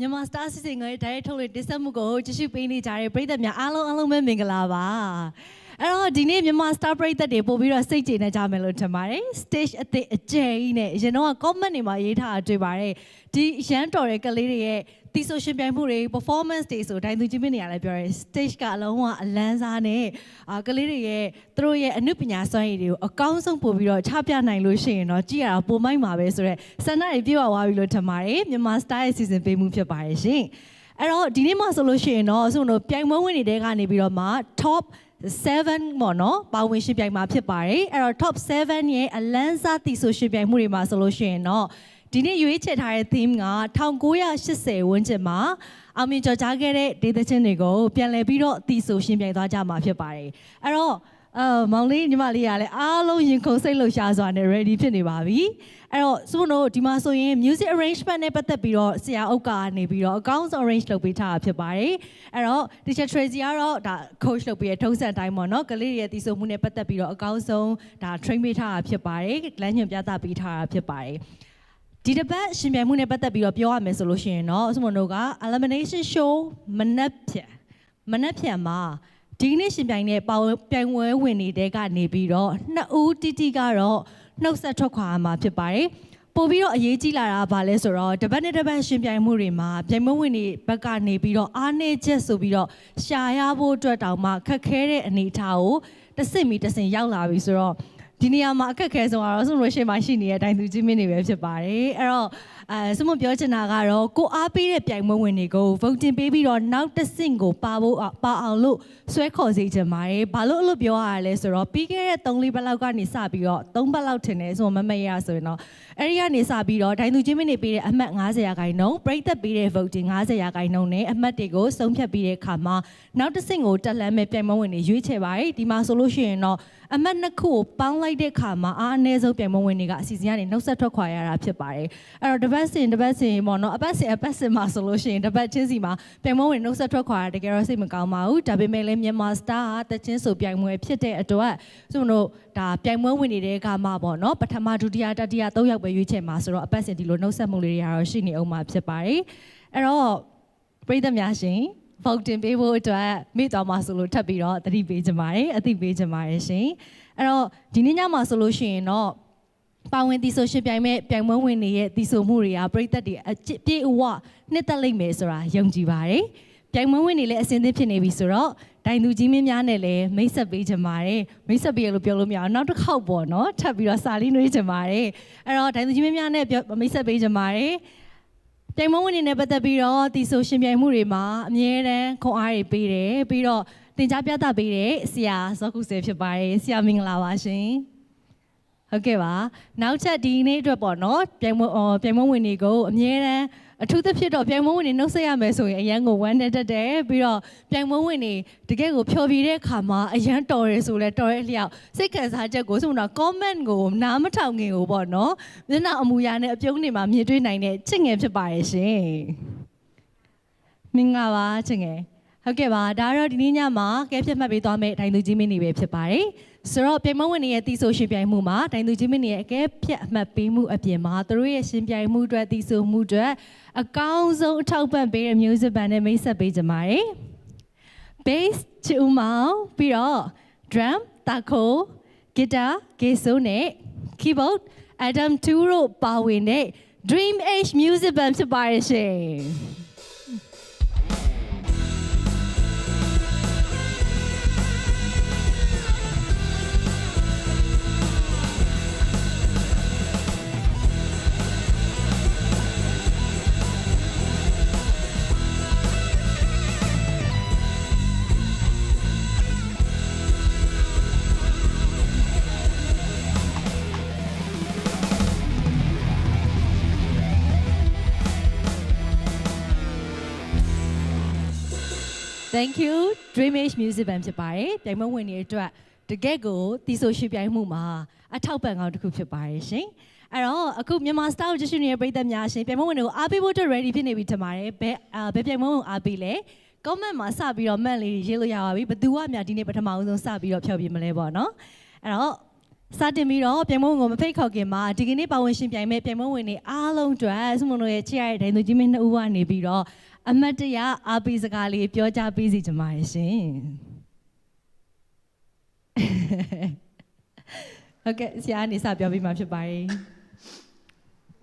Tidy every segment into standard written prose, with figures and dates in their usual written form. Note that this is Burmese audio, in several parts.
မြန်မာ Star စီစဉ်ငယ် direct ထုတ်လွှင့်တင်ဆက်မှုကိုကြည့်ရှုပေးနေကြတဲ့ပရိသတ်များအားလုံးပဲမင်္ဂလာပါအဲ့တော့ဒီနေ့မြန်မာ Star ပရိသတ်တွေပို့ပြီးတော့စိတ်ကျေနပ်ကြမယ်လို့ထင်ပါတယ် stage အသစ်အကျယ်ကြီးနဲ့ရင်တော့ comment တွေမှာရေးထားတွေ့ပါတယ်ဒီရန်တော်တဲ့ကလေးတွေရဲ့တီဆိုရှင်ပြိုင်မှုတွေ performance တွေဆိုတိုင်းသူချင်းမင်းနေရလဲပြောရဲ stage ကအလုံးဝအလန်းစားနဲ့ကလေးတွေရဲ့သူတို့ရဲ့အနုပညာစွမ်းရည်တွေကိုအကောင်းဆုံးပို့ပြီးတော့ချပြနိုင်လို့ရှိရင်တော့ကြည့်ရတာပုံမိုက်မှာပဲဆိုတော့ဆန္ဒတွေပြည့်ဝသွားပြီလို့ထင်ပါတယ်မြန်မာ Star ရဲ့စီစဉ်ပေးမှုဖြစ်ပါတယ်ရှင်အဲ့တော့ဒီနေ့မှဆိုလို့ရှိရင်တော့ဆိုတော့ပြိုင်ပွဲဝင်တွေကနေပြီးတော့မှ top 7ပေါ့နော်ပါဝင်ရှင်ပြိုင်မှာဖြစ်ပါတယ်အဲ့တော့ top 7ရဲ့အလန်းစားတီဆိုရှင်ပြိုင်မှုတွေမှာဆိုလို့ရှိရင်တော့ဒီနေ့ရွေးချယ်ထားတဲ့ theme က1980ဝန်းကျင်မှာအောင်မြင်ကျော်ကြားခဲ့တဲ့ဒေသချင်းတွေကိုပြန်လည်ပြီးတော့တီဆိုရှင်ပြိုင်သွားကြမှာဖြစ်ပါတယ်အဲ့တော့မောင်လေးညီမလေးကလည်းအားလုံးရင်ခုန်စိတ်လှုပ်ရှားစွာနဲ့ ready ဖြစ်နေပါပြီအဲ့တော့ဆိုတော့ဒီမှာဆိုရင် music arrangement နဲ့ပတ်သက်ပြီးတော့ဆရာအုပ်ကနေပြီးတော့အကောင်းဆုံး arrange လုပ်ပေးထားတာဖြစ်ပါတယ်အဲ့တော့ teacher Tracy ကတော့ဒါ coach လုပ်ပေးတဲ့ထုံးစံတိုင်းပေါ့နော်ကလေးတွေရဲ့တီဆိုမှုနဲ့ပတ်သက်ပြီးတော့အကောင်းဆုံးဒါ train ပေးထားတာဖြစ်ပါတယ်လမ်းညွှန်ပြသပေးထားတာဖြစ်ပါတယ်ဒီတစ်ပတ်ရှင်ပြိုင်မှုနဲ့ပတ်သက်ပြီးတော့ပြောရမယ်ဆိုလို့ရှိရင်တော့ဆိုမတို့က elimination show မနက်ဖြန်မှာဒီနေ့ရှင်ပြိုင်တဲ့ပြိုင်ပွဲဝင်နေတဲ့ကနေပြီးတော့နှစ်ဦးတိကတော့နှုတ်ဆက်ထွက်ခွာမှာဖြစ်ပါတယ်ပို့ပြီးတော့အရေးကြီးလာတာကဘာလဲဆိုတော့တပတ်နဲ့တပတ်ရှင်ပြိုင်မှုတွေမှာပြိုင်ပွဲဝင်တွေဘက်ကနေပြီးတော့အားနည်းချက်ဆိုပြီးတော့ရှာရဖို့အတွက်တောင်မှခက်ခဲတဲ့အနေအထားကိုတစ်စင်ရောက်လာပြီဆိုတော့ဒီနေရာမှာအခက်ခဲဆုံးကတော့ဆိုလို့ရှိမှရှိနေတဲ့အတိုင်းသူကြီးမင်းတွေပဲဖြစ်ပါတယ်အဲ့တော့စမပြောချင်တာကတော့ကိုအားပေးတဲ့ပြိုင်ပွဲဝင်တွေကို voting ပေးပြီးတော့နောက်တစ်ဆင့်ကိုပါအောင်လို့ဆွဲခေါ်စေချင်ပါတယ်ဘာလို့အဲ့လိုပြောရလဲဆိုတော့ပြီးခဲ့တဲ့3-4ပတ်လောက်ကနေစပြီးတော့3ပတ်လောက်ထင်တယ်ဆိုမမေ့ရဆိုရင်တော့အဲ့ဒီကနေစပြီးတော့ဒိုင်သူကြီးမင်းတွေပေးတဲ့အမှတ်90ရာခိုင်နှုန်းပရိသတ်ပေးတဲ့ voting 90ရာခိုင်နှုန်းနဲ့အမှတ်တွေကိုဆုံးဖြတ်ပြီးတဲ့အခါမှာနောက်တစ်ဆင့်ကိုတက်လှမ်းမဲ့ပြိုင်ပွဲဝင်တွေရွေးချယ်ပါတယ်ဒီမှာဆိုလို့ရှိရင်တော့အမှတ်နှစ်ခုကိုပေါင်းလိုက်တဲ့အခါမှာအားအနည်းဆုံးပြိုင်ပွဲဝင်တွေကအစီအစဉ်ကနေနှုတ်ဆက်ထွက်ခွာရတာဖြစ်ပါတယ်အဲ့တော့တပတ်စဉ်ပေါ့နော်အပတ်စဉ်မှာဆိုလို့ရှိရင်တပတ်ချင်းစီမှာပြိုင်ပွဲဝင်နှုတ်ဆက်ထွက်ခွာရတကယ်တော့စိတ်မကောင်းပါဘူးဒါပေမဲ့လည်းမြန်မာ Star ကတချင်းဆိုပြိုင်ပွဲဖြစ်တဲ့အတွက်ဆိုတော့ဒါပြိုင်ပွဲဝင်နေတဲ့အခါမှာပေါ့နော်ပထမဒုတိယတတိယ3ယောက်ပဲရွေးချယ်မှာဆိုတော့အပတ်စဉ်ဒီလိုနှုတ်ဆက်မှုလေးတွေကတော့ရှိနေအောင်မှာဖြစ်ပါတယ်အဲ့တော့ပရိသတ်များရှင်voting ပေးဖို့အတွက်မိသွားမှာဆိုလို့ထပ်ပြီးတော့သတိပေးကြပါတယ်အသိပေးကြပါတယ်ရှင်အဲ့တော့ဒီနေ့ညမှာဆိုလို့ရှိရင်တော့ပါဝင်တီဆိုရှင်ပြိုင်ပွဲဝင်တွေရဲ့တီဆိုမှုတွေကပရိသတ်တွေအပြည့်အဝနှစ်သက်လိမ့်မယ်ဆိုတာယုံကြည်ပါတယ်ပြိုင်ပွဲဝင်တွေလည်းအစင်းသစ်ဖြစ်နေပြီဆိုတော့ဒိုင်သူကြီးမင်းများနဲ့လည်းမိတ်ဆက်ပေးကြပါတယ်မိတ်ဆက်ပေးရလို့ပြောလို့မရအောင်နောက်တစ်ခေါက်ပေါ့နော်ထပ်ပြီးတော့စာလေးနှွေးကြပါတယ်အဲ့တော့ဒိုင်သူကြီးမင်းများနဲ့မိတ်ဆက်ပေးကြပါတယ်ပြိုင်ပွဲဝင်တွေနဲ့ပတ်သက်ပြီးတော့တီဆိုရှင်ပြိုင်မှုတွေမှာအမြဲတမ်းခွန်အားတွေပေးတယ်ပြီးတော့သင်ကြားပြသပေးတဲ့ဆရာဇော်ကုဆယ်ဖြစ်ပါတယ်ဆရာမင်္ဂလာပါရှင်ဟုတ်ကဲ့ပါနောက်ချက်ဒီနေ့အတွက်ပေါ့နော်ပြိုင်ပွဲဝင်တွေကိုအမြဲတမ်းအထူးသဖြင့်တော့ပြိုင်ပွဲဝင်တွေနှုတ်ဆက်ရမယ်ဆိုရင်အရန်ကိုဝမ်းနဲ့တက်တယ်ပြီးတော့ပြိုင်ပွဲဝင်တွေတကယ်ကိုဖြော်ပြတဲ့အခါမှာအရန်တော်တယ်ဆိုလဲတော်ရဲ့အလျောက်စိတ်ခံစားချက်ကိုဆိုတော့ comment ကိုနားမထောင်ခင်ကိုပေါ့နော်မျက်နှာအမူအရာနဲ့အပြုံးတွေမှာမြင်တွေ့နိုင်တဲ့ချစ်ငယ်ဖြစ်ပါရဲ့ရှင်မင်္ဂလာပါချစ်ငယ်ဟုတ်ကဲ့ပါဒါတော့ဒီနေ့ညမှာကဲဖြတ်မှတ်ပေးသွားမယ့်ဒိုင်သူကြီးမင်းတွေပဲဖြစ်ပါတယ်ဆိုတော့ပြိုင်ပွဲဝင်တွေရဲ့တီဆိုရှင်ပြိုင်မှုမှာဒိုင်သူကြီးမင်းတွေရဲ့အကဲဖြတ်အမှတ်ပေးမှုအပြင်မှာသူတို့ရဲ့ရှင်ပြိုင်မှုအတွက်တီဆိုမှုအတွက်အကောင်းဆုံးအထောက်ပံ့ပေးတဲ့ music band နဲ့မိတ်ဆက်ပေးကြပါတယ် bass ချူမောင်ပြီးတော့ drum တာခို guitar ကေဆိုနဲ့ keyboard Adam Turo ပါဝင်တဲ့ Dream Age Music Band ဖြစ်ပါရဲ့ရှင် Thank you Dream Age Music Band ဖြစ်ပါတယ်ပြိုင်ပွဲဝင်တွေအတွက်တကယ့်ကိုတီဆိုရှင်ပြိုင်မှုမှာအထောက်ပံ့ကောင်းတစ်ခုဖြစ်ပါတယ်ရှင်အဲ့တော့အခုမြန်မာ Star ကိုကြည့်ရှုနေတဲ့ပရိသတ်များရှင်ပြိုင်ပွဲဝင်တွေကိုအားပေးဖို့အတွက် ready ဖြစ်နေပြီထင်ပါတယ်ဘယ်ပြိုင်ပွဲဝင်အားပေးလဲ comment မှာစပြီးတော့မှတ်လေးရေးလို့ရပါပြီဘယ်သူကများဒီနေ့ပထမဦးဆုံးစပြီးတော့ဖြောပြမလဲပေါ့နော်အဲ့တော့ စတင်ပြီးတော့ပြိုင်ပွဲဝင်ကိုမဖိတ်ခေါ်ခင်မှာဒီကနေ့ပါဝင်ရှင်ပြိုင်မဲ့ပြိုင်ပွဲဝင်တွေအားလုံးအတွက်စုမတို့ရဲ့ချစ်ရတဲ့ဒိုင်သူကြီးမင်း2ဦးကနေပြီးတော့အမတ်တရအားပေးစကားလေးပြောကြားပေးစီချင်ပါတယ်ရှင်ဟုတ်ကဲ့ဆရာအနေစပြောပြီးမှဖြစ်ပါတယ်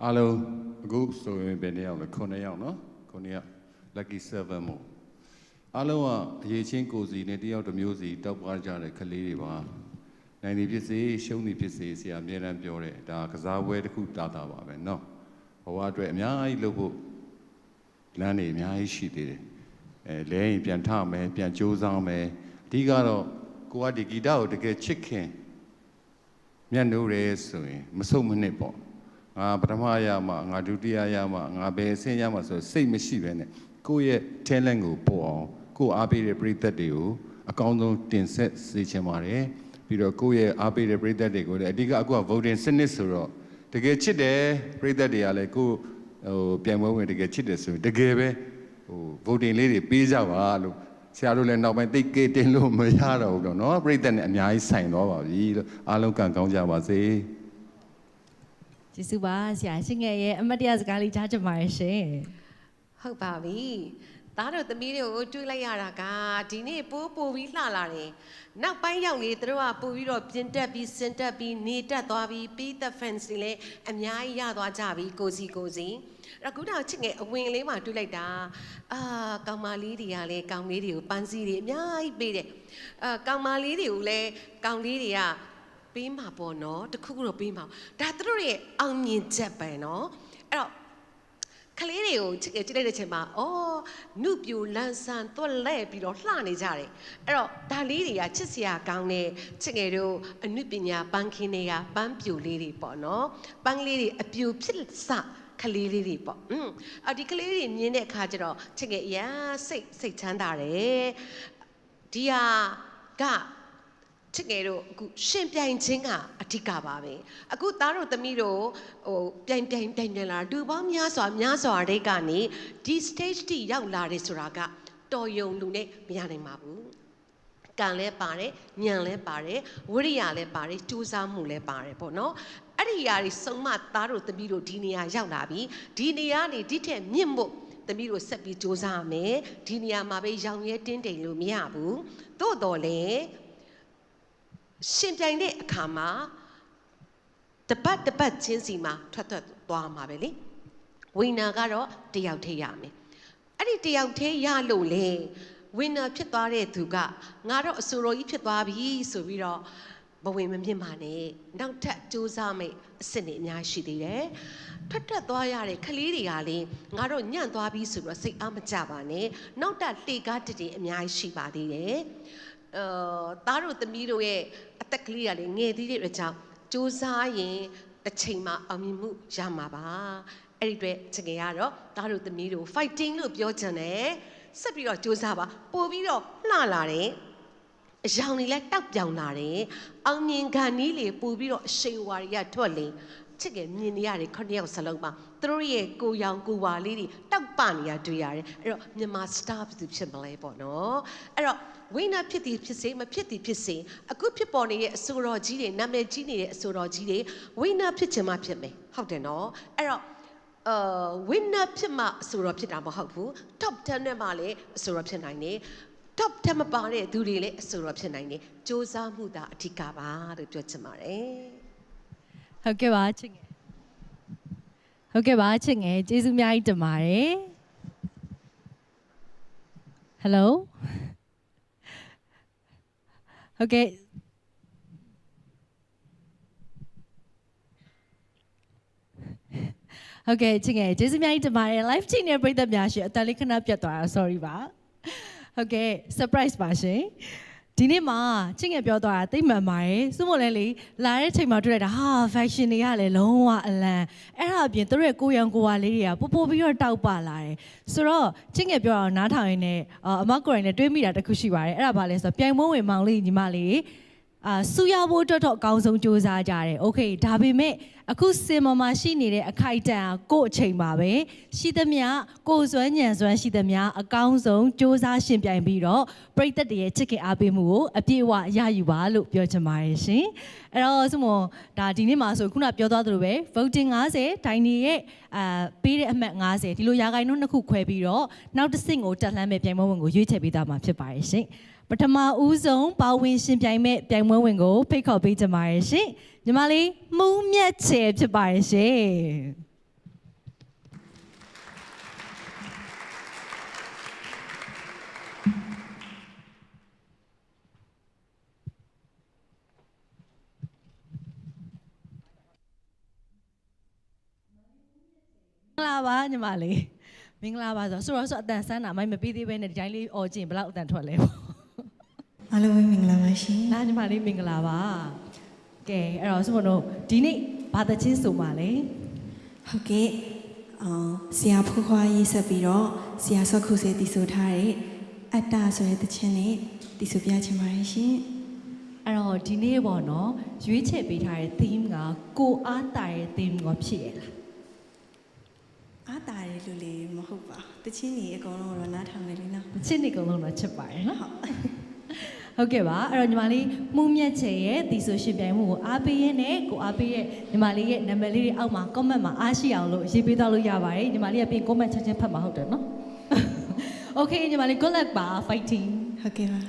အားလုံးအခုဆိုရင်ဘယ်နှစ်ယောက်လဲ9ယောက်နော်9ယောက် lucky 7မို့အားလုံးကအရေးချင်းကိုစီနဲ့တယောက်တစ်မျိုးစီတောက်ပွားကြတဲ့ကလေးတွေပါနိုင်နေဖြစ်စေရှုံးနေဖြစ်စေဆရာအမြဲတမ်းပြောတယ်ဒါကစားပွဲတစ်ခုတာတာပါပဲเนาะဘဝအတွက်အများကြီးလုပ်ဖို့လမ်းတွေအများကြီးရှိသေးတယ်လဲရင်ပြန်ထမယ်ပြန်ကြိုးစားမယ်အဓိကတော့ကိုကဒီဂီတကိုတကယ်ချစ်ခင်မျက်နှိုးရဲဆိုရင်မဆုံးမနစ်ပေါ့ငါပထမရမှငါဒုတိယရမှငါဘယ်အဆင့်ရမှဆိုစိတ်မရှိပဲနဲ့ကိုယ့်ရဲ့ talent ကိုပို့အောင်ကိုယ်အားပေးတဲ့ပရိသတ်တွေကိုအကောင်းဆုံးတင်ဆက်စေချင်ပါတယ်ပြီးတော့ကိုယ့်ရဲ့အားပေးတဲ့ပရိသတ်တွေကိုလည်းအဓိကအခုက voting စနစ်ဆိုတော့တကယ်ချစ်တယ်ပရိသတ်တွေကလည်းကိုပြိုင်ပွဲဝင်တကယ်ချစ်တယ်ဆိုရင်တကယ်ပဲvoting လေးတွေပေးကြပါလို့ဆရာတို့လည်းနောက်ပိုင်းသိကေတင်လို့မရတော့ဘူးတော့เนาะပရိသတ်နဲ့အများကြီးဆိုင်သွားပါပြီလို့အားလုံးကံကောင်းကြပါစေကျေးဇူးပါဆရာရှင်ငယ်ရဲ့အမတ်တရားစကားလေးကြားချင်ပါတယ်ရှင်ဟုတ်ပါပြီသားတို့သမီးတွေကိုတွေးလိုက်ရတာကဒီနေ့ပိုးပြီးလှလာတယ်နောက်ပိုင်းရောက်လေသူတို့ကပို့ပြီးတော့ပြင်တက်ပြီးစင်တက်ပြီးနေတက်သွားပြီးပြီးသက် fans တွေလည်းအများကြီးရသွားကြပြီကိုစီအခုတော့ချစ်ငယ်အဝင်လေးမှတွေးလိုက်တာကောင်မလေးတွေကလည်းကောင်လေးတွေကိုပန်းစည်းတွေအများကြီးပေးတယ်ကောင်မလေးတွေကိုလည်းကောင်လေးတွေကပေးမှာပေါ့နော်တခုခုတော့ပေးမှာဒါသူတို့ရဲ့အောင်မြင်ချက်ပဲနော်အဲ့တော့ကလေးတွေကိုကြည့်လိုက်တဲ့အချိန်မှာနုပြူလန်းဆန်းသွက်လဲပြီးတော့လှနေကြတယ်အဲ့တော့ဒါလေးတွေကချစ်စရာကောင်းတဲ့ချစ်ငယ်တို့အနုပညာပန်းခင်းတွေကပန်းပြူလေးတွေပေါ့နော်ပန်းလေးတွေအပြူဖြစ်စကလေးလေးတွေပေါ့ဒီကလေးတွေမြင်တဲ့အခါကျတော့ချစ်ငယ်အရာစိတ်ချမ်းသာတယ်ဒီဟာကချစ်ငယ်တို့အခုရှင်ပြိုင်ခြင်းကအဓိကပါပဲအခုသားတို့သမီးတို့ပြိုင်လာလူပေါင်းများစွာတွေကနေဒီ stage တိရောက်လာတယ်ဆိုတာကတော်ယုံလူနဲ့မရနိုင်ပါဘူးကံလဲပါတယ်ညံလဲပါတယ်ဝိရိယလဲပါတယ်ကြိုးစားမှုလဲပါတယ်ပေါ့နော်အဲ့ဒီຢာတွေစုံမသားတို့သမီးတို့ဒီနေရာရောက်လာပြီဒီနေရာနေဒီထက်မြင့်ဖို့သမီးတို့ဆက်ပြီးကြိုးစားရမယ်ဒီနေရာမှာပဲရောင်ရဲတင်းတိမ်လို့မရဘူးသို့တော်လဲရှင်ပြိုင်တဲ့အခါမှာတပတ်ချင်းစီမှာထွက်သွားမှာပဲလေဝိနာကတော့တယောက်တည်းရမယ်အဲ့ဒီတယောက်တည်းရလို့လေဝိနာဖြစ်သွားတဲ့သူကငါတော့အစိုးရကြီးဖြစ်သွားပြီဆိုပြီးတော့မဝင်မမြင့်ပါနဲ့နောက်ထပ်စူးစမ်းမယ်အစစ်နေအများရှိသေးတယ်ထွက်သွားရတဲ့ကလေးတွေကလည်းငါတို့ညံ့သွားပြီဆိုတော့စိတ်အားမကြပါနဲ့နောက်ထပ်လှေကားတည်အများကြီးရှိပါသေးတယ်သားတို့သမီးတို့ရဲ့အသက်ကလေးကလည်းငယ်သေးတဲ့အတွက်ကြောင့်စူးစမ်းရင်တစ်ချိန်မှာအောင်မြင်မှုရမှာပါအဲ့ဒီအတွက်ချင်ငယ်ကတော့သားတို့သမီးတို့ fighting လို့ပြောချင်တယ်ဆက်ပြီးတော့စူးစမ်းပါပို့ပြီးတော့လှလာတယ်အယောင်တွေလည်းတောက်ပြောင်လာတယ်အောင်မြင်ခံနည်းလေပို့ပြီးတော့အရှိန်ဝါတွေကထွက်လေချစ်ငယ်မြင်နေရတယ်9ယောက်စလုံးပါသူတို့ရဲ့ကိုရောင်ကိုဝါလေးတွေတောက်ပနေရတွေ့ရတယ်အဲ့တော့မြန်မာ star ဖြစ်မလဲပေါ့နော်အဲ့တော့ဝိနာဖြစ်သည်ဖြစ်စေမဖြစ်သည်ဖြစ်စေအခုဖြစ်ပေါ်နေတဲ့အဆိုတော်ကြီးတွေနာမည်ကြီးနေတဲ့အဆိုတော်ကြီးတွေဝိနာဖြစ်ချင်မှဖြစ်မယ်ဟုတ်တယ်နော်အဲ့တော့ဝိနာဖြစ်မှအဆိုတော်ဖြစ်တာမဟုတ်ဘူး top 10နဲ့မှလည်းအဆိုတော်ဖြစ်နိုင်တယ် top 10မပါတဲ့သူတွေလည်းအဆိုတော်ဖြစ်နိုင်တယ်စူးစမ်းမှုသာအဓိကပါလို့ပြောချင်ပါတယ်ဟုတ်ကဲ့ပါချစ်ငယ်ကျေးဇူးအများကြီးတင်ပါတယ် Hello ဟုတ်ကဲ့ချစ်ငယ်ကျေးဇူးအများကြီးတင်ပါတယ် live ကြည့်နေတဲ့ပရိသတ်များရှင်အတန်လေးခဏပြတ်သွားတာ sorry ပါဟုတ်ကဲ့ surprise ပါရှင်ဒီနေ့မှာချစ်ငယ်ပြောသွားတာသိမှန်ပါတယ်စုမို့လဲလေလာတဲ့ချိန်မှာတွေ့လိုက်တာဟာ fashion တွေကလည်းလုံးဝအလံအဲ့ဒါအပြင်သူတို့ရဲ့ကိုရောင်ကိုဝါလေးတွေကပို့ပြီးတော့တောက်ပလာတယ်ဆိုတော့ချစ်ငယ်ပြောအောင်နားထောင်ရင်းနဲ့အမကိုရိုင်းနဲ့တွေးမိတာတခုရှိပါတယ်အဲ့ဒါဘာလဲဆိုတော့ပြိုင်ပွဲဝင်မောင်လေးညီမလေး ဆူရဖို့အတွက်တော့အကောင်းဆုံးစူးစမ်းကြတယ်။ Okay ဒါပေမဲ့အခုစင်မမရှိနေတဲ့အခိုက်အတန့်ကို့အချိန်ပါပဲရှိသမျှကိုစွမ်းညံစွမ်းရှိသမျှအကောင်းဆုံးစူးစမ်းရှင်ပြိုင်ပြီးတော့ပရိသတ်တွေရဲ့ချစ်ခင်အားပေးမှုကိုအပြည့်အဝရယူပါလို့ပြောချင်ပါတယ်ရှင်။အဲ့တော့စမွန်ဒါဒီနေ့မှာဆိုခုနပြောသွားသလိုပဲ voting 50ဒိုင်နီရဲ့ပေးတဲ့အမှတ်50ဒီလိုရာဂိုင်နှုန်းနှစ်ခုခွဲပြီးတော့နောက်တစ်ဆင့်ကိုတက်လှမ်းမဲ့ပြိုင်ပွဲဝင်ကိုရွေးချယ်ပေးသားမှာဖြစ်ပါတယ်ရှင်။ပထမဦးဆုံးပါဝင်ရှင်ပြိုင်မဲ့ပြိုင်ပွဲဝင်ကိုဖိတ်ခေါ်ပေးကြပါရရှင်ညီမလေးမှုမြတ်ချေဖြစ်ပါရရှင်မင်္ဂလာပါညီမလေးမင်္ဂလာပါဆိုတော့အတန်ဆန်းတာမိုက်မပြီးသေးပဲနဲ့ဒီတိုင်းလေးအော်ကျင်ဘယ်လောက်အတန်ထွက်လဲပေါ့အားလုံးပဲမင်္ဂလာပါရှင်။ညီမလေးမင်္ဂလာပါ။ကဲအဲ့တော့ဆိုတော့ဒီနေ့ဘာသချင်းဆိုပါလဲ။ဟုတ်ကဲ့ဆရာဖွားဖွားရေးဆက်ပြီးတော့ဆရာဆော့ခုစေတီဆိုထားတဲ့အတ္တဆိုတဲ့သချင်းနဲ့တီဆိုပြချင်ပါတယ်ရှင်။အဲ့တော့ဒီနေ့ပေါ့နော်ရွေးချယ်ပေးထားတဲ့ theme ကကိုအားတာရဲ့ theme ကိုဖြစ်ရလား။အားတာရဲ့လူလေးမဟုတ်ပါ။သချင်းတွေအကုန်လုံးတော့နားထောင်နေလေနော်။သချင်းတွေအကုန်လုံးတော့ချစ်ပါတယ်နော်။ဟုတ်ကဲ့ပါအဲ့တော့ညီမလေးမှုမြတ်ချေရဲ့တီဆိုရှင်ပြိုင်မှုကိုအားပေးရင်းနဲ့ကိုအားပေးရဲ့ညီမလေးရဲ့နံပါတ်လေးတွေအောက်မှာ comment မှာအားရှိအောင်လို့ရေးပေးသွားလို့ရပါတယ်ညီမလေးကပြင် comment ချက်ချင်းဖတ်မှာဟုတ်တယ်နော် Okay ညီမလေး good luck ပါ fighting ဟုတ်ကဲ့ပါ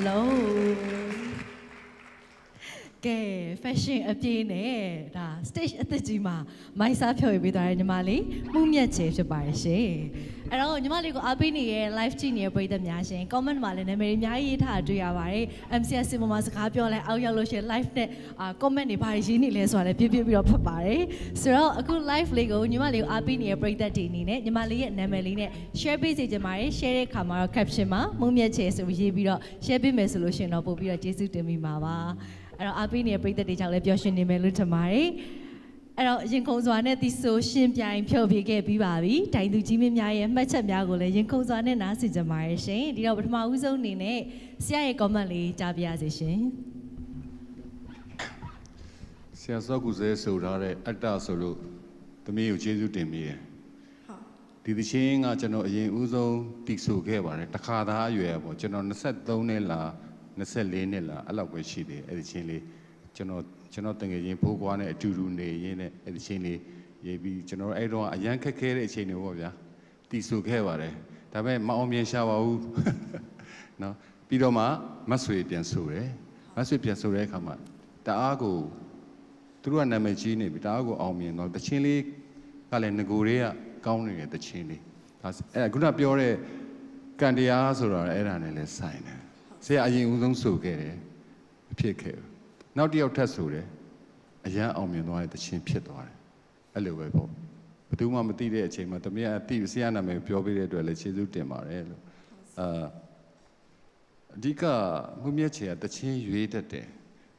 လုံးကဲ fashion အပြည့်နဲ့ဒါ stage အသစ်ကြီးမှာမိုင်းစားဖြော်ပြပေးသွားတဲ့ညီမလေးမှုမြတ်ချေဖြစ်ပါတယ်ရှင်အဲ့တော့ညီမလေးကိုအားပေးနေတဲ့ live ကြည့်နေတဲ့ပရိသတ်များရှင် comment မှာလည်းနာမည်အများကြီးရေးထားတွေ့ရပါတယ် MCS စီမမှာစကားပြောလဲအောက်ရောက်လို့ရှင် live နဲ့comment တွေဘာရေးနေလဲဆိုတာလည်းပြပြပြီးတော့ဖတ်ပါတယ်ဆိုတော့အခု live လေးကိုညီမလေးကိုအားပေးနေတဲ့ပရိသတ်တွေအနေနဲ့ညီမလေးရဲ့နာမည်လေးနဲ့ share ပေးစေချင်ပါတယ် share တဲ့အခါမှာတော့ caption မှာမှုမြတ်ချေဆိုပြီးရေးပြီးတော့ share ပေးမယ်ဆိုလို့ရှင်တော့ပို့ပြီးတော့ကျေးဇူးတင်မိပါပါအဲ့တော့အားပေးနေတဲ့ပရိသတ်တွေကြောင့်လည်းပျော်ရွှင်နေမယ်လို့ထင်ပါတယ်အဲ့တော့ရင်ခုန်စွာနဲ့ဒီဆိုရှင်ပြိုင်ဖြော်ပြခဲ့ပြီးပါပြီတိုင်သူကြီးမင်းများရဲ့မှတ်ချက်များကိုလည်းရင်ခုန်စွာနဲ့နားဆင်ကြပါရရှင်ဒီတော့ပထမဦးဆုံးအနေနဲ့ဆရာရဲ့ comment လေးကြားပြရစီရှင်ဆရာစောကူစဲဆိုထားတဲ့အတ္တဆိုလို့သမီးကိုကျေးဇူးတင်မိတယ်ဒီသချင်းကကျွန်တော်အရင်ဦးဆုံးတည်ဆိုခဲ့ပါတယ်တခါသားအရွယ်ပေါ့ကျွန်တော်23နှစ်လား24နှစ်လားအဲ့လောက်ပဲရှိတယ်အဲ့ဒီချင်းလေးကျွန်တော်တကယ်ချင်းဖိုးကွားနဲ့အတူတူနေရင်းနဲ့အဲ့ဒီချင်းလေးရေးပြီးကျွန်တော်အဲ့တော့အရန်ခက်ခဲတဲ့အချိန်တွေပေါ့ဗျာတည်ဆိုခဲ့ပါတယ်ဒါပေမဲ့မအောင်မြင်ရှာပါဘူးနော်ပြီးတော့မှမတ်ဆွေပြန်ဆိုတယ်မတ်ဆွေပြန်ဆိုတဲ့အခါမှာတအားကိုသူတို့ကနာမည်ကြီးနေပြီတအားကိုအောင်မြင်တော့တချင်းလေးကလည်းငကိုတွေကကောင်းနေတဲ့တချင်းလေးဒါအဲ့ခုနပြောတဲ့ကံတရားဆိုတာအဲ့ဒါနဲ့လည်းဆိုင်တယ်ဆရာအရင်ဦးဆုံးဆိုခဲ့တယ်မဖြစ်ခဲ့ဘူးနောက်တစ်ယောက်ထပ်ဆိုတယ်အရန်အောင်မြင်သွားတဲ့တခြင်းဖြစ်သွားတယ်အဲ့လိုပဲပေါ့ဘယ်သူမှမသိတဲ့အချိန်မှာတမန်အတိဆရာနာမည်ပြောပေးတဲ့အတွက်လည်းကျေးဇူးတင်ပါတယ်လို့အဓိကမှုမြတ်ချေကတခြင်းရွေးတတ်တယ်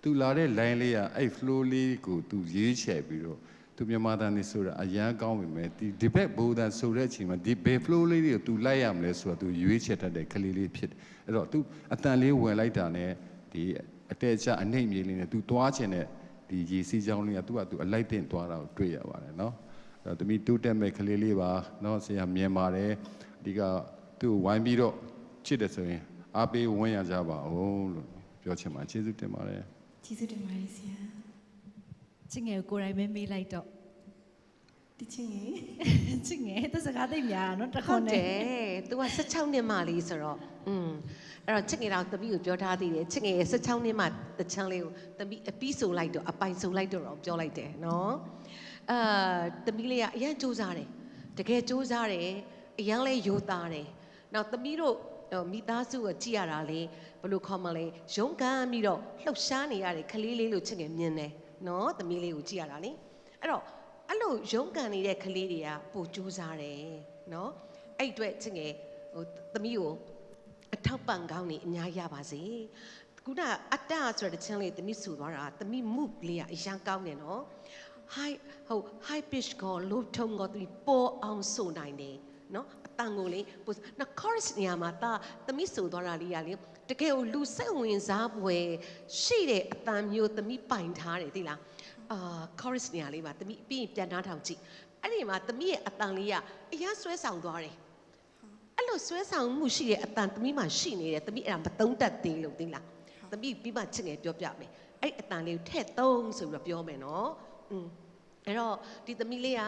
သူလာတဲ့ line လေးကအဲ့ flow လေးကိုသူရေးချယ်ပြီးတော့သူမြန်မာတန်နေဆိုတာအရန်ကောင်းပြီမဲ့ဒီဘက်ဘိုးတန်ဆိုတဲ့အချိန်မှာဒီဘယ် flow လေးတွေကိုသူလိုက်ရမလဲဆိုတာသူရွေးချယ်တတ်တဲ့ကလေးလေးဖြစ်တယ်အဲ့တော့သူအတန်လေးဝင်လိုက်တာနဲ့ဒီအတဲချအနှိမ့်မြေလေးနဲ့သူသွားချင်တဲ့ဒီရေစီးချောင်းလေးကသူအလိုက်တင်သွားတာကိုတွေ့ရပါတယ်နော်အဲ့တော့တမီတူးတက်မဲ့ကလေးလေးပါနော်ဆရာမြင်ပါတယ်အဓိကသူ့ဝိုင်းပြီးတော့ချစ်တယ်ဆိုရင်အားပေးဝန်းရကြပါဦးလို့ပြောချင်ပါကျေးဇူးတင်ပါတယ်ကျေးဇူးတင်ပါတယ်ဆရာချစ်ငယ်ကိုယ်တိုင်ပဲမေးလိုက်တော့ဒီချင်းငယ်ချစ်ငယ်သူစကားသိများတာနော်တခွ ဟု န် တ် နဲ့ တယ် तू က16နှစ်မှလေးဆိုတော့အဲ့တော့ချစ်ငယ်တော့တပီကိုပြောထားသေးတယ်ချစ်ငယ်ရဲ့16နှစ်မှတချမ်းလေးကိုတပီအပီးဆိုလိုက်တော့အပိုင်ဆိုလိုက်တော့ပြောလိုက်တယ်နော်တပီလေးကအရန်စူးစားတယ်တကယ်စူးစားတယ်အရန်လေးရိုးသားတယ်နောက်တပီတို့မိသားစုကိုကြည့်ရတာလေဘယ်လိုခေါ်မလဲရုံးကန်ပြီးတော့လှုပ်ရှားနေရတဲ့ခလေးလေးလို့ချစ်ငယ်မြင်တယ်နော်တမီးလေးကိုကြည့်ရတာလေအဲ့တော့အဲ့လိုရုံးကန်နေတဲ့ကလေးတွေကပိုကြိုးစားတယ်နော်အဲ့အတွက်ချစ်ငယ်သမီးကိုအထောက်ပံ့ကောင်းနေအများရပါစေခုနအတ္တဆိုတဲ့ချင်းလေးသမီးဆူသွားတာသမီးမှုလေးကအရန်ကောင်းတယ်နော် high pitch ကိုလို့ထုံကိုသမီးပေါ်အောင်ဆိုနိုင်တယ်နော်အတန်ကိုလေနော် chorus နေရာမှာသမီးဆိုသွားတာလေးရလေတကယ်ကိုလူစိတ်ဝင်စားပွဲရှိတဲ့အတန်မျိုးသမီးပိုင်ထားတယ်သိလားchorus နေရာလေးမှာသမီးပြီးရင်ပြန်နှားထောင်ကြည့်အဲ့ဒီမှာသမီးရဲ့အတန်လေးကအရန်ဆွဲဆောင်သွားတယ်အဲ့လိုဆွဲဆောင်မှုရှိတဲ့အတန်သမီးမှာရှိနေတယ်သမီးအဲ့ဒါမသုံးတတ်သေးလို့သိလားသမီးပြီးမှချစ်ငယ်ပြောပြမယ်အဲ့အတန်လေးကိုထည့်သုံးဆိုပြီးတော့ပြောမယ်နော်အဲ့တော့ဒီသမီးလေးက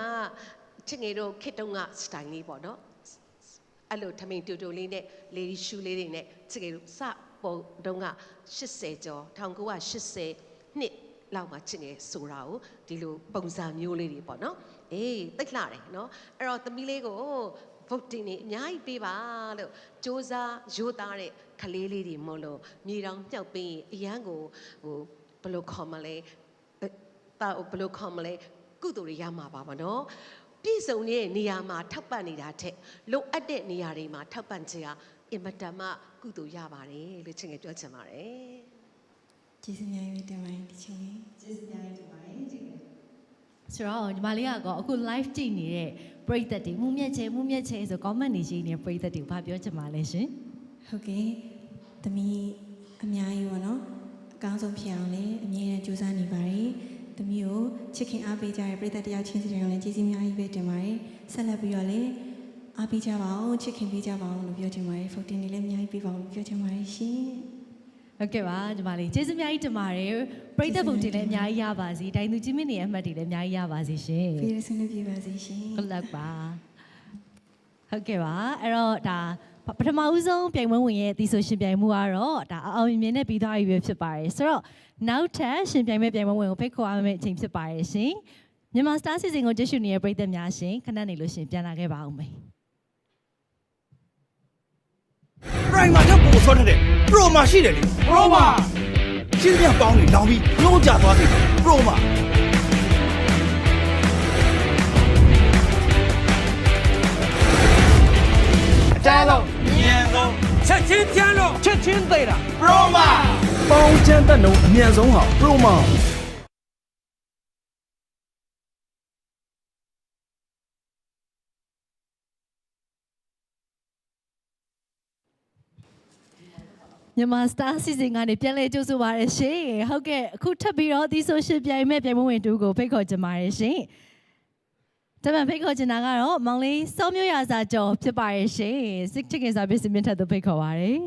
ချစ်ငယ်တို့ခေတ္တုံးက style လေးပေါ့နော်အဲ့လိုထမိန်တူတူလေးနဲ့ lady shoe လေးတွေနဲ့ချစ်ငယ်တို့စပုံတုံးက80ကျော်1980နှစ်လောက်မှာချစ်ငယ်ဆိုတာကိုဒီလိုပုံစံမျိုးလေးတွေပေါ့နော်အေးတိတ်လှတယ်နော်အဲ့တော့သမီးလေးကိုvoting နေအများကြီးပေးပါလို့စူးစမ်းရိုးသားတဲ့ကလေးလေးတွေမို့လို့မြေတောင်မြောက်ပေးအရန်ကိုဘယ်လိုခေါ်မလဲဘယ်လိုခေါ်မလဲကုသိုလ်တွေရမှာပါနော်ပြည့်စုံတဲ့နေရာမှာထောက်ပံ့နေတာထက်လိုအပ်တဲ့နေရာတွေမှာထောက်ပံ့ခြင်းဟာအင်မတန်မှကုသိုလ်ရပါတယ်လို့ချင်ငယ်ပြောချင်ပါတယ်ကျေးဇူးများကြီးတင်ပါတယ်ဒီချင်းလေးကျေးဇူးများကြီးတင်ပါတယ်ချစ်ငယ်ဆိုတော့ညီမလေးကတော့အခု live ကြည့်နေတဲ့ပရိသတ်တွေမှုမြတ်ချေဆို comment နေရှိနေတဲ့ပရိသတ်တွေကိုဗာပြောချင်ပါလဲရှင်ဟုတ်ကဲ့သမီးအများကြီးပေါ့နော်အကောင်းဆုံးဖြစ်အောင်လည်းအမြဲတမ်းကြိုးစားနေပါတယ်သမီးကိုချစ်ခင်အားပေးကြတဲ့ပရိသတ်တယောက်ချင်းစီတွေကိုလည်းကျေးဇူးများကြီးပဲတင်ပါတယ်ဆက်လက်ပြီးတော့လည်းအားပေးကြပါအောင်ချစ်ခင်ပေးကြပါအောင်လို့ပြောချင်ပါတယ်ဖုတ်တင်နေလည်းအများကြီးပေးပါအောင်လို့ပြောချင်ပါတယ်ရှင်ဟုတ်ကဲ့ပါညီမလေးကျေးဇူးအများကြီးတင်ပါတယ်ပရိသတ်ပုံတင်လည်းအများကြီးရပါစေတိုင်သူကြီးမင်းနေအမှတ်တွေလည်းအများကြီးရပါစေရှင်ပြေးရစနေပြေးပါစေရှင် good luck ပါဟုတ်ကဲ့ပါအဲ့တော့ဒါ ပထမဦးဆုံးပြိုင်ပွဲဝင်ရဲ့ဒီဆိုရှင်ပြိုင်မှုကတော့ဒါအောင်မြင်တဲ့ပြီးသွားပြီဖြစ်ပါတယ်ဆိုတော့နောက်ထပ်ရှင်ပြိုင်မဲ့ပြိုင်ပွဲဝင်ကိုဖိတ်ခေါ်ရမယ့်အချိန်ဖြစ်ပါတယ်ရှင်မြန်မာ Star Season ကိုကြည့်ရှုနေတဲ့ပရိသတ်များရှင်ခဏနေလို့ရှင်ပြန်လာခဲ့ပါဦးမယ် Prime မှာတော့ပို့ဆောထားတယ် Pro မှာရှိတယ်လေ Pro မှာရှင်းပြပေါင်းနေလောင်ပြီးလုံးကြသွားပြီ Pro မှာအကြမ်းဆုံးမြန်ဆုံးချက်ချင်းချမ်းလို့ချက်ချင်းသိတာ Pro မှာပေါင်းချမ်းတဲ့နှုန်းအမြန်ဆုံးဟာ Pro မှာမြန်မာ Star Season ကနေပြန်လည်ကြိုဆိုပါရရှင်ဟုတ်ကဲ့အခုထပ်ပြီးတော့ဒီဆိုရှင်ပြိုင်မဲ့ပြိုင်ပွဲဝင်တူကိုဖိတ်ခေါ်ချင်ပါတယ်ရှင်တမန်ဖိတ်ခေါ်ချင်တာကတော့မောင်လေးစောမျိုးရာစာကျော်ဖြစ်ပါရရှင်စစ်ချစ်ခင်စာပစ္စည်းမြင့်ထပ်သူဖိတ်ခေါ်ပါတယ်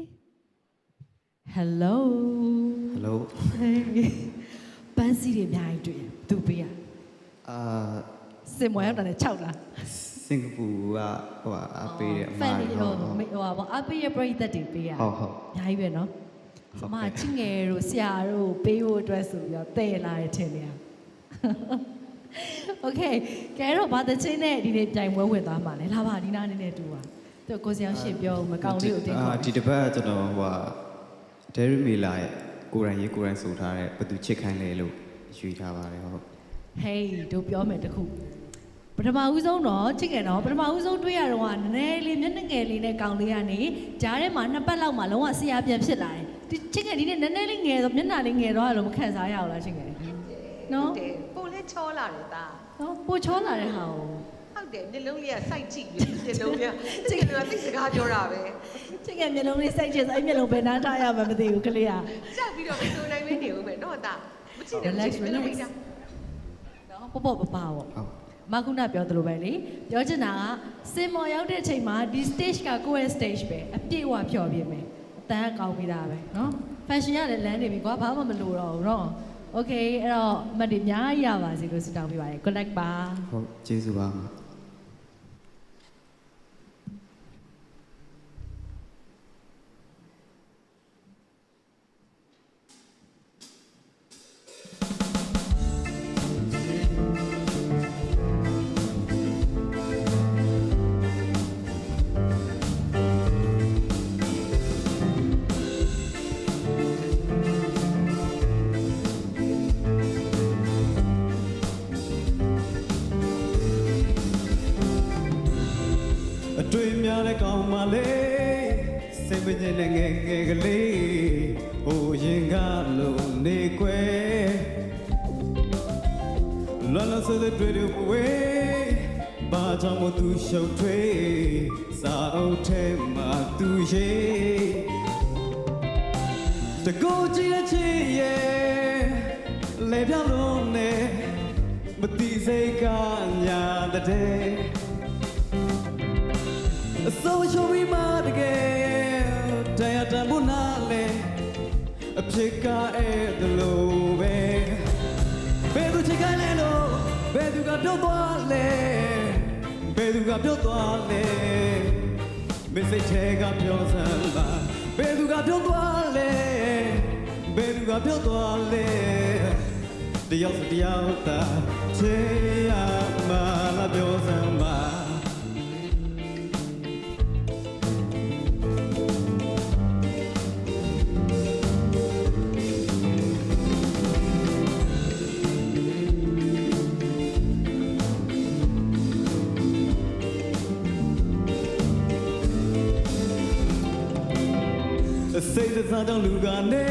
Hello Hello ပန်းစီတွေအများကြီးတွေ့သူပေးရစင်မွေးရောက်တယ်6လားစင်ကာပူကဟိုအပေးတယ်အမ ဖန်ဟို ဟုတ် ဘောအပေးရပရိသတ်တွေပေးရ ဟုတ် အများကြီးပဲနော်အမချင်းငယ်တို့ဆရာတို့ပေးဖို့အတွက်ဆိုပြီးတော့တည့်လာတယ်ထင်တယ် Okay ကဲတော့ဘာတချင်းနဲ့ဒီနေ့ပြိုင်ပွဲဝင်သွားမှာလဲလာပါဒီနားနေနဲ့တူပါသူကိုစရာရှင်းပြောမကောင်းလေးကိုတင်ခေါ် ဒီတစ်ပတ်ကျွန်တော်ဟိုဒယ်ရီမီလာရဲ့ကိုရန်ရေးကိုရန်ဆိုထားတဲ့ဘသူချစ်ခိုင်းလဲလို့ယူထားပါတယ်ဟုတ် Hey တို့ပြောမယ်တခုပထမဦးဆုံးတော့ချစ်ငယ်တော့ပထမဦးဆုံးတွေ့ရတော့ကနည်းနည်းလေးမျက်နှာငယ်လေးနဲ့ကောင်လေးကနေကြားထဲမှာနှစ်ပတ်လောက်မှလုံးဝဆရာပြန်ဖြစ်လာတယ်ဒီချစ်ငယ်ဒီနေ့နည်းနည်းလေးငယ်တော့မျက်နှာလေးငယ်တော့လို့မခံစားရဘူးလားချစ်ငယ်နော် တယ်ပိုလဲချောလာတယ်သား နော်ပိုချောလာတဲ့ဟာကို ဟုတ်တယ်မျက်လုံးလေးကစိုက်ကြည့်ပြီးမျက်လုံးလေးချစ်ကလည်းသိစကားပြောတာပဲ ချစ်ငယ်မျက်လုံးလေးစိတ်ချစ်ဆိုအဲ့မျက်လုံးဘယ်နှမ်းထားရမှမသိဘူးကလေးက ကြောက်ပြီးတော့မစိုးနိုင်မနေဘူးပဲတော့သားမကြည့်နဲ့ relax မျက်လုံးလေး relax နော်ပေါ့ပေါ့ပပပေါ့ ဟုတ် မခုနပြောသလိုပဲလေပြောချင်တာကစင်မော်ရောက်တဲ့အချိန်မှာဒီ stage ကကိုယ့်ရဲ့ stage ပဲအပြည့်အဝဖြော်ပြမယ်အတန်းကောင်းပြီးသားပဲเนาะ fashion ရတယ်လမ်းနေပြီကွာဘာမှမလိုတော့ဘူးเนาะ okay အဲ့တော့မတ်တွေအများကြီးရပါစေလို့ဆုတောင်းပေးပါတယ် collect ပါ ဟုတ်ကျေးဇူးပါမှာ အတွေ့များတဲ့ကောင်းမလေးစိတ်မငြိမ်တဲ့ငယ်ငယ်ကလေးဟိုရင်ကလို့နေကွယ်လောလောဆယ်တွေ့တွေ့ဝေးဘာကြောင့်မသူရှုပ်ထွေးစာအုပ်ထဲမှာသူရေးတကူကြည့်တဲ့ချစ်ရဲ့လေပြလုံးနဲ့မတိစိတ်ကညာတဲ့အစိုးရဝိမာတကယ်တရားတမှုနာလေအဖြစ်ကအဲ့ဒါလို့ပဲဘယ်သူချစ်ခိုင်းလဲလို့ဘယ်သူကပြောသွားလဲဘယ်သူကပြောသွားလဲမစိတ်ထဲကပြောစမ်းပါဘယ်သူကပြောသွားလဲဘယ်သူကပြောသွားလဲတယောက်စတယောက်သာချေရမှာလာပြောစမ်းပါစိတ်စားကြောင့်လူကနေ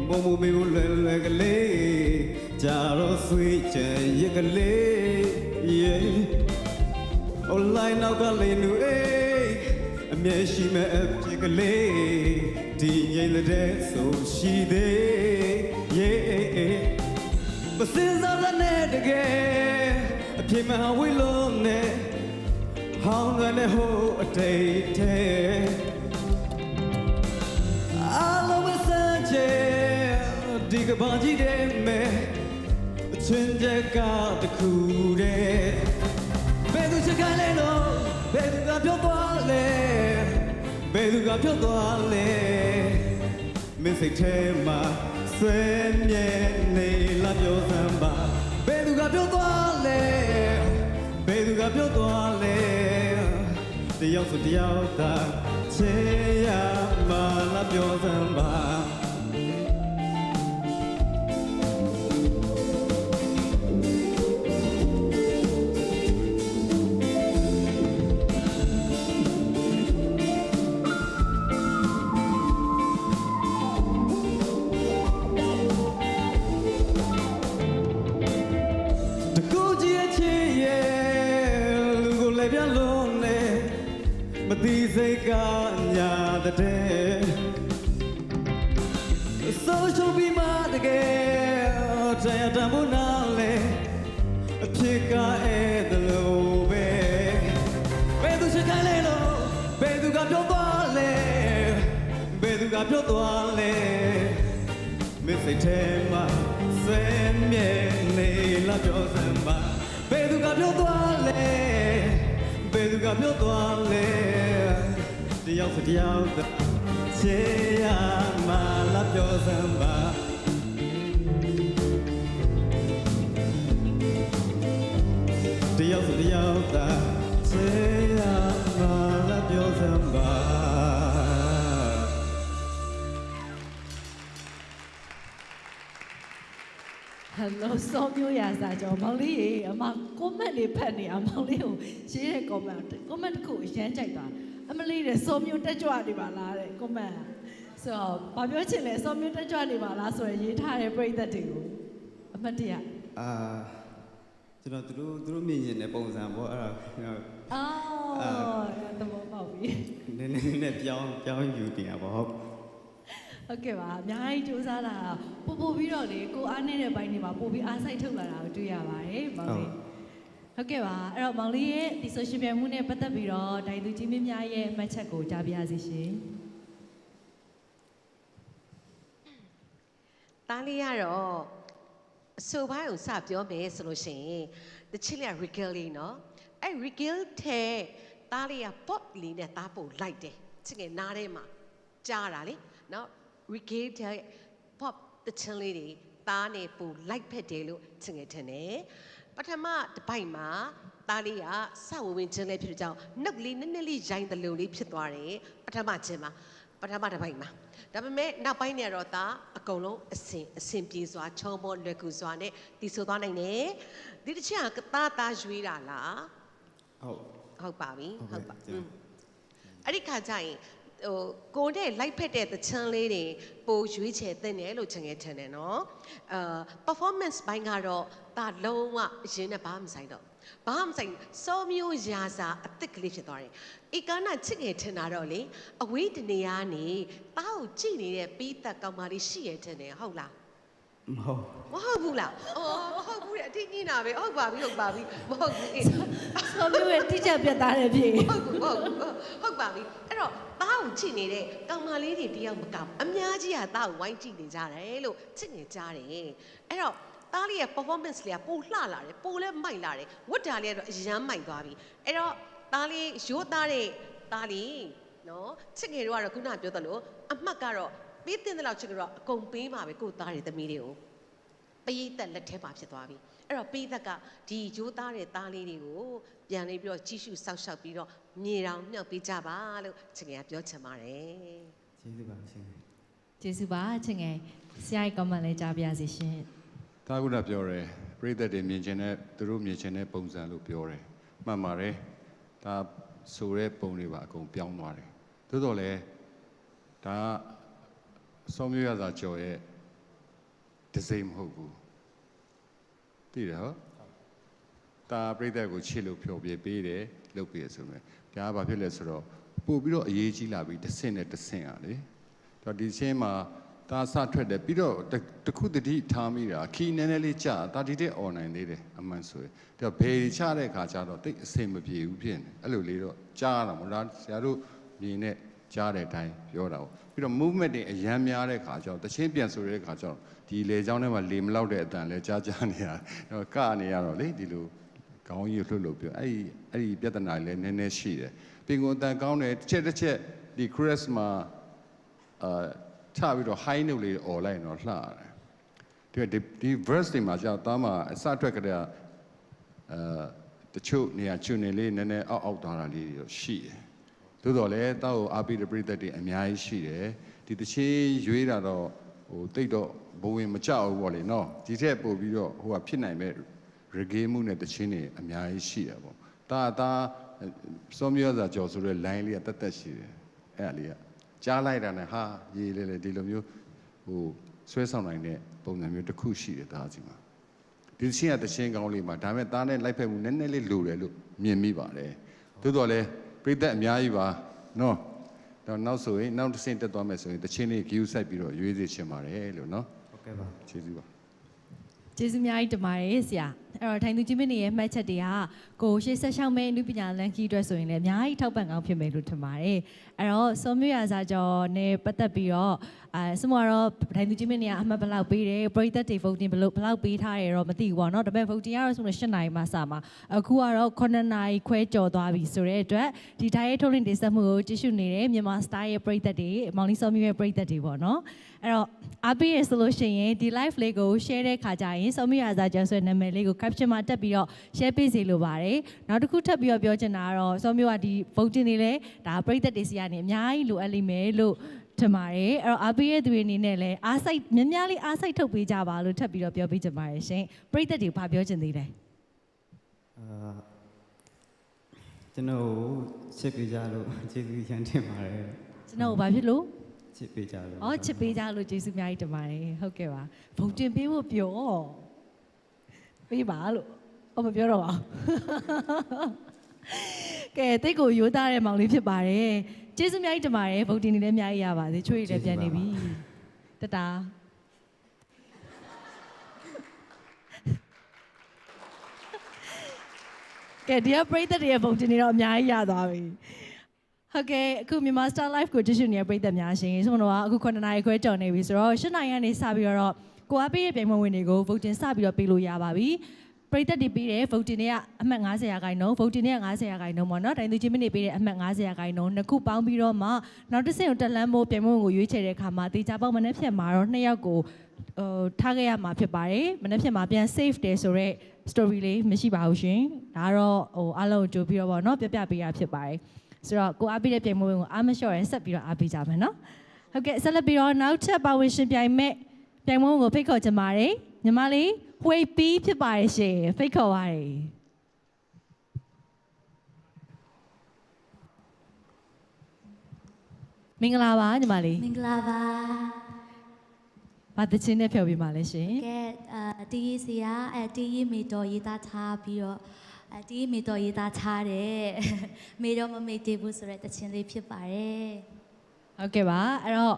မမမေကိုလွယ်လွယ်ကလေးကြာတော့ဆွေးချင်ရကလေး yeah online နောက်ကလေးလူအေးအမြဲရှိမဲ့အဖြစ်ကလေးဒီငိမ့်တဲ့ဆိုရှိသေး yeah မစင်စားတဲ့တကယ်အဖြစ်မှဝေးလုံးနဲ့ဟောင်းတဲ့ဟိုအတိတ်ထဲဒီကဘာကြီးတဲ့မဲအချင်းချက်ကတခုတည်းဘယ်သူချစ်ခိုင်းလဲလို့ဘယ်သူကပြောသွားလဲ ယ်သူကပြုတ်သွားလဲမင်းစိတ်ထဲမှာဆွဲမြဲနေလာပြောစမ်းပါဘယ်သူကပြုတ်သွားလဲဘယ်သူကပြုတ်သွားလဲတယောက်ဆိုတယောက်သာချေရမှာလာပြောစမ်းပါမသိစိတ်ကညာတဲ့ social ပြီးမှတကယ်တရားတမို့နာလေအဖြစ်ကအဲ့ဒါလို့ပဲဘယ်သူစကားလဲလို့ဘယ်သူကပြောသွားလဲဘယ်သူကပြောသွားလဲမစ်စိတ်ထဲမှာစဲမြဲနေလာပြောစမ်းပါဘယ်သူကပြောသွားလဲဘယ်သူကပြောသွားလဲတယောက်စတယောက်ချေရမှာလာပြောစမ်းပါတယောက်စတယောက်ချေရမှာလာပြောစမ်းပါ Hello စောမျိုးရာစာကြောမောင်လေးရေအမ comment တွေဖတ်နေအောင်မောင်လေးကိုရေးတဲ့ comment တစ်ခုအရမ်းကြိုက်သွားအမလေးတဲ့စောမျိုးတက်ကြွနေပါလားတဲ့ comment ဆိုတော့ဘာပြောချင်လဲစောမျိုးတက်ကြွနေပါလားဆိုရရေးထားတဲ့ပရိသတ်တွေကိုအမှတ်တရကျွန်တော်သူတို့မြင်ရင်လည်းပုံစံပေါ့အဲ့ဒါသဘောပေါက်ပြီနည်းနည်းပြောင်းယူနေတာပေါ့ဟုတ်ကဲ့ပါအများကြီးစူးစမ်းလာပို့ပြီးတော့လေကိုအားနေတဲ့ဘိုင်းတွေမှာပို့ပြီးအားစိုက်ထုတ်လာတာကိုတွေ့ရပါတယ်မောင်လေးဟုတ်ကဲ့ပါအဲ့တော့မောင်လေးရဲ့ဒီ social media မှုနဲ့ပတ်သက်ပြီးတော့ဒိုင်သူကြီးမင်းများရဲ့အမှတ်ချက်ကိုကြားပြရစီရှင်တားလေးရတော့အဆိုပိုင်းကိုစပြောမယ်ဆိုလို့ရှိရင်တချစ်လေး regale လေးနော်အဲ့ regale ထဲတားလေးက pop လေးနဲ့တားပို့လိုက်တယ်ချစ်ငယ်နားထဲမှာကြားတာလေနော်regale တဲ့ pop တချင်လေးတွေတားနေပူလိုက်ဖက်တယ်လို့ချင်ငယ်ထင်တယ်ပထမတစ်ပိုက်မှာတားလေးကစဝဝင်ချင်းလေးဖြစ်တဲ့ကြောင့်နှုတ်လေးနည်းနည်းလေးရိုင်းတလုံးလေးဖြစ်သွားတယ်ပထမချင်းမှာပထမတစ်ပိုက်မှာဒါပေမဲ့နောက်ပိုင်းနေတော့ဒါအကုန်လုံးအစင်ပြေစွာချုံမောလွယ်ကူစွာနဲ့တည်ဆိုသွားနိုင်တယ်ဒီတစ်ချက်ကသားရွေးတာလားဟုတ်ပါပြီဟုတ်ပါအဲ့ဒီခါကျရင်ကိုနဲ့လိုက်ဖက်တဲ့သချမ်းလေးတွေပိုရွေးချယ်တဲ့တယ်လို့ချင်ငယ်ထင်တယ်နော်performance ဘိုင်းကတော့ဒါလုံးဝအရင်နဲ့ဘာမှမဆိုင်တော့ဘာမှမဆိုင်စောမျိုးရာစာအစ်စ်ကလေးဖြစ်သွားတယ်ဤကာနာချစ်ငယ်ထင်တာတော့လေအဝေးတနေရာနေတားကိုကြည့်နေတဲ့ပြီးသက်ကောင်မလေးရှိရထင်တယ်ဟုတ်လားမဟုတ်ဘူးလားမဟုတ်ဘူးတဲ့အထင်ကြီးနာပဲဟုတ်ပါပြီမဟုတ်ဘူးစောမျိုးရဲ့တိကျပြတ်သားတဲ့ဖြစ်ဟုတ်ပါပြီအဲ့တော့တားကိုကြည့်နေတဲ့ကောင်မလေးတွေတယောက်မကောက်အများကြီးကတားကိုဝိုင်းကြည့်နေကြတယ်လို့ချစ်ငယ်ကြားတယ်အဲ့တော့တားလေးရဲ့ performance လေးကပိုလှလာတယ်ပိုလည်းမိုက်လာတယ်ဝတ်တာလေးကတော့အရန်မိုက်သွားပြီအဲ့တော့တားလေးရိုးသားတဲ့တားလေးနော်ချစ်ငယ်တို့ကတော့ခုနပြောသလိုအမှတ်ကတော့ပေးတဲ့လောက်ချစ်ကတော့အကုန်ပေးမှာပဲကိုသားတွေသမီးတွေကိုပေးသက်လက်ထဲမှာဖြစ်သွားပြီအဲ့တော့ပေးသက်ကဒီရိုးသားတဲ့သားလေးတွေကိုပြန်လေးပြီးတော့ကြီးစုစောက်ရှောက်ပြီးတော့မြေတောင်မြှောက်ပေးကြပါလို့ချစ်ငယ်ကပြောချင်ပါတယ်ကျေးဇူးပါရှင်ကျေးဇူးပါချစ်ငယ်ဆရာကြီး comment လေးကြားပြစီရှင်တာကုနာပြောတယ်ပရိသတ်တွေမြင်ချင်တဲ့သူတို့မြင်ချင်တဲ့ပုံစံလို့ပြောတယ်မှန်ပါတယ်ဒါဆိုတဲ့ပုံတွေပါအကုန်ပြောင်းသွားတယ်သို့တော်လည်းဒါစောမျိုးရစာကျော်ရဲ့ဒီဇိမ်မဟုတ်ဘူးသိတယ်ဟုတ်ဒါပရိသတ်ကိုချစ်လို့ဖျော်ပြပေးတယ်လုပ်ပေးရဆိုမယ်ဒါကဘာဖြစ်လဲဆိုတော့ပို့ပြီးတော့အရေးကြီးလာပြီးတစ်ဆင့်နဲ့တစ်ဆင့်อ่ะလေတော့ဒီဆင့်မှာဒါစထွက်တယ်ပြီးတော့တခုတတိထားမိတာခီးနည်းနည်းလေးကြာဒါဒီတဲ့ online သေးတယ်အမှန်ဆိုရင်ဒါဘယ်ချတဲ့ခါကျတော့တိတ်အဆင်မပြေဘူးဖြစ်နေအဲ့လိုလေးတော့ကြားရတာမဟုတ်လားဆရာတို့မြင်နဲ့ကြားတဲ့အတိုင်းပြောတာပေါ့ပြီးတော့ movement တွေအရန်များတဲ့ခါကျတော့တချင်းပြန်ဆိုတဲ့ခါကျတော့ဒီလေချောင်းထဲမှာလေမလောက်တဲ့အတန်လဲကြားနေရတော့ကနေရတော့လေဒီလိုခေါင်းကြီးလှုပ်လို့ပြောအဲ့ဒီပြဿနာလည်းနည်းနည်းရှိတယ်ပင်ကိုအတန်ကောင်းတယ်တစ်ချက် ဒီ Christmas ချပြီးတော့ high note လေးអော်လိုက်တော့လှတယ်ဒီ verse တွေမှာကြောက်သားမှာအစထွက်ကတည်းကတချို့နေရာချွနေလေးနည်းနည်းအောက်သွားတာလေးတွေရှိတယ်သို့တော်လည်းတောက်အားပေးတဲ့ပရိသတ်တွေအများကြီးရှိတယ်ဒီတချင်းရွေးတာတော့တိတ်တော့ဘဝင်မကြောက်ဘူးပေါ့လေနော်ဒီထက်ပို့ပြီးတော့ဟိုကဖြစ်နိုင်မဲ့ reggae မှုနဲ့တချင်းတွေအများကြီးရှိတယ်ပေါ့ဒါစောမျိုးစာကြော်ဆိုတဲ့ line လေးကတက်ရှိတယ်အဲ့ဒါလေးကကြားလိုက်တာနဲ့ဟာရေးလေဒီလိုမျိုးဆွဲဆောင်နိုင်တဲ့ပုံစံမျိုးတစ်ခုရှိတယ်ဒါစီမှာဒီတချင်းကတချင်းကောင်းလေးမှာဒါပေမဲ့သားနဲ့လိုက်ဖက်မှုနည်းနည်းလေးလိုတယ်လို့မြင်မိပါတယ်သို့တော်လည်းပရိသတ်အများကြီးပါနော်တော့နောက်ဆိုရင်နောက်တစ်ဆင့်တက်သွားမယ်ဆိုရင်တချင်းလေး view စိုက်ပြီးတော့ရွေးစေချင်ပါတယ်လို့နော်ဟုတ်ကဲ့ပါကျေးဇူးပါကျေးဇူးများကြီးတင်ပါတယ်ဆရာအဲ့တော့ထိုင်သူကြီးမင်းရဲ့မှတ်ချက်တွေကကိုရှေ့ဆက်ရှောက်မဲ့အမှုပညာလန်ကီအတွက်ဆိုရင်လည်းအများကြီးထောက်ပံ့ကောင်းဖြစ်မယ်လို့ထင်ပါတယ်အဲ့တော့စောမျိုးရာစာကျော်နဲ့ပတ်သက်ပြီးတော့စမကတော့ထိုင်သူကြီးမင်းကအမှတ်ဘလောက်ပေးတယ်ပရိသတ်တွေ voting ဘလောက်ပေးထားတယ်တော့မသိဘူးပေါ့နော်ဒါပေမဲ့ voting ကတော့ဆိုလို့8နာရီမှစမှာအခုကတော့9နာရီခွဲကျော်သွားပြီဆိုတဲ့အတွက်ဒီ diet ထုတ်လင်းတင်ဆက်မှုကိုကြည့်ရှုနေတဲ့မြန်မာ style ရဲ့ပရိသတ်တွေမောင်လေးစောမျိုးရဲ့ပရိသတ်တွေပေါ့နော်အဲ့တော့အားပေးရဆိုလို့ရှိရင်ဒီ live လေးကို share တဲ့ခါကျရင်စောမျိုးရာစာကျော်ဆိုတဲ့နာမည်လေးကို caption မှာတက်ပြီးတော့ share ပေးစီလိုပါတယ်နောက်တစ်ခုထပ်ပြီးတော့ပြောချင်တာကတော့စောမျိုးကဒီ voting တွေလည်းဒါပရိသတ်တွေစီကနေအများကြီးလိုအပ်လိမ့်မယ်လို့ထင်ပါတယ်အဲ့တော့အားပေးရတဲ့သူတွေအနေနဲ့လည်းအားစိတ်များများလေးအားစိတ်ထုတ်ပေးကြပါလို့ထပ်ပြီးတော့ပြောပေးချင်ပါတယ်ရှင်ပရိသတ်တွေကိုဘာပြောချင်သေးလဲကျွန်တော်ချစ်ပေးကြလို့ကျေးဇူးရမ်းတင်ပါတယ်ကျွန်တော်ဘာဖြစ်လို့ချစ်ပေးကြလို့ချစ်ပေးကြလို့ကျေးဇူးအများကြီးတင်ပါတယ်ဟုတ်ကဲ့ပါဘုံတင်ပေးဖို့ပြောပေးပါလို့မပြောတော့ပါကဲတိတ်ကိုရိုးသားတဲ့မောင်လေးဖြစ်ပါတယ်ကျေးဇူးအများကြီးတင်ပါတယ်ဘုံတင်နေလည်းအများကြီးရပါသေးချွေးလည်းပြန်နေပြီတတာကဲဒီကပရိသတ်တွေရဲ့ဘုံတင်နေတော့အများကြီးရသွားပြီဟုတ်ကဲ့အခုမြန်မာ Star Live ကိုကြည့်ရှုနေတဲ့ပရိသတ်များရှင်ကျွန်တော်တို့ကအခု9နာရီခွဲကြော်နေပြီဆိုတော့10နာရီကနေစပြီးတော့ကိုအားပေးရဲ့ပြိုင်ပွဲဝင်တွေကို voting စပြီးတော့ပေးလို့ရပါပြီပရိသတ်တွေပေးတဲ့ voting တွေကအမှတ်50ရာခိုင်နှုန်း voting တွေက50ရာခိုင်နှုန်းပေါ့နော်တိုင်းသူချင်းမနေပေးတဲ့အမှတ်50ရာခိုင်နှုန်းနှစ်ခုပေါင်းပြီးတော့မှနောက်တစ်ဆင့်ကိုတက်လန်းဖို့ပြိုင်ပွဲဝင်ကိုရွေးချယ်တဲ့အခါမှာတေချာပေါက်မနေ့ဖြတ်မှာတော့2ယောက်ကိုထားခဲ့ရမှာဖြစ်ပါတယ်မနေ့ဖြတ်မှာပြန် save တယ်ဆိုတော့ story လေးမရှိပါဘူးရှင်ဒါကတော့အားလုံးကြိုပြီးတော့ပေါ့နော်ပြပြပေးရဖြစ်ပါတယ်ဆိုတော့ကိုအားပေးတဲ့ပြိုင်ပွဲဝင်ကိုအားမလျှော့ရင်ဆက်ပြီးတော့အားပေးကြမယ်နော်ဟုတ်ကဲ့ဆက်လက်ပြီးတော့နောက်ထပ်ပါဝင်ရှင်ပြိုင်မဲ့ပြိုင်ပွဲဝင်ကိုဖိတ်ခေါ်ချင်ပါတယ်ညီမလေးဝေးပြီးဖြစ်ပါတယ်ရှင်ဖိတ်ခေါ်ပါတယ်မင်္ဂလာပါညီမလေးမင်္ဂလာပါဘာတချင်းနဲ့ဖြောပြပါလဲရှင်ကဲတီးစီကတီးမေတော်ရေးသားထားပြီးတော့တီးမေတော်ရေးသားထားတယ်မေတော်မမေ့သေးဘူးဆိုတဲ့တခြင်းလေးဖြစ်ပါတယ်ဟုတ်ကဲ့ပါအဲ့တော့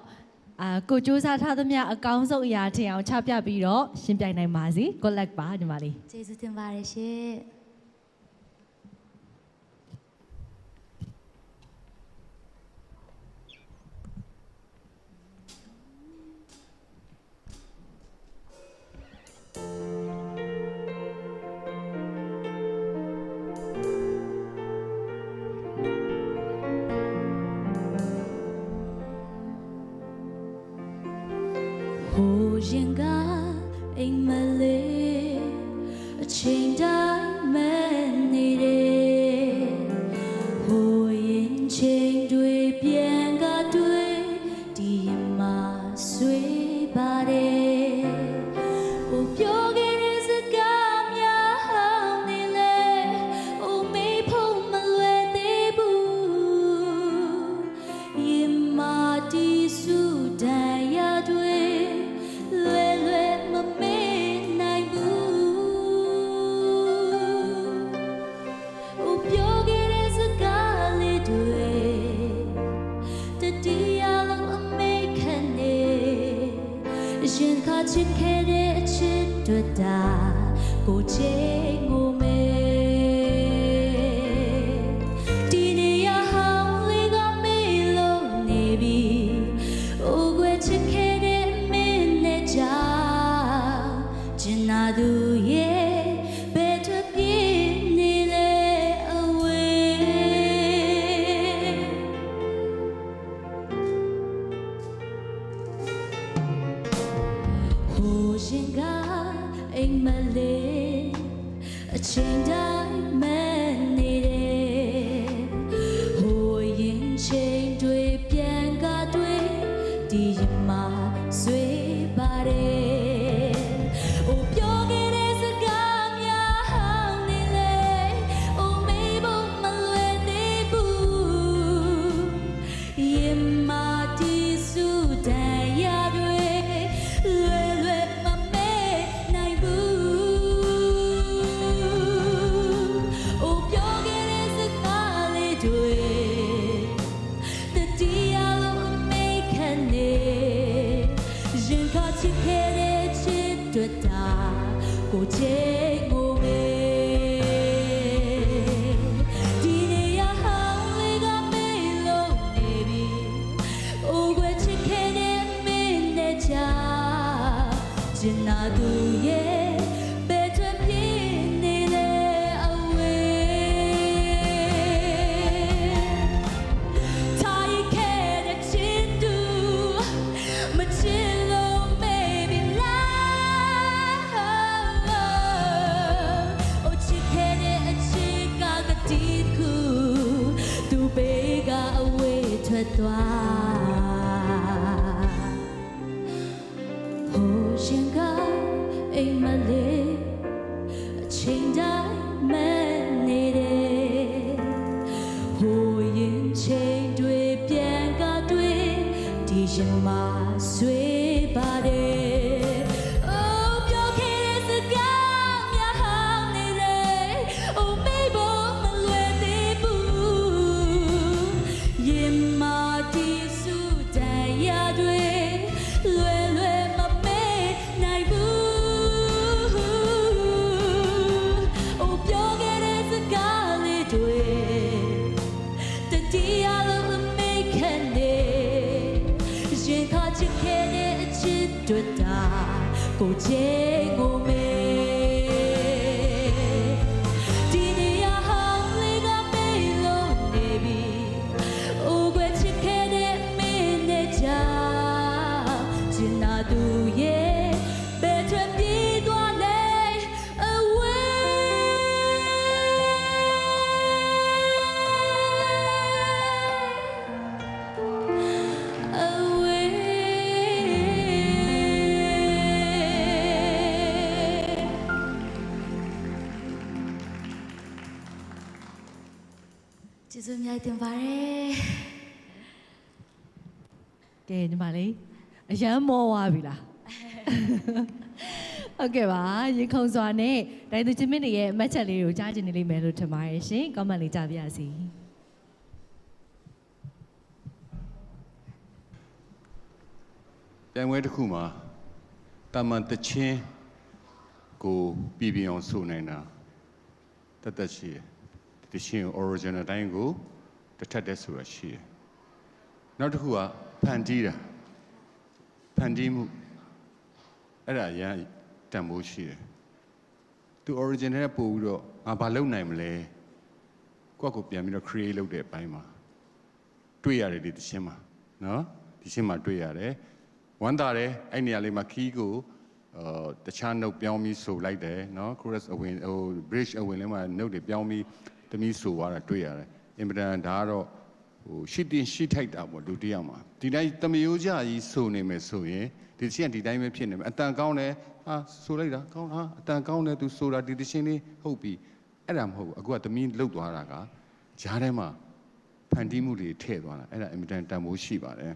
ကိုစူးစမ်းထားသမျှအကောင်းဆုံးအရာထင်အောင်ချပြပြီးတော့ရှင်းပြနိုင်ပါစီ good luck ပါညီမလေးကျေးဇူးတင်ပါတယ်ရှင်ရင်ကအိမ်မလေးအချိန်တိုင်းမဲ့နေတယ်ဟိုရင်ချိန်တွေပြန်ကတွေ့ဒီမှာဆွေးပါတယ်ဟိုပြောခဲ့တဲ့စကားများဟောင်းနေလေဟိုမေးဖို့မလွယ်သေးဘူးရင်မာတီစုတန်ရတွေရင်ခါချစ်ခဲ့တဲ့အချစ်တွေ့တာကိုချင်ကိုမဲဒီနေရာဟောင်းလေးကမေးလို့နေပြီအိုကွယ်ချစ်ခဲ့တဲ့မင်းနဲ့ကြောင့်ကျင်နာသူရဲ့ဘယ်ထွက်ပြေးနေလဲအဝေး ရင်ကအိမ်မလေးအချိန်တိုင်းမဲ့နေတယ်ဟိုရင်ချိန်တွေပြန်ကားတွေဒီရင်မှာဆွေးပါတယ်အိုပြောခဲ့တဲ့စကားများဟောင်းနေလေအိုမေးဖို့မလွယ်သေးဘူးရင်မှာတီးစုတန်ရတွေလွယ်လွယ်မမေ့နိုင်ဘူးအိုပြောခဲ့တဲ့စကားလေးတွေတတိယလုံးမေ့ခနဲ့ရင်ခါချစ်ခဲ့တဲ့ချစ်တွေ့တာကိုချစ်ကိုမေဒီနေရာဟောင်းလေးကမေ့လို့နေပြီအိုကွယ်ချစ်ခဲ့တဲ့မင်းနဲ့ချာကျင်နာသူရဲ့ဘယ်တွင်ပြင်းနေလဲအဝေးထားရခဲ့တဲ့ချစ်သူမချစ်လို့ maybe love အိုချစ်ခဲ့တဲ့အချစ်ကကတိခုသူဘေးကအဝေးထွက်သွားဟိုရှင်ကအိမ်မလေးအချိန်တိုင်းမဲ့နေတယ်ဟိုရင်ချိန်တွေပြန်ကားတွေဒီရင်မှာဆွေးပါတယ်အိုပြောခဲ့တဲ့စကားများဟောင်းနေလေအိုမေးဖို့မလွယ်သေးဘူးရင်မှာတီးစုတန်ရတွေလွယ်လွယ်မမေ့နိုင်ဘူးအိုပြောခဲ့တဲ့စကားလေးတွေတတိယလုံးမေ့ခနဲ့ရင်ခါချစ်ခဲ့တဲ့အချစ်တွေ့တာကိုချစ်ကိုမေဒီနေရာဟောင်းလေးကမေ့လို့နေပြီအိုကွယ်ချစ်ခဲ့တဲ့မင်းနဲ့ချာကျင်နာသူရဲ့ဘယ်ထွက်ပြေးသွားလဲအဝေးအဝေးကျေးဇူးများတင်ပါတယ် ကဲညီမလေးအရန်မောသွားပြီလားဟုတ်ကဲ့ပါရင်ခုန်စွာနဲ့ဒိုင်သူချင်းမင်းတွေရဲ့အမှတ်ချက်လေးကိုကြားချင်နေလိမ့်မယ်လို့ထင်ပါတယ်ရှင်ကောမန့်လေးကြားပြရစီ ပြိုင်ပွဲတစ်ခုမှာတာမန်တချင်းကိုပြည်ပြင်းအောင်ဆိုနိုင်တာတသက်ရှိတယ်တချင်း original တိုင်းကိုတစ်ထက်တည်းဆိုတာရှိတယ်နောက်တစ်ခုကဖန်တီးတာဖန်တီးမှုအဲ့ဒါရန်တန်ဖိုးရှိတယ်သူ original နဲ့ပို့ပြီးတော့ငါဘာလုပ်နိုင်မလဲကိုယ့်ကိုပြန်ပြီးတော့ create လုပ်တဲ့အပိုင်းမှာတွေ့ရတယ်ဒီတချင်းမှာနော်ဒီချင်းမှာတွေ့ရတယ်ဝမ်းသာတယ်အဲ့နေရာလေးမှာခီးကိုတခြား note ပြောင်းပြီးဆိုလိုက်တယ်နော် chorus အဝင်bridge အဝင်လေးမှာ note တွေပြောင်းပြီးတမီးဆိုသွားတာတွေ့ရတယ်အင်ပဒန်ဒါကတော့ရှိတင်ရှိထိုက်တာပေါ့လူတယောက်မှာဒီတိုင်းတမယိုးကြကြီးဆိုနေမယ်ဆိုရင်ဒီတချင်းဒီတိုင်းပဲဖြစ်နေမယ်အတန်ကောင်းတယ်ဟာဆိုလိုက်တာကောင်းဟာအတန်ကောင်းတယ်သူဆိုတာဒီတချင်းလေးဟုတ်ပြီအဲ့ဒါမဟုတ်ဘူးအခုကတမီးလှုပ်သွားတာကဂျားထဲမှာဖန်တီးမှုတွေထည့်သွားတာအဲ့ဒါအင်ပဒန်တန်ဖိုးရှိပါတယ်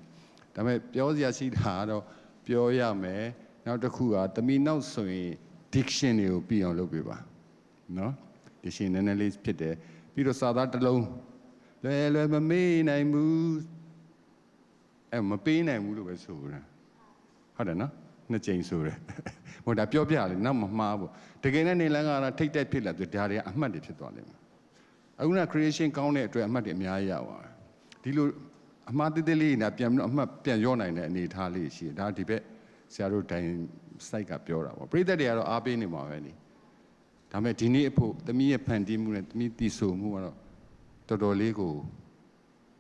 ဒါပေမဲ့ပြောစရာရှိတာကတော့ပြောရမယ်နောက်တစ်ခုကတမီနောက်ဆိုရင် diction တွေကိုပြီးအောင်လုပ်ပေးပါနော် diction နည်းနည်းလေးဖြစ်တယ်ပြီးတော့စာသားတစ်လုံးလွယ်မမေ့နိုင်ဘူးအဲ့မပေးနိုင်ဘူးလို့ပဲဆိုတယ်ဟုတ်တယ်နော်နှစ်ကြိမ်ဆိုတယ်ဟိုဒါပြောပြလေနောက်မမှားဘူးတကယ်နဲ့နေလန်းကတော့ထိတ်တက်ဖြစ်လာသူဒါတွေကအမှတ်တွေဖြစ်သွားလိမ့်မယ်အခုန creation ကောင်းတဲ့အတွက်အမှတ်တွေအများကြီးရပါတယ်ဒီလိုအမှားတိတိလေးနဲ့ပြန်ပြီးတော့အမှတ်ပြန်ရောနိုင်တဲ့အနေအထားလေးရှိတယ်ဒါဒီဘက်ဆရာတို့တိုင်စိုက်ကပြောတာပေါ့ပရိသတ်တွေကတော့အားပေးနေမှာပဲလေဒါပေမဲ့ဒီနေ့အဖို့သမီးရဲ့ဖန်တီးမှုနဲ့သမီးတည်ဆိုမှုကတော့တော်တော်လေးကို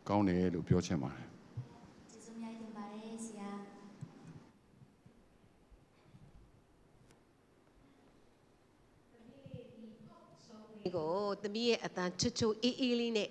ကောင်းတယ်လို့ပြောချင်ပါတယ် ကျေးဇူးများတင်ပါတယ်ဆရာ သမီးရဲ့အတန်ချွတ်ချွတ်အေးအေးလေးနဲ့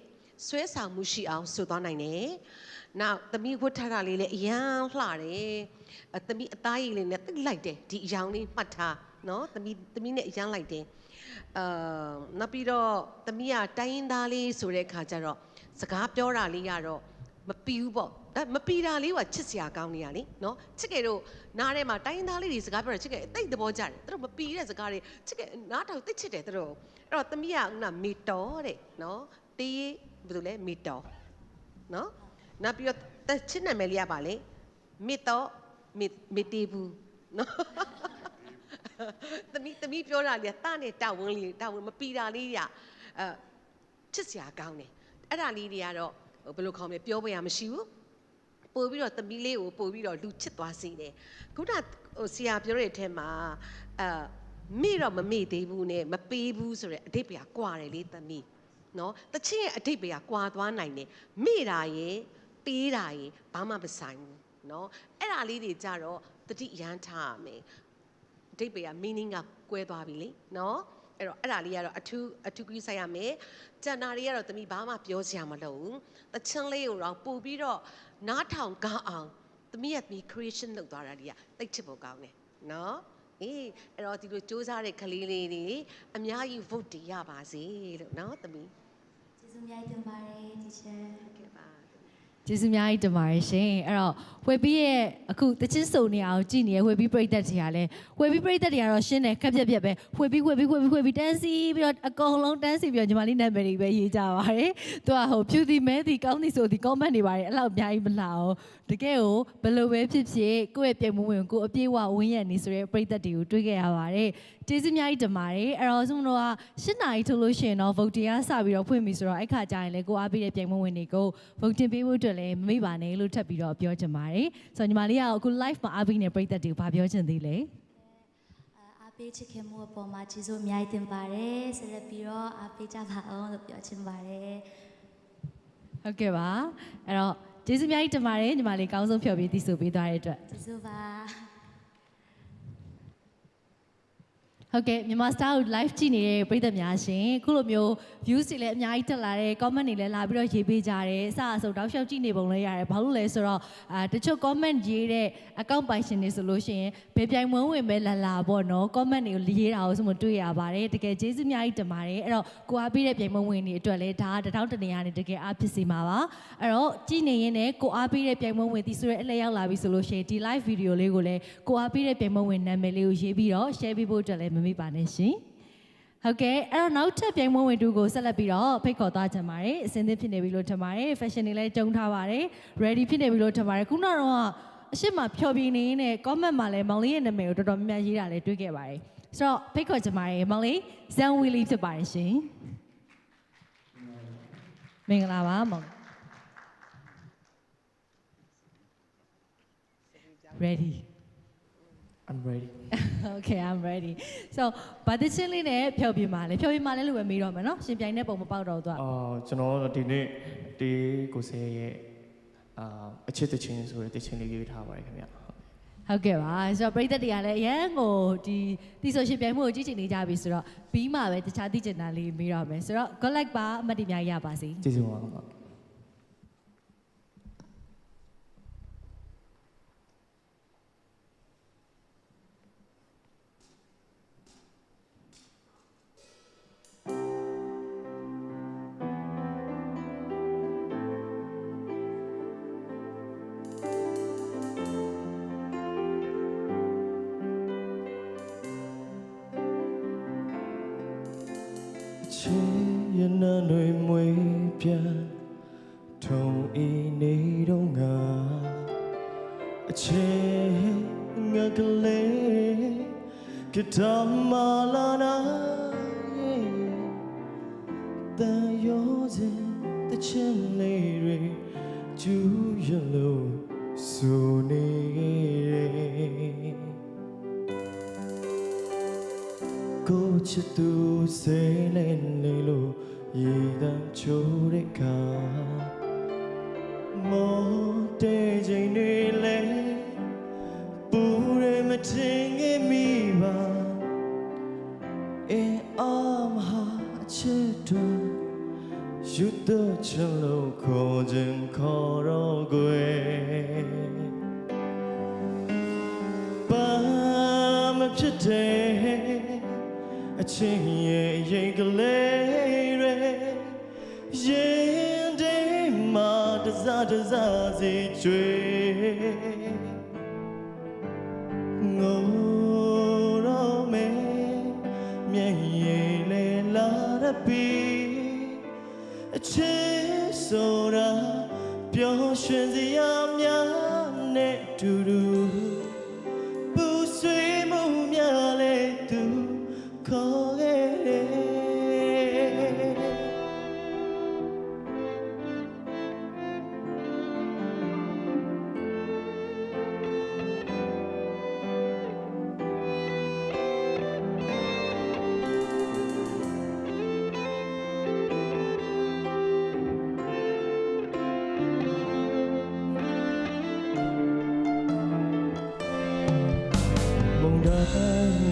ဆွဲဆောင်မှုရှိအောင်ဆိုသွားနိုင်တယ်။နောက်သမီးဝတ်ထားတာလေးလည်းအရန်လှတယ်။သမီးအသားရည်လေးနဲ့တိတ်လိုက်တယ်ဒီအယောင်လေးမှတ်ထားနော်သမီးနဲ့အရန်လိုက်တယ်။နောက်ပြီးတော့သမီးကတိုင်းရင်းသားလေးဆိုတဲ့ခါကျတော့စကားပြောတာလေးကတော့မပီဘူးပေါ့မပီတာလေးကချစ်စရာကောင်းနေရလေနော်ချစ်ကဲတို့နားထဲမှာတိုင်းရင်းသားလေးတွေစကားပြောတာချစ်ကဲအသိသဘောကျတယ်သူတို့မပီတဲ့စကားတွေချစ်ကဲနားထောင်သိချစ်တယ်သူတို့အဲ့တော့သမီးကခုနမေတော်တဲ့နော်တေးဘယ်လိုလဲမေတော်နော်နောက်ပြီးတော့ချစ်နာမည်လေးကပါလေမေတော်မေတေးဘူးနော်သမီးပြောတာလေတာနဲ့တာဝန်မပီတာလေးကချစ်စရာကောင်းတယ်အဲ့ဒါလေးတွေကတော့ဘယ်လိုခေါ်မလဲပြောပြရမရှိဘူးပို့ပြီးတော့သမီးလေးကိုပို့ပြီးတော့လူချစ်သွားစေတယ်ခုနဆရာပြောတဲ့အထက်မှာမေ့တော့မမေ့သေးဘူးနဲ့မပေးဘူးဆိုတဲ့အဓိပ္ပာယ်ကွာတယ်လေသမီးနော်တချင်းရဲ့အဓိပ္ပာယ်ကွာသွားနိုင်တယ်မေ့တာရဲ့ပေးတာရဲ့ဘာမှမဆိုင်ဘူးနော်အဲ့ဒါလေးတွေကြတော့တတိရန်ထားရမယ်အဓိပ္ပာယ် meaning ကကွဲသွားပြီလေနော်အဲ့တော့အဲ့ဒါလေးကတော့အထူးကြီးဆိုင်ရမယ်ကျန်တာတွေကတော့သမီးဘာမှပြောစရာမလိုဘူးတချင်းလေးကိုတော့ပို့ပြီးတော့နားထောင်ကောင်းအောင်သမီးရဲ့ creation လုပ်သွားတာတွေကတိတ်ချစ်ဖို့ကောင်းတယ်နော်အေးအဲ့တော့ဒီလိုစူးစမ်းတဲ့ကလေးလေးတွေအများကြီး vote တွေရပါစေလို့နော်သမီးကျေးဇူးများတင်ပါတယ် teacher ဟုတ်ကဲ့ပါကျေးဇူးများကြီးတင်ပါတယ်ရှင်အဲ့တော့ဝေပြီးရဲ့အခုတချင်းစုံနေအောင်ကြည်နေရဝေပြီးပြိသက်တွေကလည်းဝေပြီးပြိသက်တွေကတော့ရှင်းတယ်ခက်ပြက်ပဲဝေပြီးတန်းစီပြီးတော့အကုန်လုံးတန်းစီပြီးတော့ညီမလေးနာမည်တွေပဲရေးကြပါတယ်သူကဖြူသည်မဲသည်ကောင်းသည်ဆိုသည် comment တွေပါတယ်အဲ့လောက်အများကြီးမလှအောင်တကယ်ကိုဘယ်လိုပဲဖြစ်ဖြစ်ကိုယ့်ရဲ့ပြိုင်မဝင်ကိုအပြည့်ဝဝင်းရနေဆိုတဲ့ပြိသက်တွေကိုတွေးခဲ့ရပါတယ်ကျေးဇူးများကြီးတင်ပါတယ်အဲ့တော့ဆုံးတော့8နာရီထိုးလို့ရှိရင်တော့ vote တွေကစပြီးတော့ဖွင့်ပြီဆိုတော့အဲ့ခါကျရင်လည်းကိုအားပေးတဲ့ပြိုင်မဝင်တွေကို vote တင်ပေးဖို့အတွက်လည်းမမေ့ပါနဲ့လို့ထပ်ပြီးတော့ပြောချင်ပါတယ်ဆိုတော့ညီမလေးကအခု live မှာအားပေးနေပြိသက်တွေကိုဗာပြောချင်သေးလဲအားပေးချစ်ခင်မှုအပေါ်မှာကျေးဇူးအများကြီးတင်ပါတယ်ဆက်လက်ပြီးတော့အားပေးကြပါအောင်လို့ပြောချင်ပါတယ်ဟုတ်ကဲ့ပါအဲ့တော့ကျေးဇူးများကြီးတင်ပါတယ်ညီမလေးကောင်းဆုံးဖြော်ပြီးသိဆိုပေးသွားတဲ့အတွက်ကျေးဇူးပါဟုတ်ကဲ့မြန်မာ Star ကို live ကြည့်နေတဲ့ပရိသတ်များရှင်ခုလိုမျိုး views တွေလည်းအများကြီးတက်လာတယ် comment တွေလည်းလာပြီးတော့ရေးပေးကြတယ်အစအဆုပ်တောက်လျှောက်ကြည့်နေပုံလည်းရတယ်ဘာလို့လဲဆိုတော့တချို့ comment ရေးတဲ့ account ပိုင်ရှင်တွေဆိုလို့ရှိရင်ဘယ်ပြိုင်မဝင်ပဲလာပေါ့နော် comment တွေကိုရေးတာကိုဆိုမှတွေ့ရပါတယ်တကယ်ကျေးဇူးအများကြီးတင်ပါတယ်အဲ့တော့ကိုအားပေးတဲ့ပြိုင်မဝင်တွေအတွက်လည်းဒါတထောင်တနေရာနဲ့တကယ်အားဖြစ်စေမှာပါအဲ့တော့ကြည့်နေရင်လည်းကိုအားပေးတဲ့ပြိုင်မဝင်သည်ဆိုရဲအလဲရောက်လာပြီဆိုလို့ရှိရင်ဒီ live video လေးကိုလည်းကိုအားပေးတဲ့ပြိုင်မဝင်နာမည်လေးကိုရေးပြီးတော့ share ပေးဖို့အတွက်လည်းမမေ့ပါနဲ့ရှင်ဟုတ်ကဲ့အဲ့တော့နောက်ထပ်ပြိုင်ပွဲဝင်တူကိုဆက်လက်ပြီးတော့ဖိတ်ခေါ်သွားကြပါတယ်အစင်းသစ်ဖြစ်နေပြီလို့ထင်ပါတယ် fashion တွေလည်းကြုံထားပါတယ် ready ဖြစ်နေပြီလို့ထင်ပါတယ်ခုနကတော့အရှိမဖြော်ပြနေရင်းနဲ့ comment မှာလည်းမောင်လေးရဲ့နာမည်ကိုတော်တော်များများရေးတာလည်းတွေ့ခဲ့ပါတယ်ဆိုတော့ဖိတ်ခေါ်ကြပါတယ်မောင်လေးဇန်ဝီလီဖြစ်ပါတယ်ရှင်မင်္ဂလာပါမောင် ready I'm ready Okay I'm ready so ဘာတချင်းလေးနဲ့ဖြောပြမှာလဲလို့ပဲမေးတော့မယ်နော်ရှင်ပြိုင်တဲ့ပုံမပေါက်တော့သူကကျွန်တော်ဒီနေ့တေးကိုစဲရဲ့အချစ်တချင်းဆိုတဲ့တချင်းလေးရေးထားပါတယ်ခင်ဗျဟုတ်ကဲ့ပါဆိုတော့ပရိသတ်တွေကလည်းအရန်ကိုဒီဆိုရှင်ပြိုင်မှုကိုကြည့်ချင်နေကြပြီဆိုတော့ပြီးမှပဲတခြားသိချင်တာလေးမေးတော့မယ်ဆိုတော့ good luck ပါအမှတ်တရရပါစေကျေးဇူးပါခင်ဗျရနံတွေမွေပြန်ထုံဤနေတော့ငါအချင်းငါကလေးကတမလာနာတန်ရောစင်တချင်းလေးတွေကျူးရလို့ဆိုနေကိုချစ်သူစိတ်လေးနေလို့ရေတမ်းချိုးတဲ့ခါမောတဲ့ချိန်တွေလဲပူရမတင်ခဲ့မိပါအင်းအမဟာချစ်တူ တော့ချင်လို့ခေါ်ခြင်းခေါ်တော့ကွယ်ဘာမဖြစ်တဲ့အချင်းရဲ့ရင်ကလေးတွေရင်ထဲမှာတစားစီကျွေငိုတော့မယ်မျက်ရည်လေးလာရပြီအချစ်ဆိုတာပျော်ရွှင်စရာများနဲ့တူတူပူဆွေးမှုများလေသူခေါ်ခဲ့တယ်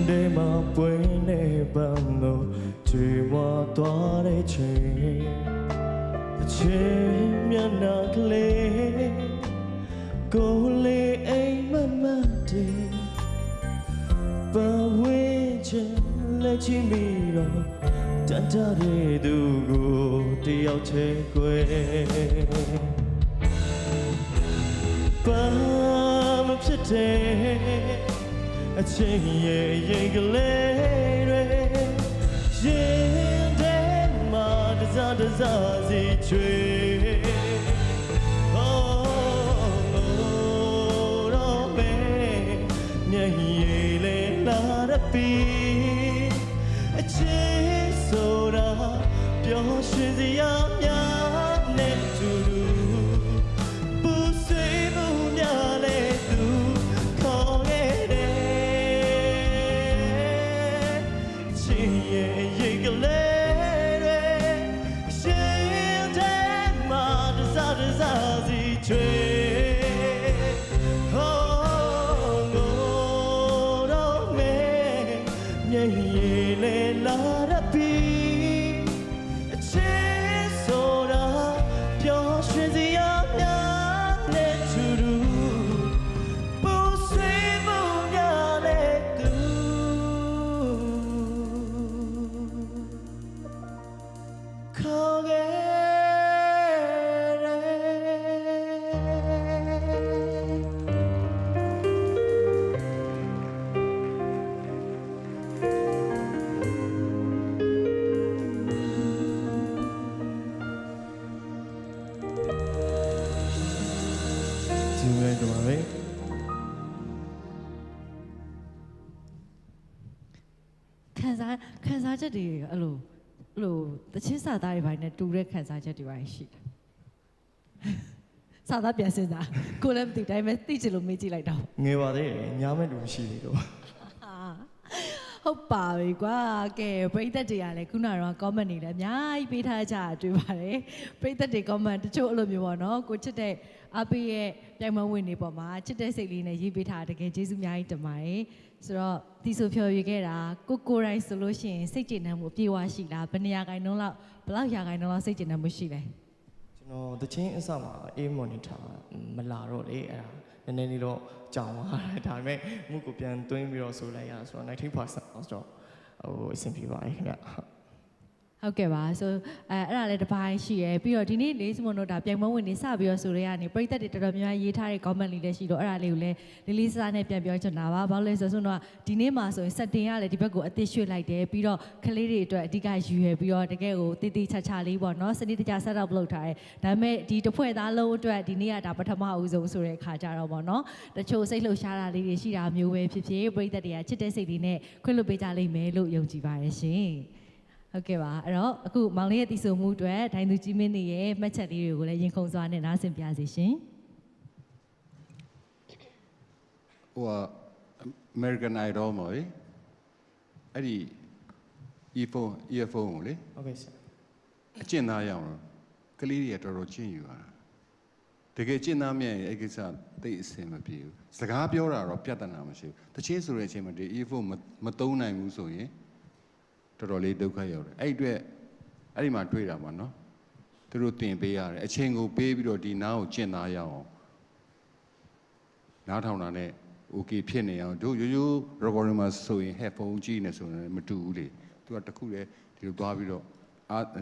တွေမှာပွင့်နေပန်းလို့ကြွေမသွားတဲ့ချိန်အချင်းမျက်နှာကလေးကိုလေးအိမ်မမတဲ့ပဝေးချင်လက်ချင်ပြီးတော့တန်တတဲ့သူကိုတယောက်ချဲကွယ်ဘာမဖြစ်တဲ့အချင်းရဲ့ရင်ကလေးတွေရင်ထဲမှာတစားစီချွေတော့ပဲမျက်ရည်လေးလာရပြီအချင်းဆိုတာပျော်ရွှင်စရာများနဲ့တူတူပူဆွေးမှုများလေသူခေါ်ခဲ့ရင်ကလေးတွေရှင်ထဲမှာတစားစီချွေဟောငိုတော့မယ်မျက်ရည်လေးလာရပြီအချစ်ဆိုတာပျော်ရွှင်စရာများနဲ့ချူတူပူဆွေးမှုများလေသူခေါ်ခဲ့ဒီမဲ့တော့ပဲခံစားချက်တွေအဲ့လိုတချင်းစာသားတွေပိုင်းနဲ့တူတဲ့ခံစားချက်တွေပိုင်းရှိတယ်စာသားပြန်စင်စားကိုလည်းမသိတိုင်းပဲသိချင်လို့မေးကြည့်လိုက်တော့ ငယ်ပါသေးတယ်ညာမဲ့တူမရှိသေးတော့ ဟုတ်ပါပြီကွာကဲပရိသတ်တွေကလည်းခုနကတော့ comment တွေလည်းအများကြီးပေးထားကြတာတွေ့ပါတယ်ပရိသတ်တွေ comment တချို့အဲ့လိုမျိုးပေါ့နော်ကိုချစ်တဲ့အပေးရဲ့ပြိုင်ပွဲဝင်တွေပေါ်မှာချစ်တဲ့စိတ်လေးနဲ့ရေးပေးထားတကယ်ကျေးဇူးအများကြီးတင်ပါတယ်ဆိုတော့ဒီဆိုဖြော်ရခဲ့တာကိုယ်တိုင်ဆိုလို့ရှိရင်စိတ်ကျေနပ်မှုအပြည့်အဝရှိလားဘယ်နေရာခိုင်နှုန်းလောက်ဘယ်လောက်ရာခိုင်နှုန်းလောက်စိတ်ကျေနပ်မှုရှိလဲကျွန်တော်တချင်းအစမှာအေးမော်နီတာမလာတော့လေအဲ့ဒါနည်းနည်းလေးတော့ကြောင်သွားတယ်ဒါပေမဲ့မှုကိုပြန်သွင်းပြီးတော့ဆိုလိုက်ရဆိုတော့ 19% အောင်ဆိုတော့ဟိုအဆင်ပြေပါတယ်ခင်ဗျဟုတ်ကဲ့ပါဆိုအဲ့ဒါလည်းတစ်ပိုင်းရှိရယ်ပြီးတော့ဒီနေ့လေးစမွန်တို့ဒါပြိုင်ပွဲဝင်နေစပြီးတော့ဆိုရဲကနေပရိသတ်တွေတော်တော်များများရေးထားတဲ့ comment လေးလည်းရှိတော့အဲ့ဒါလေးကိုလည်းလေးလေးစားနဲ့ပြန်ပြောချင်တာပါဘာလို့လဲဆိုတော့ဒီနေ့မှာဆိုရင် setting ကလည်းဒီဘက်ကိုအသစ်ရွှေ့လိုက်တယ်ပြီးတော့ကလေးတွေအတွက်အဓိကယူရယ်ပြီးတော့တကယ်ကိုတည်တည်ချာချာလေးပေါ့နော်စနစ်တကျ set up လုပ်ထားတယ်ဒါပေမဲ့ဒီတစ်ဖွဲ့သားလုံးအတွက်ဒီနေ့ကဒါပထမအဦးဆုံးဆိုတဲ့အခါကြတော့ပေါ့နော်တချို့စိတ်လှုပ်ရှားတာလေးတွေရှိတာမျိုးပဲဖြစ်ဖြစ်ပရိသတ်တွေကချစ်တဲ့စိတ်လေးနဲ့ခွင့်လွှတ်ပေးကြလိမ့်မယ်လို့ယုံကြည်ပါတယ်ရှင်ဟုတ်ကဲ့ပါအဲ့တော့အခုမောင်လေးရဲ့တည်ဆူမှုအတွက်ဒိုင်သူကြီးမင်းနေရဲ့မှတ်ချက်လေးတွေကိုလည်းရင်ခုန်စွာနဲ့နားဆင်ပြစီရှင်ဟို American Idol မှာလေအဲ့ဒီ earphone ကိုလေဟုတ်ကဲ့ဆရာအကျင့်သားရအောင်ကလေးတွေကတော်တော်ကျင့်ယူရတာတကယ်ကျင့်သားမြတ်ရင်အဲ့ကိစ္စသိအဆင်မပြေဘူးစကားပြောတာတော့ပြဿနာမရှိဘူးတချင်းဆိုတဲ့အချိန်မှာဒီ earphone မသုံးနိုင်ဘူးဆိုရင်တော်တော်လေးဒုက္ခရောက်တယ်အဲ့ဒီမှာတွေ့တာပေါ့နော်တ သူတို့တင်ပေးရတယ်အချိန်ကိုပေးပြီးတော့ဒီနားကိုကျင့်သားရအောင်နားထောင်တာနဲ့ okay ဖြစ်နေအောင်တို့ရိုးရိုး recording မှာဆိုရင် headphone ကြည့်နေဆိုရင်မတူဘူးလေသူကတခုလေဒီလိုသွားပြီးတော့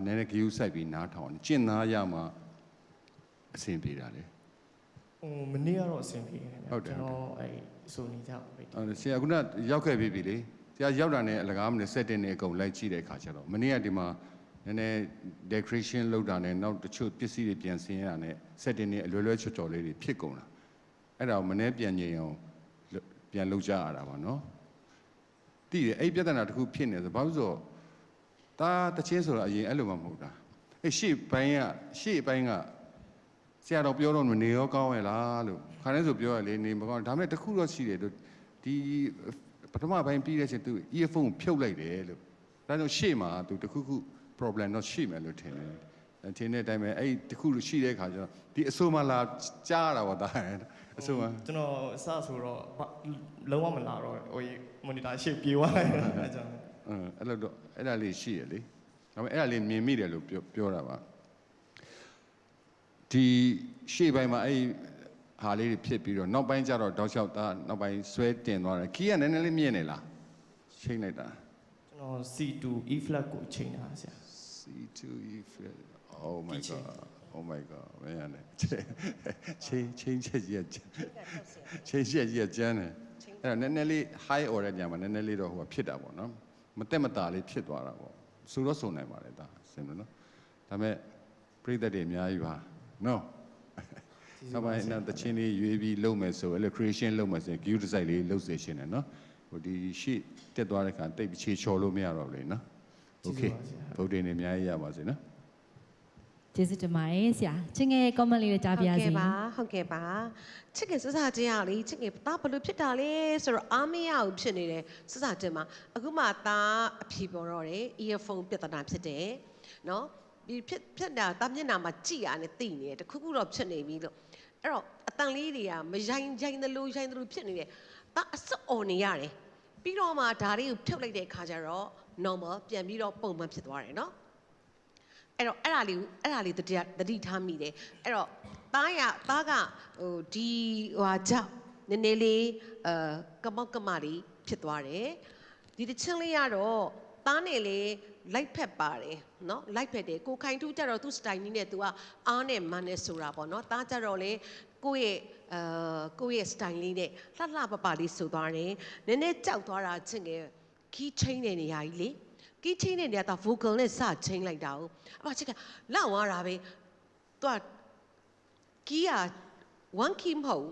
နည်းနည်း view စိုက်ပြီးနားထောင်ကျင့်သားရမှအဆင်ပြေတာလေ မနေ့ကတော့အဆင်ပြေတယ်ကျွန်တော်ဆိုနေကြပါပြီဆရာကရောက်ခဲ့ပြီလေဆရာရောက်တာနဲ့အလကားမနဲ့ setting နဲ့အကုန်လိုက်ကြည့်တဲ့အခါကျတော့မနေ့ကဒီမှာနည်းနည်း decoration လုပ်တာနဲ့နောက်တချို့ပစ္စည်းတွေပြန်ဆင်းရတာနဲ့ setting နဲ့အလွယ်လွယ်ချော်ချော်လေးတွေဖြစ်ကုန်တာအဲ့ဒါကိုမနေ့ပြန်ငြိမ်အောင်ပြန်လုပ်ကြရတာပါနော်တည်တယ်အဲ့ပြဿနာတစ်ခုဖြစ်နေဆိုဘာလို့ဆိုဒါတချင်းဆိုတာအရင်အဲ့လိုမှမဟုတ်တာအဲ့ရှေ့ပိုင်းကဆရာတော်ပြောတော့နေရောကောင်းရဲ့လားလို့ခါတိုင်းဆိုပြောရလေနေမကောင်းဒါပေမဲ့တခုတော့ရှိတယ်တို့ဒီပထမပိုင်းပြီးတဲ့ချိန်သူ earphone ဖြုတ်လိုက်တယ်လို့ဒါကြောင့်ရှေ့မှာသူတခုခု problem တော့ရှိမယ်လို့ထင်တယ်ထင်တဲ့အတိုင်းပဲအဲ့တခုရှိတဲ့ခါကျတော့ဒီအဆိုးမလာကြားရတာပေါ့ဒါအဆိုးမကျွန်တော်အစဆိုတော့လုံးဝမလာတော့ဟို monitor ရှေ့ပြေးသွားတယ်အဲ့ကြောင့်အဲ့လိုတော့အဲ့ဒါလေးရှိရလေဒါပေမဲ့အဲ့ဒါလေးမြင်မိတယ်လို့ပြောတာပါဒီရှေ့ပိုင်းမှာအဲ့ဟာလေးတွေဖြစ်ပြီးတော့နောက်ပိုင်းကျတော့တောက်လျှောက်သားနောက်ပိုင်းဆွဲတင်သွားတယ်ခီးကနည်းနည်းလေးမြင်နေလားချိန်လိုက်တာကျွန်တော် C2 E flat ကိုချိန်တာဆရာ C2 E flat oh my god မင်းရတယ်ချိန်ချက်ကြီးကျန်းတယ်အဲ့တော့နည်းနည်းလေး high order ညမှာနည်းနည်းလေးတော့ဟိုဖြစ်တာပေါ့နော်မတက်မတာလေးဖြစ်သွားတာပေါ့ဆိုတော့နိုင်ပါတယ်ဒါစင်လို့နော်ဒါပေမဲ့ပြိတ္တတွေအများကြီးပါနော်နောက်ပိုင်းတချင်းလေးရွေးပြီးလုပ်မယ်ဆိုအဲ့လို creation လုပ်မယ်ဆိုရင် view design လေးလုပ်စေရှင်တယ်နော်ဟိုဒီရှေ့တက်သွားတဲ့ခါတိတ်ပြီးချေချော်လို့မရတော့ဘူးလေနော် okay ဗုဒ္ဓနေအများကြီးရပါစေနော်ကျေးဇူးတင်ပါတယ်ဆရာချင်းငယ် comment လေးလည်းကြားပြရစီဟုတ်ကဲ့ပါချစ်ကစစချင်းရလေချစ်ကသားဘလို့ဖြစ်တာလဲဆိုတော့အားမရဘူးဖြစ်နေတယ်စစတင်မှာအခုမှသားအဖြေပေါ်တော့တယ် earphone ပြဿနာဖြစ်တယ်နော်ဒီဖြစ်တာတာမျက်နှာမှာကြည်ရနဲ့တိနေတယ်တခုခုတော့ဖြစ်နေပြီလို့အဲ့တော့အတန်လေးတွေကမရိုင်းသလိုဖြစ်နေတယ်တာအစွတ်អော်နေရတယ်ပြီးတော့မှဒါလေးကိုဖြုတ်လိုက်တဲ့အခါကျတော့ normal ပြန်ပြီးတော့ပုံမှန်ဖြစ်သွားတယ်နော်အဲ့တော့အဲ့ဒါလေးတတိထားမိတယ်အဲ့တော့သားကဟိုဒီဟာကြောင့်နည်းနည်းလေးကမောက်ကမလေးဖြစ်သွားတယ်ဒီတချင်းလေးကတော့သားနဲ့လေလိုက်ဖက်ပါတယ်เนาะလိုက်ဖက်တယ်ကိုခိုင်တူးကြတော့သူ့ style နည်းနဲ့ तू ကအားနဲ့မန်းနဲ့ဆိုတာပေါ့เนาะသားကြတော့လေကိုယ့်ရဲ့ style လေးနဲ့လှပလေးဆိုသွားတယ်နည်းနည်းကြောက်သွားတာချင်းငယ် key chain တဲ့နေရာကြီးလေ key chain တဲ့နေရာက vocal နဲ့စ chain လိုက်တာ哦အမချက်ကလောက်သွားတာပဲ तू က key က one key မဟုတ်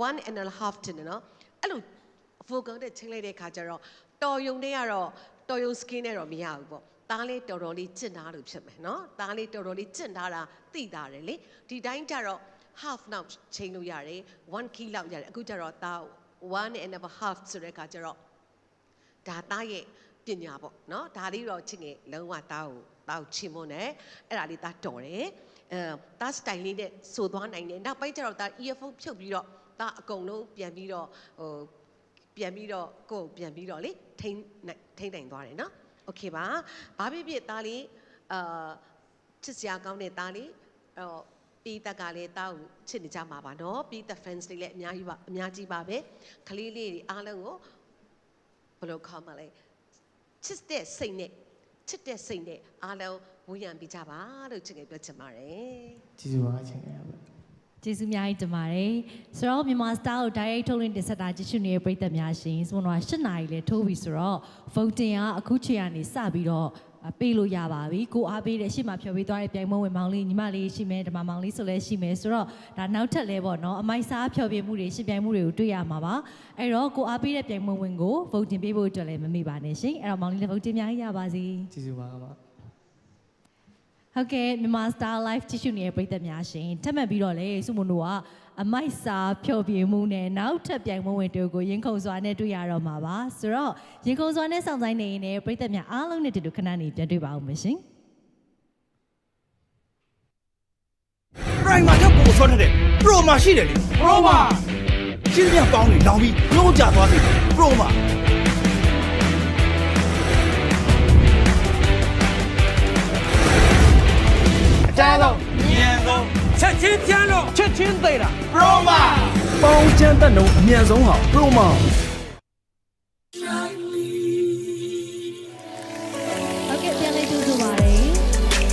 one and a half တင်เนาะအဲ့လို vocal နဲ့ chain လိုက်တဲ့ခါကျတော့တော်ယုံတဲ့ကတော့တော်ယုံ skin နဲ့တော့မရဘူးပေါ့တားလေးတော်တော်လေးကျင့်ထားလို့ဖြစ်မယ်เนาะတားလေးတော်တော်လေးကျင့်ထားတာသိတာတယ်လေဒီတိုင်းကျတော့ half နောက်ချိန်လို့ရတယ် one key လောက်ရတယ်အခုကျတော့တာ one and a half ဆိုတဲ့အခါကျတော့ဒါတားရဲ့ပညာပေါ့เนาะဒါလေးတော့ချင်းငယ်လုံးဝတားကိုချီမွန်းတယ်အဲ့ဒါလေးတားတော်တယ်တား style လေးနဲ့ဆိုသွားနိုင်တယ်နောက်ပိုင်းကျတော့တား earphone ဖြုတ်ပြီးတော့တားအကုန်လုံးပြန်ပြီးတော့ပြန်ပြီးတော့လေထိန်းနိုင်သွားတယ်နော်โอเคပါဘာဖြစ်သားလေးချစ်စရာကောင်းတဲ့သားလေးပြီးတက်ကလည်းသားကိုချစ်နေကြမှာပါနော်ပြီးသက် fans တွေလည်းအများကြီးပါပဲခလေးလေးတွေအားလုံးကိုဘယ်လိုခေါ်မလဲချစ်တဲ့စိတ်နဲ့အားလုံးဝေးရံပြီးကြပါလို့ချစ်ငယ်ပြောချင်ပါတယ်ကျေးဇူးပါချစ်ငယ်ပါကျေးဇူးများကြီးတင်ပါတယ်ဆိုတော့မြန်မာ style ကို direct ထုတ်လွှင့်တင်ဆက်တာကြည့်ရှုနေတဲ့ပရိသတ်များရှင်ဆိုတော့8နာရီလည်းထိုးပြီဆိုတော့ voting ကအခုချိန်ကနေစပြီးတော့ပေးလို့ရပါပြီကိုအားပေးတဲ့ရှေ့မှာဖြော်ပေးသွားတဲ့ပြိုင်ပွဲဝင်မောင်လေးညီမလေးရှိမယ်ဓမ္မမောင်လေးဆိုလည်းရှိမယ်ဆိုတော့ဒါနောက်ထပ်လဲပေါ့နော်အမိုက်စားဖြော်ပြမှုတွေရှင်ပြိုင်မှုတွေကိုတွေ့ရမှာပါအဲ့တော့ကိုအားပေးတဲ့ပြိုင်ပွဲဝင်ကို voting ပေးဖို့အတွက်လည်းမမေ့ပါနဲ့ရှင်အဲ့တော့မောင်လေးလည်း voting များကြီးရပါစေကျေးဇူးပါပါဟုတ်ကဲ့မြန်မာ Star Live ကြည့်ရှုနေတဲ့ပရိသတ်များရှင်ထပ်မံပြီးတော့လေစုမတို့ကအမိုက်စာဖြော်ပြမှုနဲ့နောက်ထပ်ပြိုင်ပွဲဝင်တွေကိုရင်ခုန်စွာနဲ့တွေ့ရတော့မှာပါဆိုတော့ရင်ခုန်စွာနဲ့စောင့်ဆိုင်နေရင်ပရိသတ်များအားလုံးနဲ့တူတူခဏနေပြန်တွေ့ပါဦးမရှင် Prime မှာတော့ပို့ဆော့တဲ့ Pro မှာရှိတယ်လေ Pro မှာရှင်းပြပေါင်းနေလောင်ပြီးညှိုးကြသွားစေတယ် Pro မှာ ချမ်းဆုံးမြန်ဆုံးချက်ချင်းချမ်းလို့ချက်ချင်းသိတာပရိုမာပေါင်းချမ်းတဲ့နှုန်းအမြန်ဆုံးဟာပရိုမာဟုတ်ကဲ့ပြန်လေးကြိုးဆိုပါတယ်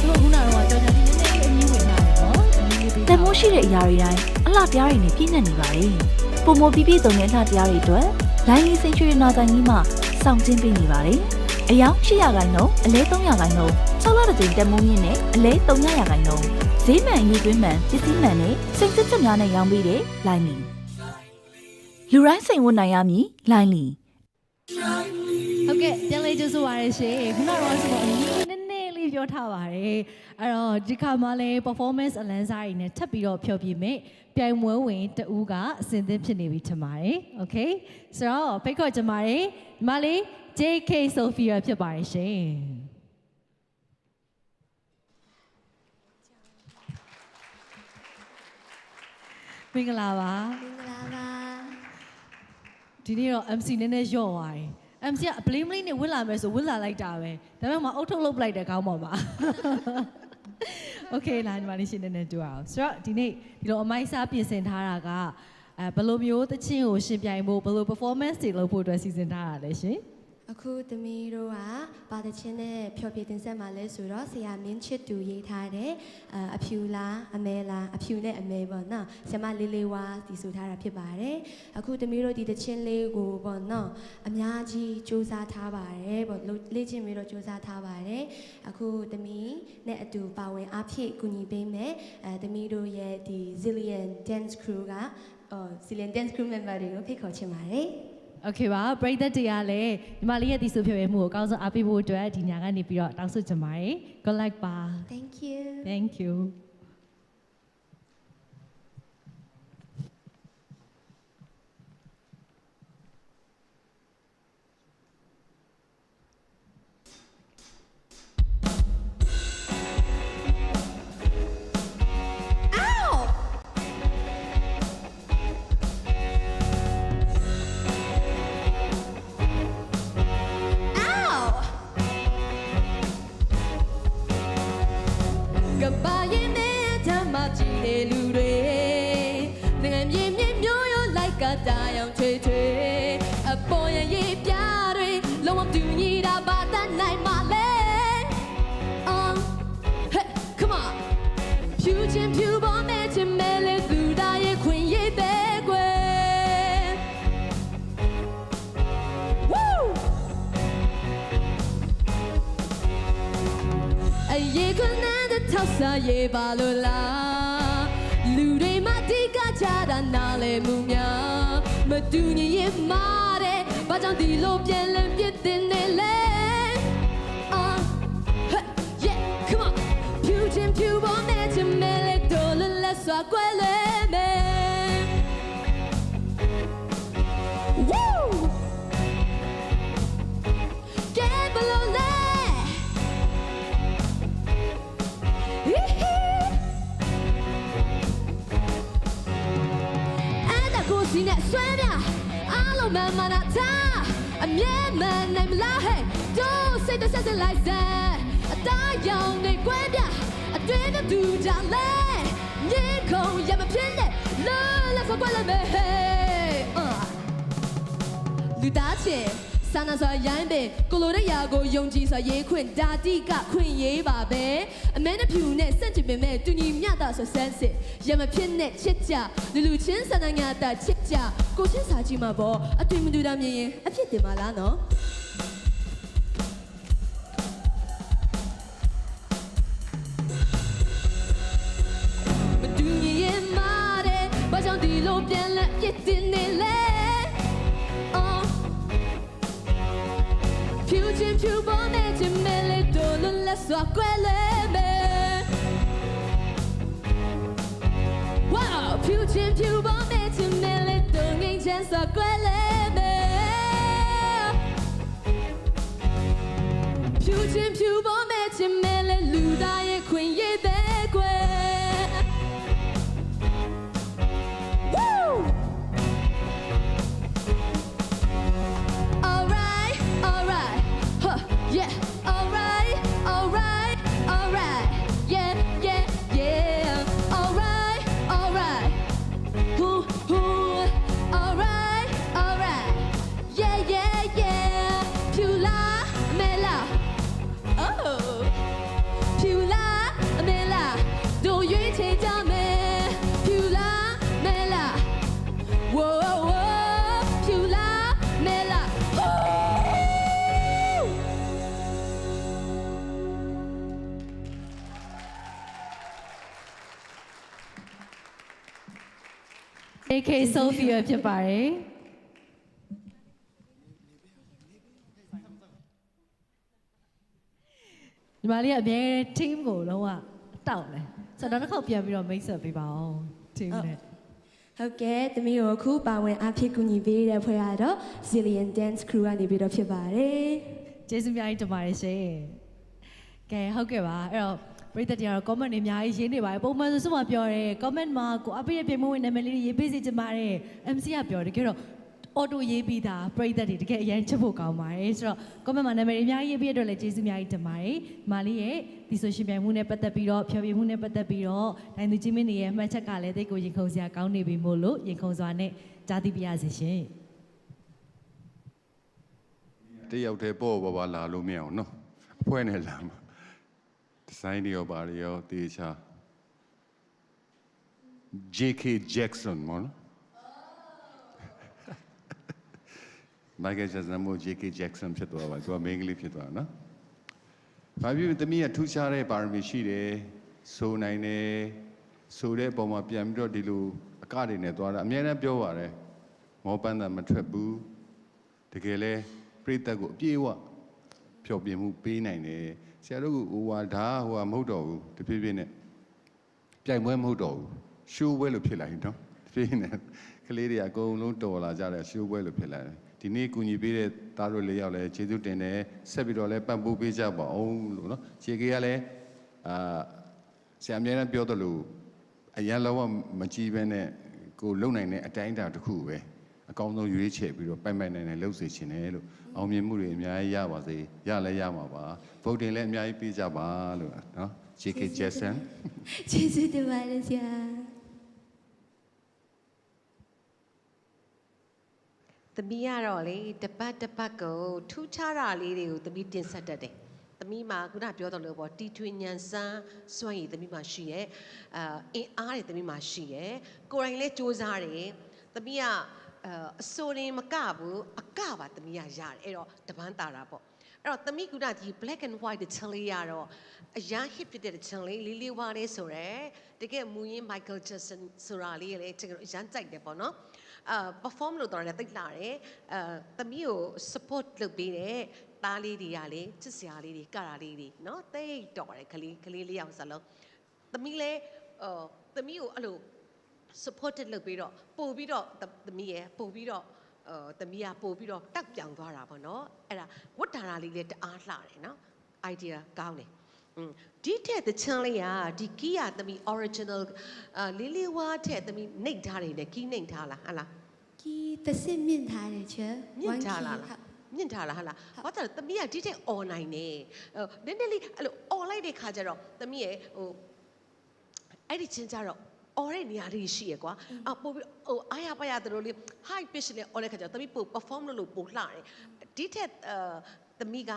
သူတို့ခုနကတော့ကြောင်ညာဒီနည်းနည်းအမြင်ဝင်လာတယ်နော်တန်မိုးရှိတဲ့အရာတွေတိုင်းအလှပြားတွေနဲ့ပြည့်နှက်နေပါတယ်ပုံမပြည့်ပြည့်စုံတဲ့အလှတရားတွေအတွက်လိုင်းလီစိန်ချွေနာဆိုင်ကြီးမှစောင့်ကျင်းပေးနေပါတယ်အယောင်800ခိုင်နှုန်းအလဲ300ခိုင်နှုန်း6လတစ်ကြိမ်တက်မိုးမြင့်နဲ့အလဲ300ခိုင်နှုန်းဈေးမှန်ရေးသွင်းမှန်ပစ္စည်းမှန်နဲ့စိတ်စစ်ချက်များနဲ့ရောင်းပေးတဲ့လိုင်းလီလူတိုင်းစိန်ဝတ်နိုင်ရမည်လိုင်းလီဟုတ်ကဲ့ပြန်လေးကြိုးဆိုပါရရှင်ခုနကတော့ဆိုတော့အမြင်နည်းနည်းလေးပြောထားပါတယ်အဲ့တော့ဒီခါမှလည်း performance အလန်းစားတွေနဲ့ထပ်ပြီးတော့ဖျော်ပြမယ်ပြိုင်ပွဲဝင်တဦးကအဆင်သင့်ဖြစ်နေပြီထင်ပါတယ်โอเคဆိုတော့ဖိတ်ခေါ်ကြပါတယ်ဒီမှာလေး JK Sophia ဖြစ်ပါတယ်ရှင်မင်္ဂလာပါဒီနေ့တော့ MC နည်းနည်းလျော့သွားတယ် MC က blame လေးနဲ့ဝစ်လာမယ်ဆိုဝစ်လာလိုက်တာပဲဒါပေမဲ့မအုတ်ထုတ်လုပ်ပလိုက်တဲ့ခေါင်းပေါ်မှာโอเคလာညီမလေးရှင်းနေနေတွေ့အောင်ဆိုတော့ဒီနေ့ဒီလိုအမိုက်စားပြင်ဆင်ထားတာကဘယ်လိုမျိုးသချင်းကိုရှင်ပြိုင်ဖို့ဘယ်လို performance တွေလုပ်ဖို့အတွက်စီစဉ်ထားတာလဲရှင်အခုသမီးတို့ကဘာသချင်းနဲ့ဖျော်ဖြေတင်ဆက်မှာလဲဆိုတော့ဆရာမင်းချစ်သူရေးထားတဲ့အဖြူလားအမဲလားအဖြူနဲ့အမဲပေါ့နော်ဆရာမလေးလေးဝါဒီဆိုထားတာဖြစ်ပါတယ်အခုသမီးတို့ဒီသချင်းလေးကိုပေါ့နော်အများကြီးစူးစမ်းထားပါတယ်ပေါ့လေ့ကျင့်ပြီးတော့စူးစမ်းထားပါတယ်အခုသမီးနဲ့အတူပါဝင်အားဖြည့်ကူညီပေးမယ်သမီးတို့ရဲ့ဒီ Zillion Dance Crew ကZillion Dance Crew member တွေကိုဖိတ်ခေါ်ချင်ပါတယ်โอเคပါပရိသတ်တွေကလည်းညီမလေးရဲ့ဒီဆိုဖြေမှုကိုအကောင်းဆုံးအားပေးဖို့အတွက်ဒီညကနေပြီးတော့တောင်းဆိုချင်ပါတယ် Good luck ပါ Thank youရေးပါလို့လားလူတွေမတိကချတာနားလေမှုများမတူညီရင်မာတဲ့ဘာကြောင့်ဒီလိုပြန်လည်ပြစ်တင်နေလဲyeah come on ဖြူချင်းဖြူပေါ်နဲ့ချင်မဲလေတော်လလက်စွာကွယ်လဲမဲဒီနဲ့ဆွဲပြအားလုံးမှန်မှန်တာအမြဲမှန်နိုင်မလားဟဲ့တို့စိတ်တဆက်ဆက်လိုက်စမ်းအသားရောင်တွေကွဲပြအတွင်းတူကြလဲညင်ခုံရမပြင်းနဲ့လက်စွာကွက်လိုက်မယ်ဟဲ့လူသားချင်းစာနာစွာရိုင်းပင်ကိုလိုတဲ့ရာကိုယုံကြည်စွာရေးခွင့်ဓာတိကခွင့်ရေးပါပဲအမဲနဲ့ဖြူနဲ့စန့်ကျင်ပင်မဲ့တူညီမျှတာဆိုဆန်းစစ်ရမဖြစ်နဲ့ချစ်ကြလူချင်းစာနာညာတာချစ်ကြကိုချင်းစာကြည့်မှာပေါ့အတွေ့မတူတာမြင်ရင်အဖြစ်တင်ပါလားနော်မတူညီရင်မာတဲ့ဘာကြောင့်ဒီလိုပြန်လက်ပြစ်တင်နေလဲဖြူပေါ်နဲ့ချင်မဲလေတော်လွန်လက်စွာကွယ်လဲမဲဝါဖြူချင်းဖြူပေါ်နဲ့ချင်မဲလေတော်ငိမ့်ချမ်းစွာကွယ်လဲမဲဖြူချင်းဖြူပေါ်နဲ့ချင်မဲလေလူသားရဲ့ခွင့်ရတဲ့ကွယ်Yeah, alright, yeah, yeah. AK Sophia ဖြစ်ပါတယ်ညီမလေးကအမြဲ team ကိုလုံးဝတောက်တယ်ဆိုတော့နောက်တစ်ခေါက်ပြန်ပြီးတော့ မိတ်ဆက်ပေးပါဦး team နဲ့ ဟုတ်ကဲ့သမီးတို့အခုပါဝင်အားဖြည့်ကူညီပေးတဲ့ဖွဲ့ရတော့ Zillion Dance Crew ကနေပြီးတော့ဖြစ်ပါတယ် ကျေးဇူးများကြီးတင်ပါတယ်ရှင်ကဲဟုတ်ကဲ့ပါအဲ့တော့ပရိသတ်တွေကတော့ comment တွေအများကြီးရေးနေပါတယ်ပုံမှန်ဆိုမှပြောတယ် comment မှာကိုအပိရဲ့ပြင်မဝင်နာမည်လေးတွေရေးပေးစီချင်ပါတယ် MC ကပြောတယ်ကြတော့ auto ရေးပြီးသားပရိသတ်တွေတကယ်အရင်ချစ်ဖို့ကောင်းပါတယ်ဆိုတော့ comment မှာနာမည်တွေအများကြီးရေးပြီးတော့လည်းကျေးဇူးများကြီးတင်ပါတယ်မာလီရဲ့ဒီဆိုရှင်ပြိုင်မှုနဲ့ပတ်သက်ပြီးတော့ဖြောပြမှုနဲ့ပတ်သက်ပြီးတော့တိုင်းသူကြီးမင်းတွေရဲ့အမှတ်ချက်ကလည်းတိတ်ကိုရင်ခုန်စရာကောင်းနေပြီမို့လို့ရင်ခုန်စွာနဲ့ကြားသိပြရစီရှင် တယောက်တည်းပေါ့ပါလာလို့မရအောင်နော်အဖွဲနဲ့လာမှာဒီဇိုင်းတွေရောပါတွေရောတေချာ JK Jackson မော်နော် Michael Jackson မို့ JK Jackson ဖြစ်သွားပါသူက main ကလေးဖြစ်သွားနော်ဘာဖြစ်ဖြစ်သမီးကထူးခြားတဲ့ပါရမီရှိတယ်ဆိုနိုင်တယ်ဆိုတဲ့ပုံမှာပြန်ပြီးတော့ဒီလိုအကတွေနဲ့သွားတာအများနဲ့ပြောပါတယ်မောပန်းတာမထွက်ဘူးတကယ်လဲပြိတ္တကိုအပြည့်အဝဖျော်ပြမှုပေးနိုင်တယ်ဆရာတို့ကဟိုဟာဒါဟိုဟာမဟုတ်တော့ဘူးတဖြည်းဖြည်းနဲ့ပြိုင်ပွဲမဟုတ်တော့ဘူးရှိုးပွဲလို့ဖြစ်လာရင်နော်တဖြည်းဖြည်းနဲ့ကလေးတွေအကုန်လုံးတော်လာကြတယ်ရှိုးပွဲလို့ဖြစ်လာတယ်ဒီနေ့ကူညီပေးတဲ့သားတို့လေးယောက်လည်းကျေးဇူးတင်တယ်ဆက်ပြီးတော့လည်းပံ့ပိုးပေးကြပါအောင်လို့နော်ခြေကြီးကလည်းဆရာအမြဲတမ်းပြောသလိုအရန်လောမကြည့်ဘဲနဲ့ကိုလုံနိုင်တဲ့အတိုင်းအတာတစ်ခုပဲအကောင်းဆုံးရွေးချယ်ပြီးတော့ပိုင်ပိုင်နိုင်လှုပ်စေချင်တယ်လို့အောင်မြင်မှုတွေအများကြီးရပါစေရလည်းရမှာပါဗုဒ္ဓင်လည်းအများကြီးပေးကြပါလို့နော် JK Jackson ကျေးဇူးတင်ပါတယ်ဆရာ သမီးကတော့လေတပတ်ကိုထူးခြားတာလေးတွေကိုသမီးတင်ဆက်တတ်တယ်သမီးမှာခုနပြောတော့လို့ပေါ့တီထွေညံစမ်းစွမ်းရည်သမီးမှာရှိရဲ့အင်းအားတွေသမီးမှာရှိရဲ့ကိုယ်တိုင်လည်းစူးစမ်းတယ်သမီးကအစိုးရမကဘူးအကပါသမီးကရတယ်အဲ့တော့တပန်းတာတာပေါ့အဲ့တော့သမီးကဒီ black and white တဲ့ချင်လေးရတော့အရန် hit ဖြစ်တဲ့ချင်လေးလေးလေးဝါလေးဆိုရဲတကယ်မူရင်း Michael Jackson ဆိုတာလေးလေတကယ်အရန်ကြိုက်တယ်ပေါ့နော်perform လုပ်တော့လည်းတိတ်လာတယ်သမီးကို support လုပ်ပေးတဲ့သားလေးတွေကလေချစ်စရာလေးတွေကရာလေးတွေနော်တိတ်တော်တယ်ကလေးလေးအောင်စလုံးသမီးလည်းသမီးကိုအဲ့လို supported လုပ်ပြီးတော့ပို့ပြီးတော့သမီးရဲ့ပို့ပြီးတော့သမီးကပို့ပြီးတော့တက်ပြောင်သွားတာပေါ့နော်အဲ့ဒါဝတ်တာလေးလည်းတအားလှတယ်နော် idea ကောင်းတယ်ဒီထက်တချမ်းလေးကဒီကီးရသမီး original လေးလေးဝါထက်သမီးနှိပ်ထားတယ်လေကီးနှိပ်ထားလားဟလား ကီးတစ်စစ်မြင့်ထားတယ်ချယ် မြင့်ထားလားမြင့်ထားလားဟလားဘာကြောင့်သမီးကဒီထက် on နိုင်နေနည်းနည်းလေးအဲ့လို on လိုက်တဲ့ခါကျတော့သမီးရဲ့ဟိုအဲ့ဒီချင်းကြတော့ အော်တဲ့နေရာတွေရှိရကွာပို့ပြီးဟိုအားရပါရတို့လေး high pitch နဲ့အော်တဲ့ခါကျတော့သမီးပို့ perform လုပ်လို့ပို့လှတယ်ဒီထက်သမီးက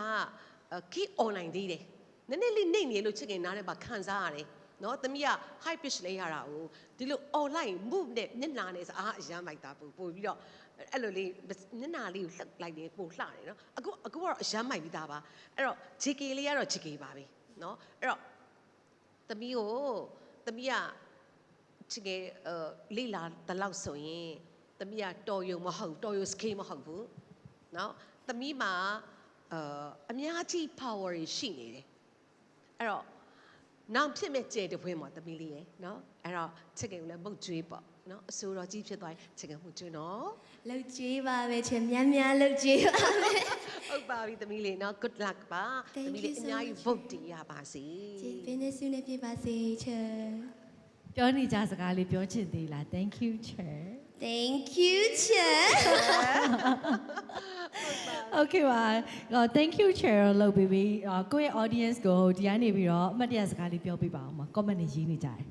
key online သေးတယ်နည်းနည်းလေးနှိမ့်နေလို့ချစ်ခင်နားထဲမှာခံစားရတယ်နော်သမီးက high pitch လေးရတာ哦ဒီလို online move နဲ့မျက်နှာနဲ့ဆိုအရမ်းမိုက်တာပို့ပြီးတော့အဲ့လိုလေးမျက်နှာလေးကိုလှုပ်လိုက်တယ်ပို့လှတယ်နော်အခုကတော့အရမ်းမိုက်ပြီးသားပါအဲ့တော့ JK လေးကတော့ JK ပါပဲနော်အဲ့တော့သမီးကိုသမီးကချစ်ကလိလာတလောက်ဆိုရင်သမီးကတော်ယုံမဟုတ်တော်ယုံ scale မဟုတ်ဘူးเนาะသမီးမှာအများကြီး power ရှိနေတယ်အဲ့တော့နောက်ဖြစ်မဲ့ကြဲတပွဲမှာသမီးလေးရယ်เนาะအဲ့တော့ချစ်ကလည်းမုတ်ကျွေးပေါ့เนาะအစိုးရကြီးဖြစ်သွားရင်ချစ်ကမုတ်ကျွေးနော် လှုပ်ကြွေးပါပဲချင်များများလှုပ်ကြွေးပါပဲ ဟုတ်ပါပြီသမီးလေးเนาะ good luck ပါသမီးလေးအများကြီး vote တင်ရပါစေ ကျေးဘင်းနဲ့ဆုနဲ့ပြပါစေချယ် ပြောနေကြစကားလေးပြောချင်သေးလား thank you chair Thank you chair Okay ပါ thank you chair လို့ပြီးပြီးကိုယ့်ရဲ့ audience ကိုဒီကနေပြီးတော့အမှတ်တရစကားလေးပြောပြပါအောင်ပါ comment နဲ့ရေးနေကြတယ်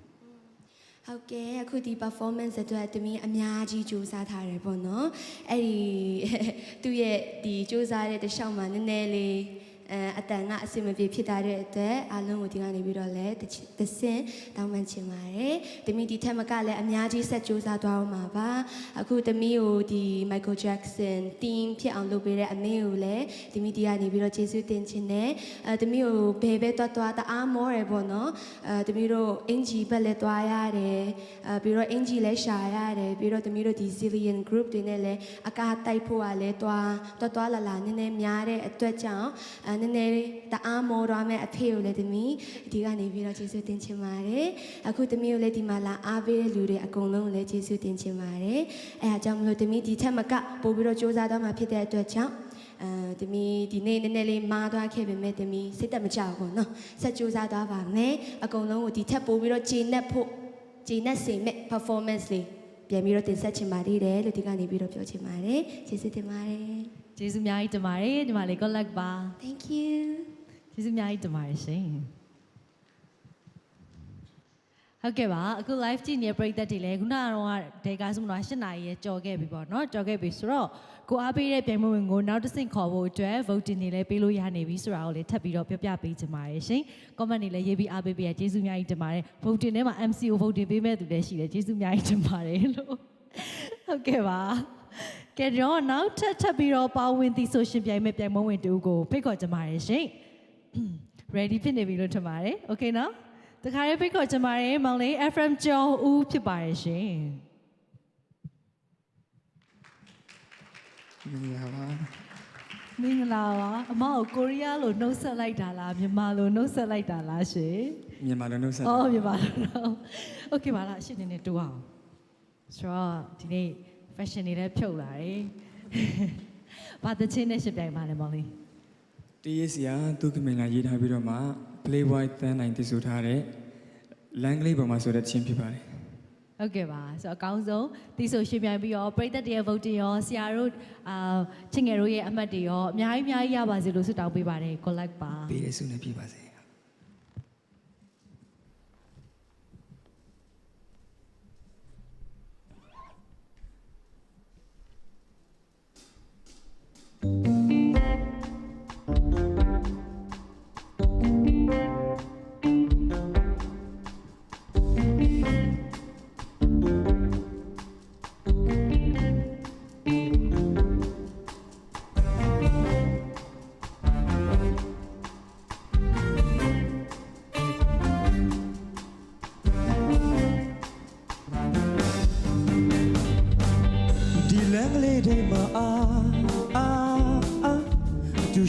ဟုတ်ကဲ့အခုဒီ performance အတွက်တမီးအများကြီးစူးစမ်းထားတယ်ပေါ့နော်အဲ့ဒီသူ့ရဲ့ဒီစူးစမ်းတဲ့တခြားမှာနည်းနည်းလေး အတန်ကအစင်မပြေဖြစ်တာတဲ့အတွက်အားလုံးကိုဒီကနေပြီးတော့လည်းသစင်တောင်းပန်ချင်ပါတယ်။တမီဒီထက်မကလည်းအများကြီးဆက်ကြိုးစားသွားအောင်ပါပါ။အခုတမီကိုဒီ Michael Jackson team ဖြစ်အောင်လုပ်ပေးတဲ့အမေကိုလည်းတမီဒီကနေပြီးတော့ကျေးဇူးတင်ချင်တယ်။တမီကိုဘယ်ပဲသွားတအားမောတယ်ပေါ့နော်။တမီတို့အင်ဂျီဘက်လည်းသွားရတယ်။ပြီးတော့အင်ဂျီလည်းရှာရတယ်။ပြီးတော့တမီတို့ဒီ Zillion group တွေနဲ့လည်းအကားတိုက်ဖို့ကလည်းသွားလာနည်းနည်းများတဲ့အတွက်ကြောင့်နည်းနည်းတအားမောသွားမဲ့အဖေကိုလည်းတမီဒီကနေပြီးတော့ကျေးဇူးတင်ချင်ပါတယ်အခုတမီကိုလည်းဒီမှာလာအားပေးတဲ့လူတွေအကုန်လုံးကိုလည်းကျေးဇူးတင်ချင်ပါတယ်အဲအားကြောင့်မလို့တမီဒီထက်မကပို့ပြီးတော့စူးစမ်းသွားမှာဖြစ်တဲ့အတွက်ကြောင့်တမီဒီနေ့နည်းနည်းလေးမားသွားခဲ့ပေမဲ့တမီစိတ်တက်မကြဘူးပေါ့နော်ဆက်စူးစမ်းသွားပါမယ်အကုန်လုံးကိုဒီထက်ပို့ပြီးတော့ဂျေနက်စေမဲ့ performance လေးပြန်ပြီးတော့တင်ဆက်ချင်ပါသေးတယ်လို့ဒီကနေပြီးတော့ပြောချင်ပါတယ်ကျေးဇူးတင်ပါတယ်ကျေးဇူးအများကြီးတင်ပါတယ်ညီမလေး good luck ပါ Thank you ကျေးဇူးအများကြီးတင်ပါတယ်ရှင်ဟုတ်ကဲ့ပါအခု live ကြည့်နေတဲ့ပရိသတ်တွေလည်းခုနကတော့ဒေကာဆိုတော့8နာရီရဲ့ကြော်ခဲ့ပြီပေါ့နော်ကြော်ခဲ့ပြီဆိုတော့ကိုအားပေးတဲ့ပြိုင်ပွဲဝင်ကိုနောက်တစ်ဆင့်ခေါ်ဖို့အတွက် voting တွေလည်းပေးလို့ရနေပြီဆိုတာကိုလည်းထပ်ပြီးတော့ပြောပြပေးချင်ပါတယ်ရှင် comment တွေလည်းရေးပြီးအားပေးပေးရကျေးဇူးအများကြီးတင်ပါတယ် voting ထဲမှာ MC ကို voting ပေးမဲ့သူလည်းရှိတယ်ကျေးဇူးအများကြီးတင်ပါတယ်လို့ဟုတ်ကဲ့ပါကဲတော့နောက်ထပ်ပြီးတော့ပါဝင်သည့်ဆိုရှင်ပြိုင်မဲ့ပြိုင်ပွဲဝင်တူကိုဖိတ်ခေါ်ချင်ပါတယ်ရှင် ready ဖြစ်နေပြီလို့ထင်ပါတယ် okay နော်တခါရေးဖိတ်ခေါ်ချင်ပါတယ်မောင်လေး FM ကျော်ဦးဖြစ်ပါတယ်ရှင်မင်္ဂလာပါအမကိုကိုရီးယားလိုနှုတ်ဆက်လိုက်တာလားမြန်မာလိုနှုတ်ဆက်လိုက်တာလားရှင်မြန်မာလိုနှုတ်ဆက်မြန်မာလို okay ပါလားရှင်းနေတူအောင်ဆိုတော့ဒီနေ့ fashion တွေလည်းဖြုတ်လာတယ်ဘာတချင်းနဲ့ရှင်းပြိုင်ပါလဲမောင်လေးတရေးစီကသူကမင်လာရေးထားပြီးတော့မှ Playboy တန်းနိုင်တည်ဆိုထားတဲ့လမ်းကလေးပေါ်မှာဆိုတဲ့ချင်းဖြစ်ပါတယ်ဟုတ်ကဲ့ပါဆိုတော့အကောင်းဆုံးဒီဆိုရှင်ပြိုင်ပြီးတော့ပရိသတ်တွေရဲ့ vote ရောဆရာတို့ချစ်ငယ်တို့ရဲ့အမှတ်တွေရောအများကြီးရပါစေလို့ဆုတောင်းပေးပါတယ် good luck ပါပေးရဆုနဲ့ပြပါစေ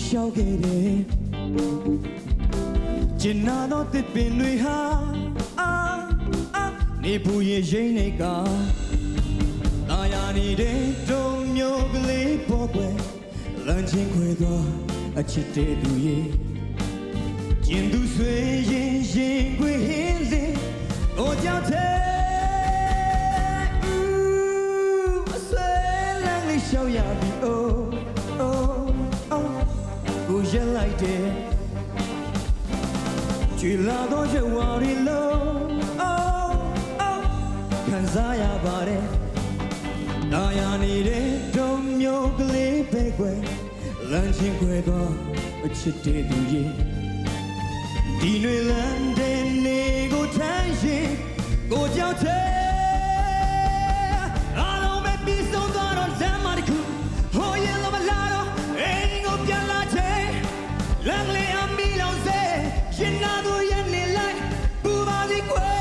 ရှောက်ခဲ့တယ်ကျင်နာတော့တစ်ပင်တွေဟာနေပူရဲ့ရိမ့်နေကတာယာနေတဲ့တုံမျိုးကလေးပေါ်ကွယ်လမ်းချင်းခွဲသွားအချစ်တဲ့သူရဲ့ကျင်သူဆွေရင်ခွေဟင်းလေကိုကြောက်တဲ့အဆွေလမ်းလေးရှောက်ရပြီကိုရလိုက်တယ်ကြွေလာတော့ရွာရီလုံးခံစားရပါတယ်တာယာနေတဲ့တုံမျိုးကလေးပဲကွယ်လမ်းချင်းခွဲတော့အချစ်တဲ့သူရဲ့ဒီနွေလန်းတဲ့နေကိုထမ်းရင်ကိုကြောက်တယ်အားလုံးပဲပြီးဆုံးသွားတော့လမ်းမတစ်ခုဟိုရင်လုံးမလာတော့အိမ်ကိုပြန်လာလမ်းလေးအမီလောင်စေရင်နာတို့ရဲ့နေလိုက်ပူပါလိကွယ်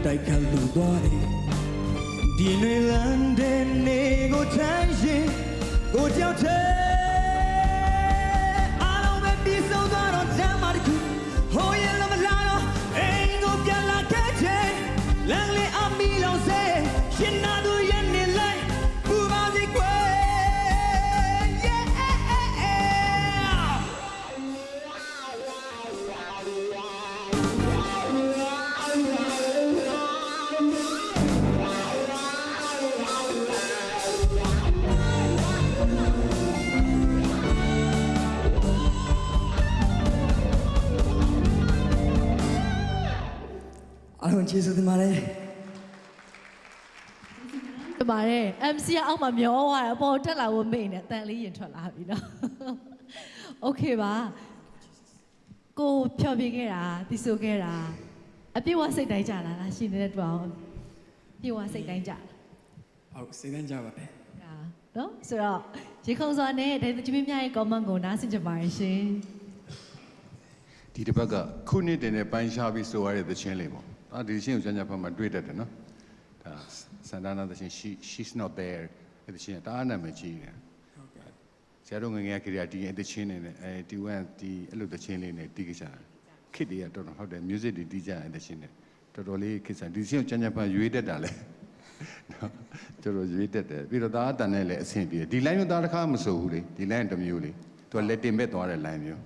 တိုက်ခတ်လူသွားတယ်ဒီနွေလန်းတဲ့နေကိုထမ်းရင်ကိုကြောက်တယ်အားလုံးပဲပြီးဆုံးသွားတော့လမ်းမတစ်ခုဟိုရင်လည်းမလာတော့အိမ်ကိုပြန်လာခဲ့ချင်လမ်းလေးအမီလောင်စေ ကျေးဇူးတင်ပါတယ် တပါတယ် MC ကအောက်မှာမျောသွားတယ်အပေါ်တက်လာဖို့မေ့နေအတန်လေးရင်ထွက်လာပြီနော် Okay ပါကိုဖြောပြခဲ့တာတီးဆိုခဲ့တာအပြည့်ဝစိတ်တိုင်းကြလားလားရှင်နေတဲ့တူအောင်ပြေဝစိတ်တိုင်းကြလား ဟုတ်စိတ်တိုင်းကြပါတယ် နော်ဆိုတော့ရေခုံစွာနဲ့ဒိုင်သူချင်းများရဲ့ comment ကိုနားဆင်ကြပါရရှင် ဒီတစ်ပတ်ကခုနှစ်တင်နဲ့ပိုင်းရှားပြီးဆိုရတဲ့သချင်းလေးပေါ့ဒါဒီချင်းကိုကျန်ကျဖတ်မှတွေ့တတ်တယ်နော်ဒါစန္ဒနာသချင်း she's not there အဲ့သချင်းတားနာမည်ကြီးတယ်ဆရာတို့ငငယ်ကလေးကဒီအဲ့သချင်းနေနဲ့အဲဒီဝမ်ဒီအဲ့လိုသချင်းလေးနဲ့တီးကြတာခစ်တွေကတော်တော်ဟုတ်တယ် music တွေတီးကြတဲ့သချင်းတွေတော်တော်လေးခစ်ဆန်ဒီသချင်းကိုကျန်ကျဖတ်ရွေးတတ်တာလေနော်တော်တော်ရွေးတတ်တယ်ပြီးတော့ဒါအတန်နဲ့လည်းအဆင်ပြေတယ်ဒီ line မျိုးသားတစ်ခါမစိုးဘူးလေဒီ line တစ်မျိုးလေသူကလက်တင်မဲ့သွားတဲ့ line မျိုး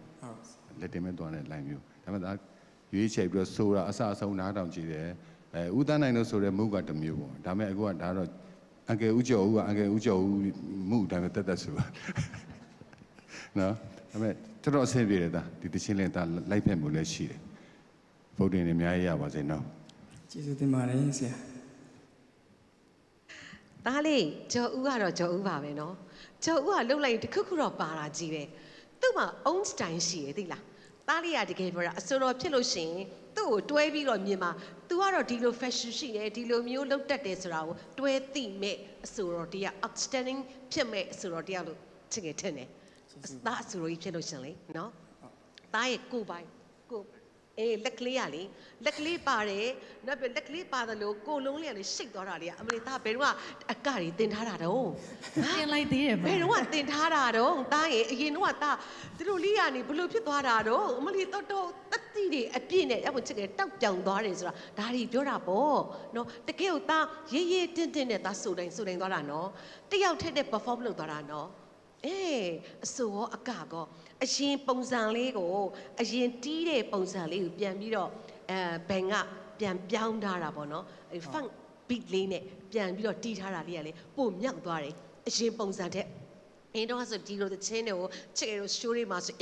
လက်တင်မဲ့သွားတဲ့ line မျိုးဒါပေမဲ့ဒါရွေးချယ်ပြီးတော့ဆိုတာအဆအဆုံးနားတောင်ကြည့်တယ်ဦးသားနိုင်လို့ဆိုတဲ့မုကတစ်မျိုးပေါ့ဒါပေမဲ့အခုကဒါတော့အငယ်ဦးကျော်ဦးကအငယ်ဦးကျော်ဦးမှုဒါပေမဲ့တက်ဆိုတာနော်ဒါပေမဲ့တော်တော်အဆင်ပြေတယ်ဒါဒီတချင်းလေးဒါလိုက်ဖက်မှုလည်းရှိတယ်ဗုဒ္ဓင်တွေအများကြီးရပါစေနော် ကျေးဇူးတင်ပါတယ်ဆရာ ဒါလေးကျော်ဦးကတော့ကျော်ဦးပါပဲနော်ကျော်ဦးကလှုပ်လိုက်တခုခုတော့ပါတာကြီးပဲသူ့မှာ own style ရှိရသိလားဒါလေးကတကယ်ပြောတာအစိုးရဖြစ်လို့ရှိရင်သူ့ကိုတွဲပြီးတော့မြင်မှာ तू ကတော့ဒီလို fashion ရှိတယ်ဒီလိုမျိုးလုပ်တတ်တယ်ဆိုတာကိုတွဲသိမဲ့အစိုးရတရား outstanding ဖြစ်မဲ့အစိုးရတရားလို့ချစ်ခဲ့တယ်ဒါအစိုးရဖြစ်လို့ရှင်လေနော်ဒါရဲ့ကိုပိုင်ကိုလက်ကလေးရလေလက်ကလေးပါတယ်နောက်ပြီးလက်ကလေးပါတယ်လို့ကိုလုံးလေးကလေရှိတ်သွားတာလေအမလေးသားဘယ်တော့အကတွေတင်ထားတာတော့ တင်လိုက်သေးတယ်မ ဘယ်တော့တင်ထားတာတော့သားရဲ့အရင်တော့သားသူတို့လေးကနေဘလို့ဖြစ်သွားတာတော့အမလေးတော့တက်တိတွေအပြည့်နဲ့အမချစ်ကတောက်ပြောင်သွားတယ်ဆိုတာဒါတွေပြောတာပေါ့နော်တကယ်ကိုသားရေးရေးတင်းတင်းနဲ့သားဆိုတိုင်းသွားတာနော်တယောက်ထက်တဲ့ perform လုပ်သွားတာနော်အစိုးရအကကောအရင်ပုံစံလေးကိုအရင်တီးတဲ့ပုံစံလေးကိုပြန်ပြီးတော့ဘန်ကပြန်ပြောင်းထားတာပေါ့နော်funk beat လေးနဲ့ပြန်ပြီးတော့တီးထားတာလေးကလေပိုမြောက်သွားတယ်အရင်ပုံစံတဲ့တော့ဆိုဒီလိုတဲ့ချင်းတွေကိုချစ်ရလို့ show တွေမှာဆို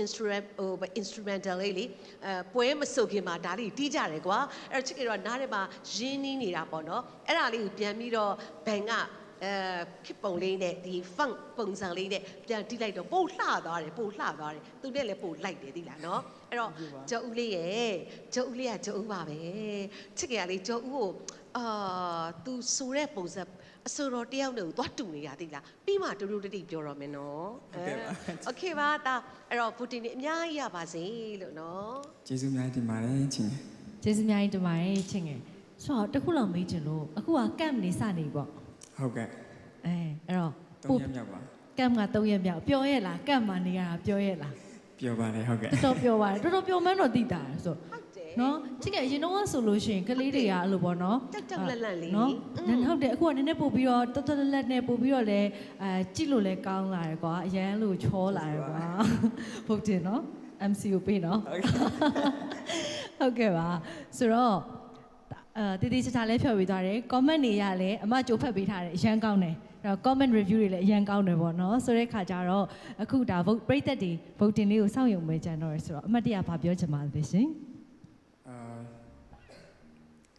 instrumental လေးလေပွဲမစုပ်ခင်မှာဒါလေးတီးကြတယ်ကွာအဲ့တော့ချစ်ရတော့နားထဲမှာရင်းနှီးနေတာပေါ့နော်အဲ့ဒါလေးကိုပြန်ပြီးတော့ဘန်ကခစ်ပုံလေးနဲ့ဒီ funk ပုံစံလေးနဲ့ပြန်တီးလိုက်တော့ပို့လှသွားတယ်သူနဲ့လည်းပို့လိုက်တယ်သိလားနော်အဲ့တော့ကျော်ဦးလေးရဲ့ကျော်ဦးလေးကကျော်ဦးပါပဲချစ်ကြရလေးကျော်ဦးကိုသူဆိုတဲ့ပုံစံအစိုးရတယောက်နဲ့သွားတူနေရသိလားပြီးမှတူတူတိပြောတော့မယ်နော်โอเคပါဒါအဲ့တော့ဘူတင်နေအများကြီးရပါစေလို့နော် ကျေးဇူးများတင်ပါတယ်ချင်း ကျေးဇူးများကြီးတင်ပါတယ်ချင်းငယ်ဆိုတော့တခုလောက်မေးချင်လို့အခုကကမ်နေစနေပေါ့ ဟုတ်ကဲ့ အဲ့တော့ 3ရက်မြောက်ပါ ကမ်က3ရက်မြောက်ပြောရဲ့လားကမ်မှနေရတာပြောရဲ့လား ပြောပါတယ်ဟုတ်ကဲ့ တော်ပြောပါတယ်တော်ပြောမှန်းတော့သိတာဆိုနော်ချစ်ကရင်တော့ဆိုလို့ရှိရင်ကလေးတွေကအဲ့လိုပေါ့နော်ကြောက်လက်လက်လေး နော်ဟုတ်တယ်အခုကနည်းနည်းပို့ပြီးတော့တော်လက်နဲ့ပို့ပြီးတော့လဲကြည့်လို့လဲကောင်းလာတယ်ကွာအရန်လို့ချောလာတယ်ကွာဟုတ်တယ်နော် MC ကိုပေးနော်ဟုတ်ကဲ့ပါဆိုတော့တီတီချာချာလေးဖြော်ပေးသွားတယ် comment တွေရလဲအမကြိုဖတ်ပေးထားတယ်အရန်ကောင်းတယ်အဲ့တော့ comment review တွေလည်းအရန်ကောင်းတယ်ပေါ့နော်ဆိုတဲ့ခါကျတော့အခုဒါ vote ပရိသတ်တွေ voting လေးကိုစောင့်ရုံပဲကြံတော့ရဆိုတော့အမတ်တရဘာပြောချင်ပါလဲရှင်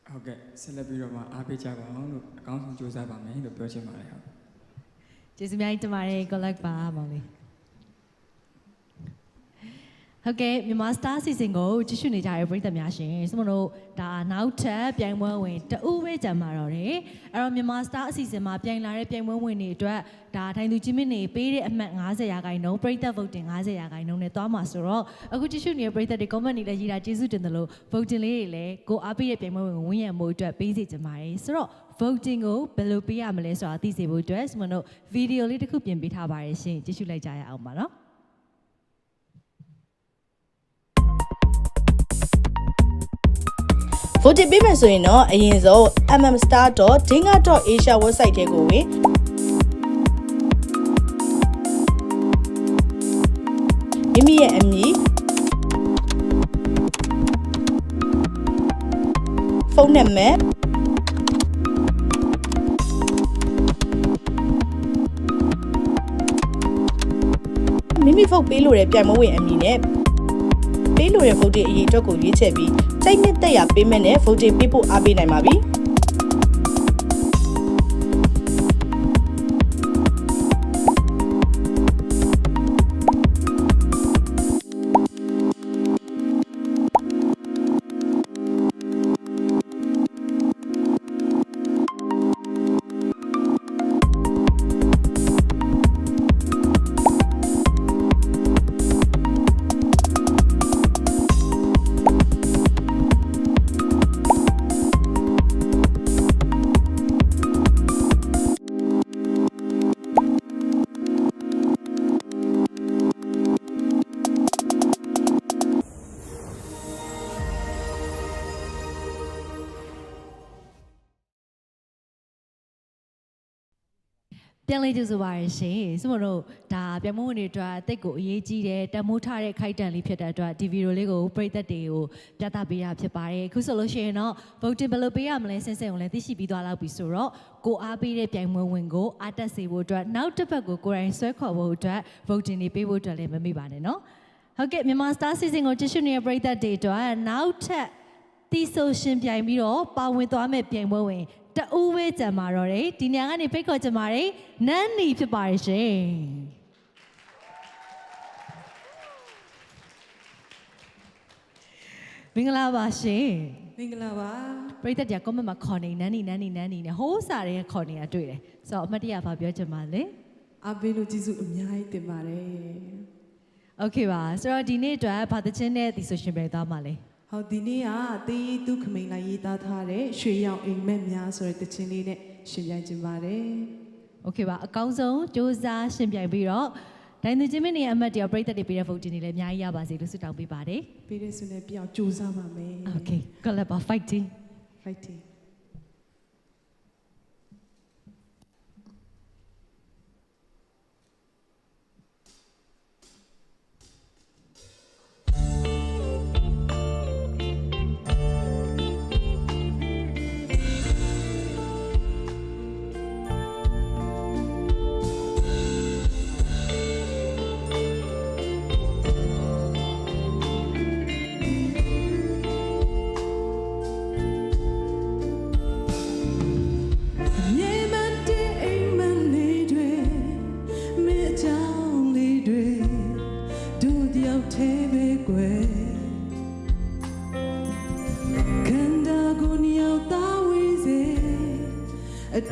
ဟုတ်ကဲ့ဆက်လက်ပြီးတော့မှအားပေးကြပါအောင်လို့အကောင်းဆုံးကြိုးစားပါမယ်လို့ပြောချင်ပါတယ်ဟုတ်ကျေးဇူးများတင်ပါတယ် collect ပါမောင်လေးဟုတ်ကဲ့မြန်မာ Star Season ကိုကြည့်ရှုနေကြတဲ့ပရိသတ်များရှင်စမတို့ဒါနောက်ထပ်ပြိုင်ပွဲဝင်တဦးပဲကြံပါတော့တယ်အဲ့တော့မြန်မာ Star Season မှာပြိုင်လာတဲ့ပြိုင်ပွဲဝင်တွေအတွက်ဒါထိုင်သူကြီးမင်းတွေပေးတဲ့အမှတ်50%ပရိသတ် voting 50%နဲ့သွားမှာဆိုတော့အခုကြည့်ရှုနေတဲ့ပရိသတ်တွေ comment တွေလည်းရေးတာကျေးဇူးတင်တယ်လို့ voting လေးတွေလည်းကိုအားပေးတဲ့ပြိုင်ပွဲဝင်ဝင်းရံမှုအတွက်ပေးစီကြပါတယ်ဆိုတော့ voting ကိုဘယ်လိုပေးရမလဲဆိုတာသိစေဖို့အတွက်စမတို့ video လေးတစ်ခုပြင်ပေးထားပါတယ်ရှင်ကြည့်ရှုလိုက်ကြရအောင်ပါနော်vote ပေးမယ်ဆိုရင်တော့အရင်ဆုံး mmstar.dinga.asia website ထဲကိုဝင်မိမိရဲ့အမည်ဖုန်းနံပါတ်မိမိ vote ပေးလို့တဲ့ပြိုင်ပွဲဝင်အမည်နဲ့ ပေးလို့တဲ့ voting အရေးအတွက်ကိုရွေးချယ်ပြီးစိတ်နှစ်သက်ရာပေးမဲ့နဲ့ voting ပေးဖို့အားပေးနိုင်ပါပြီ။ ပြန်လေးကြိုဆိုပါရရှင်စမတို့ဒါပြမုံဝင်တွေအတွက်တိတ်ကိုအရေးကြီးတယ်တမိုးထားတဲ့ခိုက်တန်လေးဖြစ်တဲ့အတွက်ဒီဗီဒီယိုလေးကိုပရိသတ်တွေကိုပြသပေးရဖြစ်ပါတယ်အခုဆိုလို့ရှိရင်တော့ voting ဘယ်လိုပေးရမလဲစင်စင်ကိုလည်းသိရှိပြီးသွားလောက်ပြီဆိုတော့ကိုအားပေးတဲ့ပြိုင်ပွဲဝင်ကိုအားတက်စေဖို့အတွက်နောက်တစ်ပတ်ကိုကိုယ်တိုင်ဆွဲခေါ်ဖို့အတွက် voting တွေပေးဖို့အတွက်လည်းမမေ့ပါနဲ့နော်ဟုတ်ကဲ့မြန်မာ Star Season ကိုကြည့်ရှုနေတဲ့ပရိသတ်တွေအတွက်နောက်ထပ်တီဆိုရှင်ပြိုင်ပြီးတော့ပါဝင်သွားမဲ့ပြိုင်ပွဲဝင်တဦးဝဲကြံမာတော့တယ်ဒီညကနေဖိတ်ခေါ်ကြမာတယ်နန်းနီဖြစ်ပါရဲ့ရှင်မင်္ဂလာပါရှင်မင်္ဂလာပါပရိသတ်တွေက comment မှာခေါ်နေနန်းနီနဲ့ဟိုးစားတဲ့ခေါ်နေတာတွေ့တယ်ဆိုတော့အမှတ်တရဘာပြောချင်ပါလဲအားပေးလို့ကျေးဇူးအများကြီးတင်ပါတယ်โอเคပါဆိုတော့ဒီနေ့အတွက်ဘာသချင်းနဲ့ဒီဆိုရှင်ပြသွားမှာလဲဟုတ်ဒီနေ့ကတေးသူခမိန်လိုက်ရေးသားထားတဲ့ရွှေရောင်အိမ်မက်များဆိုတဲ့တခြင်းလေးနဲ့ရှင်ပြိုင်ခြင်းပါတယ်โอเคပါအကောင်းဆုံးစူးစမ်းရှင်ပြိုင်ပြီးတော့ဒိုင်သူချင်းမင်းရဲ့အမှတ်တရပရိသတ်တွေပေးတဲ့ voting တွေလည်းအများကြီးရပါစေလို့ဆုတောင်းပေးပါတယ်ပေးတဲ့ဆုနဲ့ပြောင်းစူးစမ်းပါမယ်โอเค good luck fighting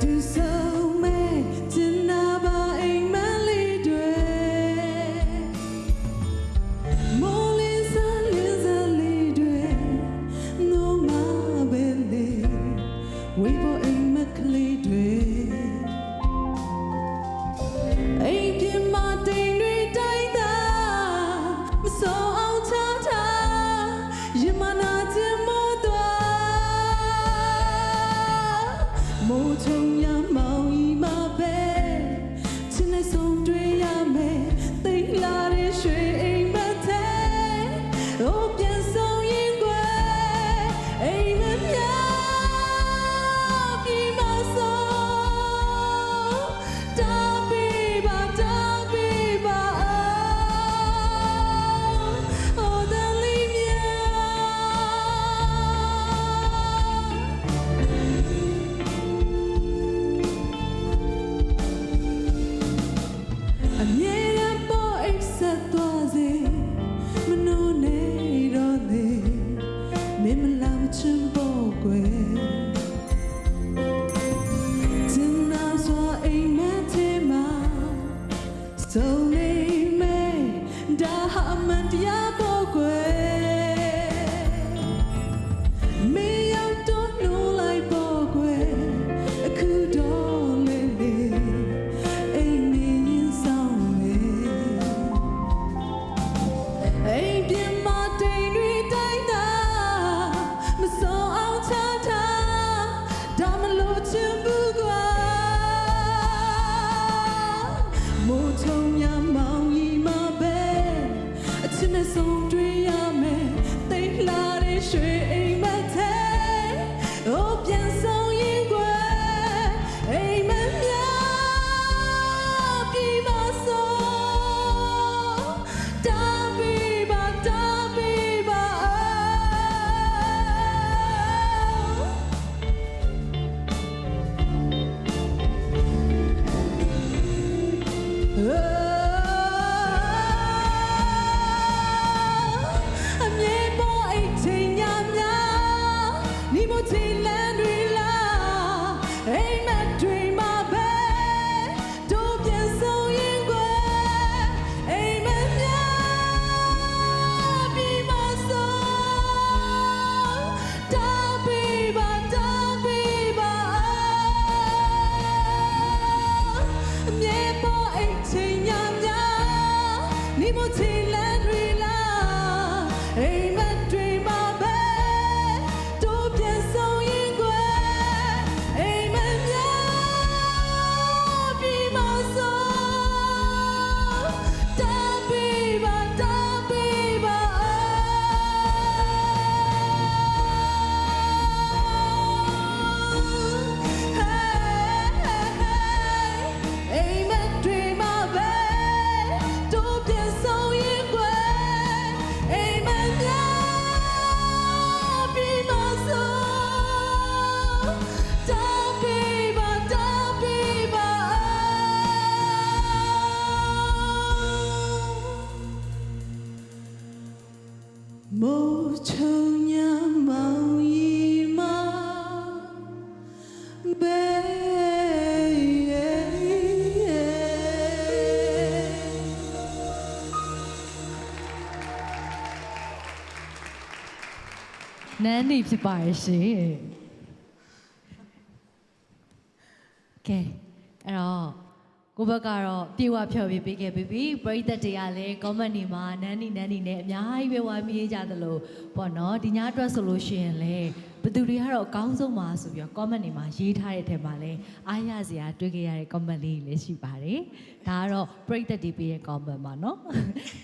Do so much in our in Malidre. Molly's a lidre, no my belly. We for a McLeodre. Ain't in my daily data, so I'll tata. You man not in more trong nhà màu y mà bé trên này sông đuôi ya mẹ tay la để xuôi anh mà thế ốp chân sông yên quê anh em nhớ khi mà sông ta bị bà ở ta ly So me da haman dia bogwe me out don't know like bogwe ku do le ai me song le ai bien ma dai nui dai da ma so out ta ta da ma lo chin bu gwa mo chong ya mao yi ma be chin na song dui ya me tai la de shui ai ma the o pian song yin gwe ai ma mya pi ma so da bi ba မိုးချုံညမောင်ရီမာဘယ်နန်းနေဖြစ်ပါရဲ့ရှင်ကဲအဲ့တော့ကိုဘက်ကတော့ပြေဝဖြော်ပြပေးခဲ့ပြီပရိသတ်တွေကလည်း comment တွေမှာနန်းနေနဲ့အများကြီးပဲဝါမြေးကြသလိုပေါ့နော်ဒီညအတွက်ဆိုလို့ရှိရင်လည်းဘသူတွေကတော့အကောင်းဆုံးပါဆိုပြီးတော့ comment တွေမှာရေးထားတဲ့အထက်မှာလည်းအားရစရာတွေ့ခဲ့ရတဲ့ comment လေးတွေလည်းရှိပါတယ်ဒါကတော့ပရိသတ်တွေပေးတဲ့ comment ပါနော်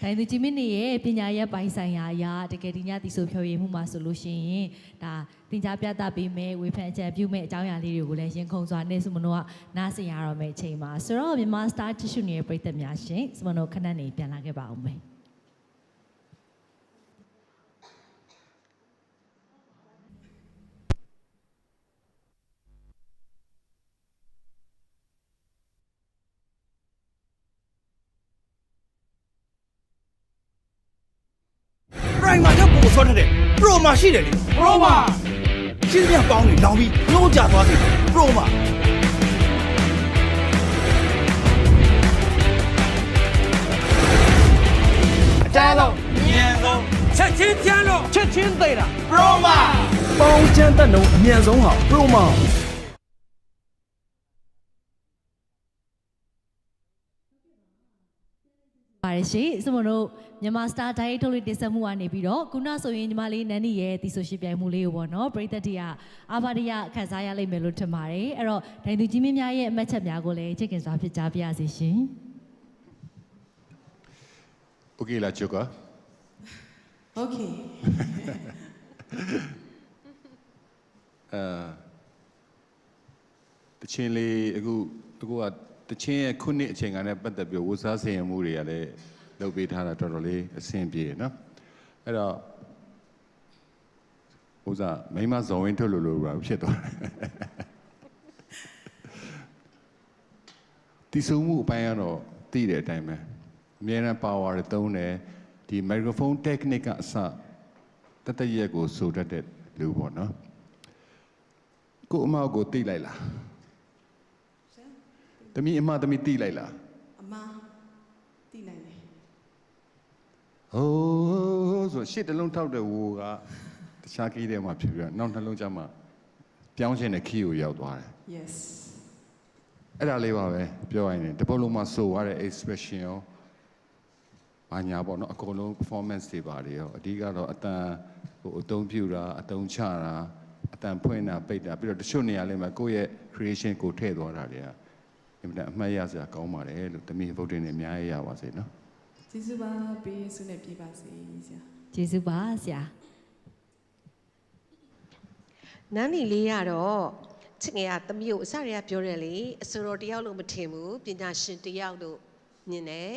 ဒိုင်သူကြည်မင်းနေရဲ့ပညာရပ်ပိုင်းဆိုင်ရာအရာတကယ်ဒီညတီဆိုဖြော်ရည်မှုမှာဆိုလို့ရှိရင်ဒါသင်ကြားပြသပေးမယ်ဝေဖန်အကြံပြုမယ်အကြောင်းအရာလေးတွေကိုလည်းရင်ခုန်စွာနဲ့စမနိုကနားဆင်ရတော့မယ့်အချိန်မှာဆိုတော့မြန်မာ Star တ िश နေတဲ့ပရိသတ်များရှင်စမနိုခဏနေပြန်လာခဲ့ပါအောင်မယ်ရိုင်မာတော့ပိုဆော့ထတဲ့ Pro မှာရှိတယ်လေ Pro မှာရှင်းပြပေါင်းနေလောင်ပြီးညှိုးကြသွားစေတယ် Pro မှာအကြမ်းဆုံးညံဆုံးချက်ချင်းချမ်းလို့ချက်ချင်းသိတာ Pro မှာပေါင်းချမ်းတဲ့နှုန်းအမြန်ဆုံးဟာ Pro မှာပါတယ်ရှင်စမတို့မြန်မာ Star တိုင်းထုတ်လွှင့်တင်ဆက်မှုကနေပြီးတော့ခုနဆိုရင်ညီမလေးနန်းနီရဲ့တီဆိုရှင်ပြိုင်မှုလေးကိုပေါ့နော်ပရိသတ်တွေကအာဘာဒရခန်းစားရလိမ့်မယ်လို့ထင်ပါတယ်အဲ့တော့ဒိုင်သူကြီးမင်းများရဲ့အမှတ်ချက်များကိုလည်းချစ်ခင်စွာဖြစ်ကြားပြရစီရှင်โอเคလားချူကာ Okay တချင်းလေးအခုကတချင်းရဲ့ခုနှစ်အချိန်ကလည်းပတ်သက်ပြီးဝစားဆင်ရမှုတွေကလည်းလုပ်ပေးထားတာတော်တော်လေးအဆင်ပြေနော်အဲ့တော့ဥစားမိမဇော်ဝင်းထုတ်လို့ပါဖြစ်သွားတယ်တီးဆုံမှုအပိုင်းကတော့သိတဲ့အတိုင်းပဲအများနဲ့ power တွေသုံးတယ်ဒီ microphone technique ကအစတရက်ကိုဆိုတတ်တဲ့လူပေါ့နော်ကိုအမကိုသိလိုက်လားတမီအမတမီသိလိုက်လားအမသိလိုက်တယ်ဟိုးဆိုရှစ်တလုံးထောက်တဲ့ဝိုကတခြားခီးထဲမှာဖြစ်ပြီးတော့နောက်နှလုံးကျမှပြောင်းရှင်တဲ့ခီးကိုရောက်သွားတယ် Yes အဲ့ဒါလေးပါပဲပြောရရင်တပုတ်လုံးမှာဆိုရတဲ့ expression ရောဘာညာပေါ့နော်အကုန်လုံး performance တွေပါတယ်ရောအဓိကတော့အတန်ဟိုအသုံးပြုတာအသုံးချတာအတန်ဖွင့်တာပိတ်တာပြီးတော့တချို့နေရာလေးမှာကိုယ့်ရဲ့ creation ကိုထည့်သွားတာတွေကအင်မတန်အမှတ်ရစရာကောင်းပါတယ်လို့တမီဗုဒ္ဓနဲ့အများကြီးရပါစေနော်ကျေးဇူးပါပေးဆုနဲ့ပြေးပါစေဆရာကျေးဇူးပါဆရာနန်းနီလေးကတော့ချစ်ငယ်ကသမီးကိုအစရပြောတယ်လေအဆိုတော်တယောက်လို့မထင်ဘူးပညာရှင်တယောက်လို့မြင်တယ်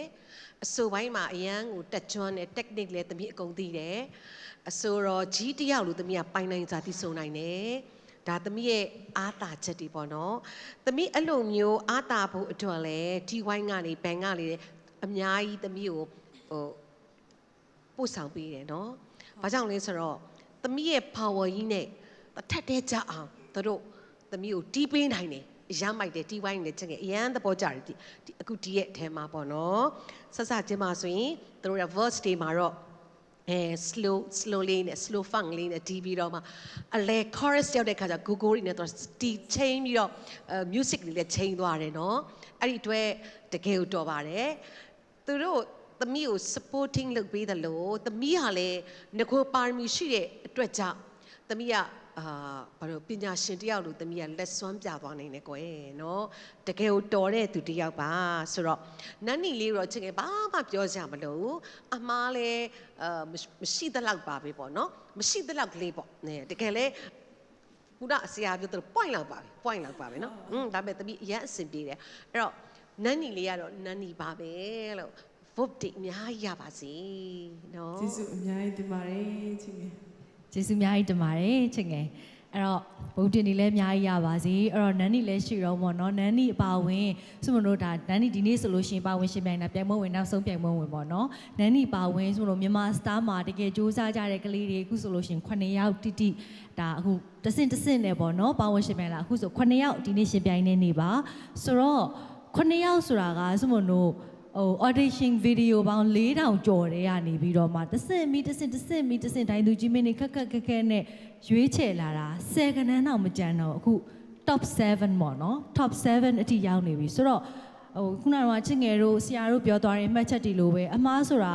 အဆိုပိုင်းမှာအရန်ကိုတက်ကျွမ်းတဲ့ technique လည်းသမီးအကုန်သိတယ်အဆိုတော်ကြီးတယောက်လို့သမီးကပိုင်နိုင်စာသိဆုံးနိုင်တယ်ဒါသမီးရဲ့အားတာချက်တွေပေါ့နော်သမီးအဲ့လိုမျိုးအားတာဖို့အတွက်လဲဒီဝိုင်းကနေဘန်ကလေအများကြီးသမီးကိုပို့ဆောင်ပေးတယ်နော်ဘာကြောင့်လဲဆိုတော့သမီးရဲ့ power ကြီးနဲ့တစ်ထက်တည်းကြအောင်တို့သမီးကိုတီးပေးနိုင်တယ်ရမ်းမိုက်တယ်တီးဝိုင်းနဲ့ချက်ငယ်အရန်သဘောကျတယ်ဒီအခုဒီရဲ့အထဲမှာပေါ့နော်ဆက်စချင်းမှာဆိုရင်တို့ရဲ့ verse တွေမှာတော့slow လေးနဲ့ slow funk လေးနဲ့တီးပြီးတော့မှအလဲ chorus ရောက်တဲ့ခါကျ Google တွေနဲ့တော့တီးချိန်ပြီးတော့music တွေလည်းချိန်သွားတယ်နော်အဲ့ဒီအတွက်တကယ်ကိုတော်ပါတယ်သူတို့သမီးကို supporting လုပ်ပေးတယ်လို့သမီးဟာလည်းငကိုပါရမီရှိတဲ့အတွက်ကြောင့်သမီးကဘာလို့ပညာရှင်တယောက်လို့သမီးကလက်စွမ်းပြသွားနိုင်တယ်ကွယ်နော်တကယ်ကိုတော်တဲ့သူတယောက်ပါဆိုတော့နန်းနီလေးတော့ချစ်ငယ်ဘာမှပြောစရာမလိုဘူးအမားလည်းမရှိသလောက်ပါပဲပေါ့နော်မရှိသလောက်ကလေးပေါ့တကယ်လဲခုနအစရာပြောတယ် point လောက်ပါပဲနော်ဒါပေမဲ့သမီးအရင်အဆင်ပြေတယ်အဲ့တော့နန်းနီလေးကတော့နန်းနီပါပဲလို့ vote တွေအများကြီးရပါစေနော်ကျေးဇူးအများကြီးတင်ပါတယ်ချစ်ငယ်ကျေးဇူးအများကြီးတင်ပါတယ်ချစ်ငယ် အဲ့တော့ဘုံတင်နေလဲအများကြီးရပါစေအဲ့တော့နန်းနီလည်းရှိတော့ပေါ့နော်နန်းနီအပါဝင်ဆိုမလို့ဒါနန်းနီဒီနေ့ဆိုလို့ရှိရင်ပါဝင်ရှင်ပြိုင်တာပြိုင်ပွဲဝင်နောက်ဆုံးပြိုင်ပွဲဝင်ပေါ့နော်နန်းနီပါဝင်ဆိုလို့မြန်မာစတားမှာတကယ်စူးစမ်းကြတဲ့ကလေးတွေအခုဆိုလို့ရှိရင်9ယောက်တိတိဒါအခုတဆင့်နဲ့ပေါ့နော်ပါဝင်ရှင်ပြိုင်လာအခုဆို9ယောက်ဒီနေ့ရှင်ပြိုင်နေနေပါဆိုတော့9ယောက်ဆိုတာကဆိုမလို့audition video ပေါင်း4000ကျော်တဲ့ကနေပြီးတော့မှတဆင့်တိုင်းသူကြီးမင်းနေခက်နဲ့ရွေးချယ်လာတာ10ခန်းတော့မကြမ်းတော့အခု top 7ပေါ့နော် top 7အထိရောက်နေပြီဆိုတော့ခုနကချစ်ငယ်တို့ဆရာတို့ပြောသွားတဲ့မှတ်ချက်တွေလိုပဲအမားဆိုတာ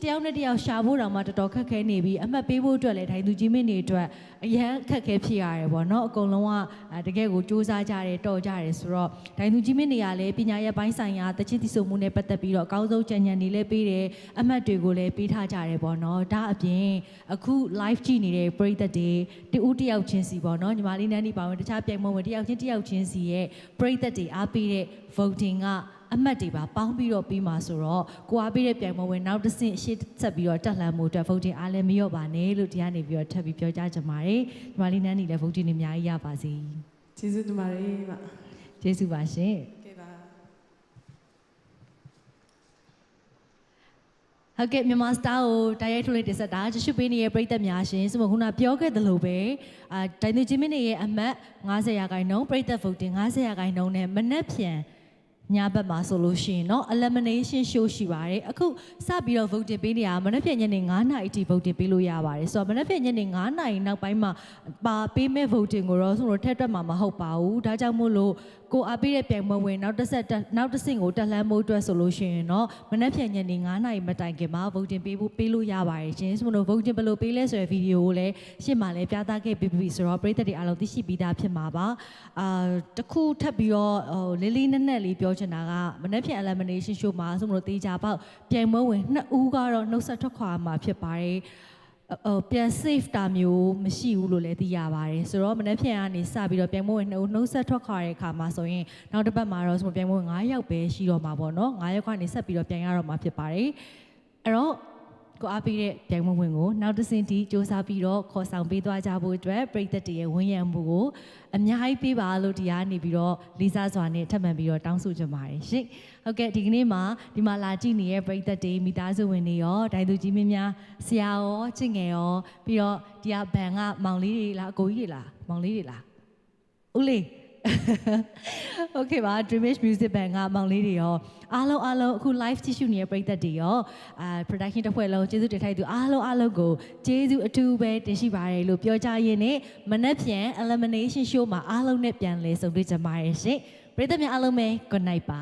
တယောက်နဲ့တယောက်ရှာဖို့တောင်မှတော်တော်ခက်ခဲနေပြီအမှတ်ပေးဖို့အတွက်လည်းဒိုင်သူကြီးမင်းတွေအတွက်အရန်ခက်ခဲဖြစ်ရတယ်ပေါ့နော်အကုန်လုံးကတကယ်ကိုစူးစမ်းကြတယ်တော်ကြတယ်ဆိုတော့ဒိုင်သူကြီးမင်းတွေကလည်းပညာရေးပိုင်းဆိုင်ရာတချစ်တီဆိုမှုနဲ့ပတ်သက်ပြီးတော့အကောင်းဆုံးကြံဉာဏ်တွေလည်းပေးတယ်အမှတ်တွေကိုလည်းပေးထားကြတယ်ပေါ့နော်ဒါအပြင်အခု live ကြည့်နေတဲ့ပရိသတ်တွေတယောက်ချင်းစီပေါ့နော်ညီမလေးနန်းဒီပါဝင်တခြားပြိုင်ပွဲဝင်တယောက်ချင်းစီရဲ့ပရိသတ်တွေအားပေးတဲ့ voting ကအမှတ်တွေပါပေါင်းပြီးတော့ပြီးမှာဆိုတော့ကိုအားပေးတဲ့ပြိုင်ပွဲဝင်နောက်တစ်ဆင့်ရှေ့ဆက်ပြီးတော့တက်လှမ်းမှုအတွက် voting အားလည်းမလျော့ပါနဲ့လို့ဒီကနေပြီးတော့ထပ်ပြီးပြောကြားချင်ပါတယ်ညီမလေးနန်းဒီလည်း voting တွေအများကြီးရပါစေကျေးဇူးတင်ပါတယ်မကျေးဇူးပါရှင်ကဲပါဟုတ်ကဲ့မြန်မာစတားကိုတိုက်ရိုက်ထုတ်လိုက်တင်ဆက်တာကြည့်ရှုပေးနေတဲ့ပရိသတ်များရှင်ဆိုမှခုနပြောခဲ့သလိုပဲဒိုင်သူချင်းမင်းရဲ့အမှတ်50%ပရိသတ် voting 50%နဲ့မနှက်ဖြန်ညဘက်မှာဆိုလို့ရှိရင်เนาะ elimination show ရှိပါတယ်အခုစပြီးတော့ voting ပေးနေတာမနှက်ဖြန်ညနေ9:00 နာရီအထိ voting ပေးလို့ရပါတယ်ဆိုတော့မနှက်ဖြန်ညနေ9:00 နာရီနောက်ပိုင်းမှာပါပေးမဲ့ voting ကိုတော့ဆိုတော့ထက်တွက်မှာမဟုတ်ပါဘူးဒါကြောင့်မို့လို့ကိုအားပေးတဲ့ပြိုင်ပွဲဝင်နောက်တစ်ဆင့်ကိုတက်လှမ်းဖို့အတွက်ဆိုလို့ရှိရင်เนาะမနှက်ဖြန်ညနေ9:00 နာရီမတိုင်ခင်မှာ voting ပေးလို့ရပါတယ်ရှင်ဆိုတော့ voting ဘယ်လိုပေးလဲဆိုတဲ့ဗီဒီယိုကိုလည်းရှေ့မှာလည်းပြသခဲ့ပြီးပြီဆိုတော့ပရိသတ်တွေအားလုံးသိရှိပြီးသားဖြစ်မှာပါတခုထပ်ပြီးတော့လေးလေးနက်နက်လေးပြောချင်တာကမနှက်ဖြန် elimination show မှာဆိုလို့တေချာပေါက်ပြိုင်ပွဲဝင်2ဦးကတော့နှုတ်ဆက်ထွက်ခွာမှာဖြစ်ပါတယ်ပြန် safe တာမျိုးမရှိဘူးလို့လည်းသိရပါတယ်ဆိုတော့မနေ့ပြန်ကနေစပြီးတော့ပြန်မို့ဝင်နှုတ်ဆက်ထွက်ခွာတဲ့အခါမှာဆိုရင်နောက်တစ်ပတ်မှာတော့ဆိုပြန်မို့9ယောက်ပဲရှိတော့မှာပေါ့နော်9ယောက်ကနေဆက်ပြီးတော့ပြန်ရတော့မှာဖြစ်ပါတယ်အဲ့တော့ကိုအားပေးတဲ့ပြန်မို့ဝင်ကိုနောက်တစ်ဆင့်ထိစ조사ပြီးတော့ခေါ်ဆောင်ပေးသွားကြဖို့အတွက်ပရိသတ်တွေရဲ့ဝန်းရံမှုကိုအများကြီးပေးပါလို့တရားနေပြီးတော့လေးစားစွာနဲ့ထပ်မံပြီးတော့တောင်းဆိုချင်ပါတယ်ရှင်ဟုတ်ကဲ့ဒီကနေ့မှာဒီမှာလာကြည့်နေတဲ့ပရိသတ်တွေမိသားစုဝင်တွေရောဒိုင်သူကြီးမင်းများဆရာရောချစ်ငယ်ရောပြီးတော့ဒီကဘန်ကမောင်လေးတွေလားအကိုကြီးတွေလားမောင်လေးတွေလားဦးလေးโอเคပါ Dreamish Music Band ကမောင်လေးတွေရောအားလုံးအခု live ကြည့်ရှုနေတဲ့ပရိသတ်တွေရောproduction တစ်ဖွဲ့လုံးကျေးဇူးတင်ထိုက်သူအားလုံးကိုကျေးဇူးအထူးပဲတင်ရှိပါတယ်လို့ပြောကြရင်းနဲ့မနက်ဖြန် elimination show မှာအားလုံးနဲ့ပြန်လည်ဆုံတွေ့ကြပါရစေပရိသတ်များအားလုံးပဲ good night ပါ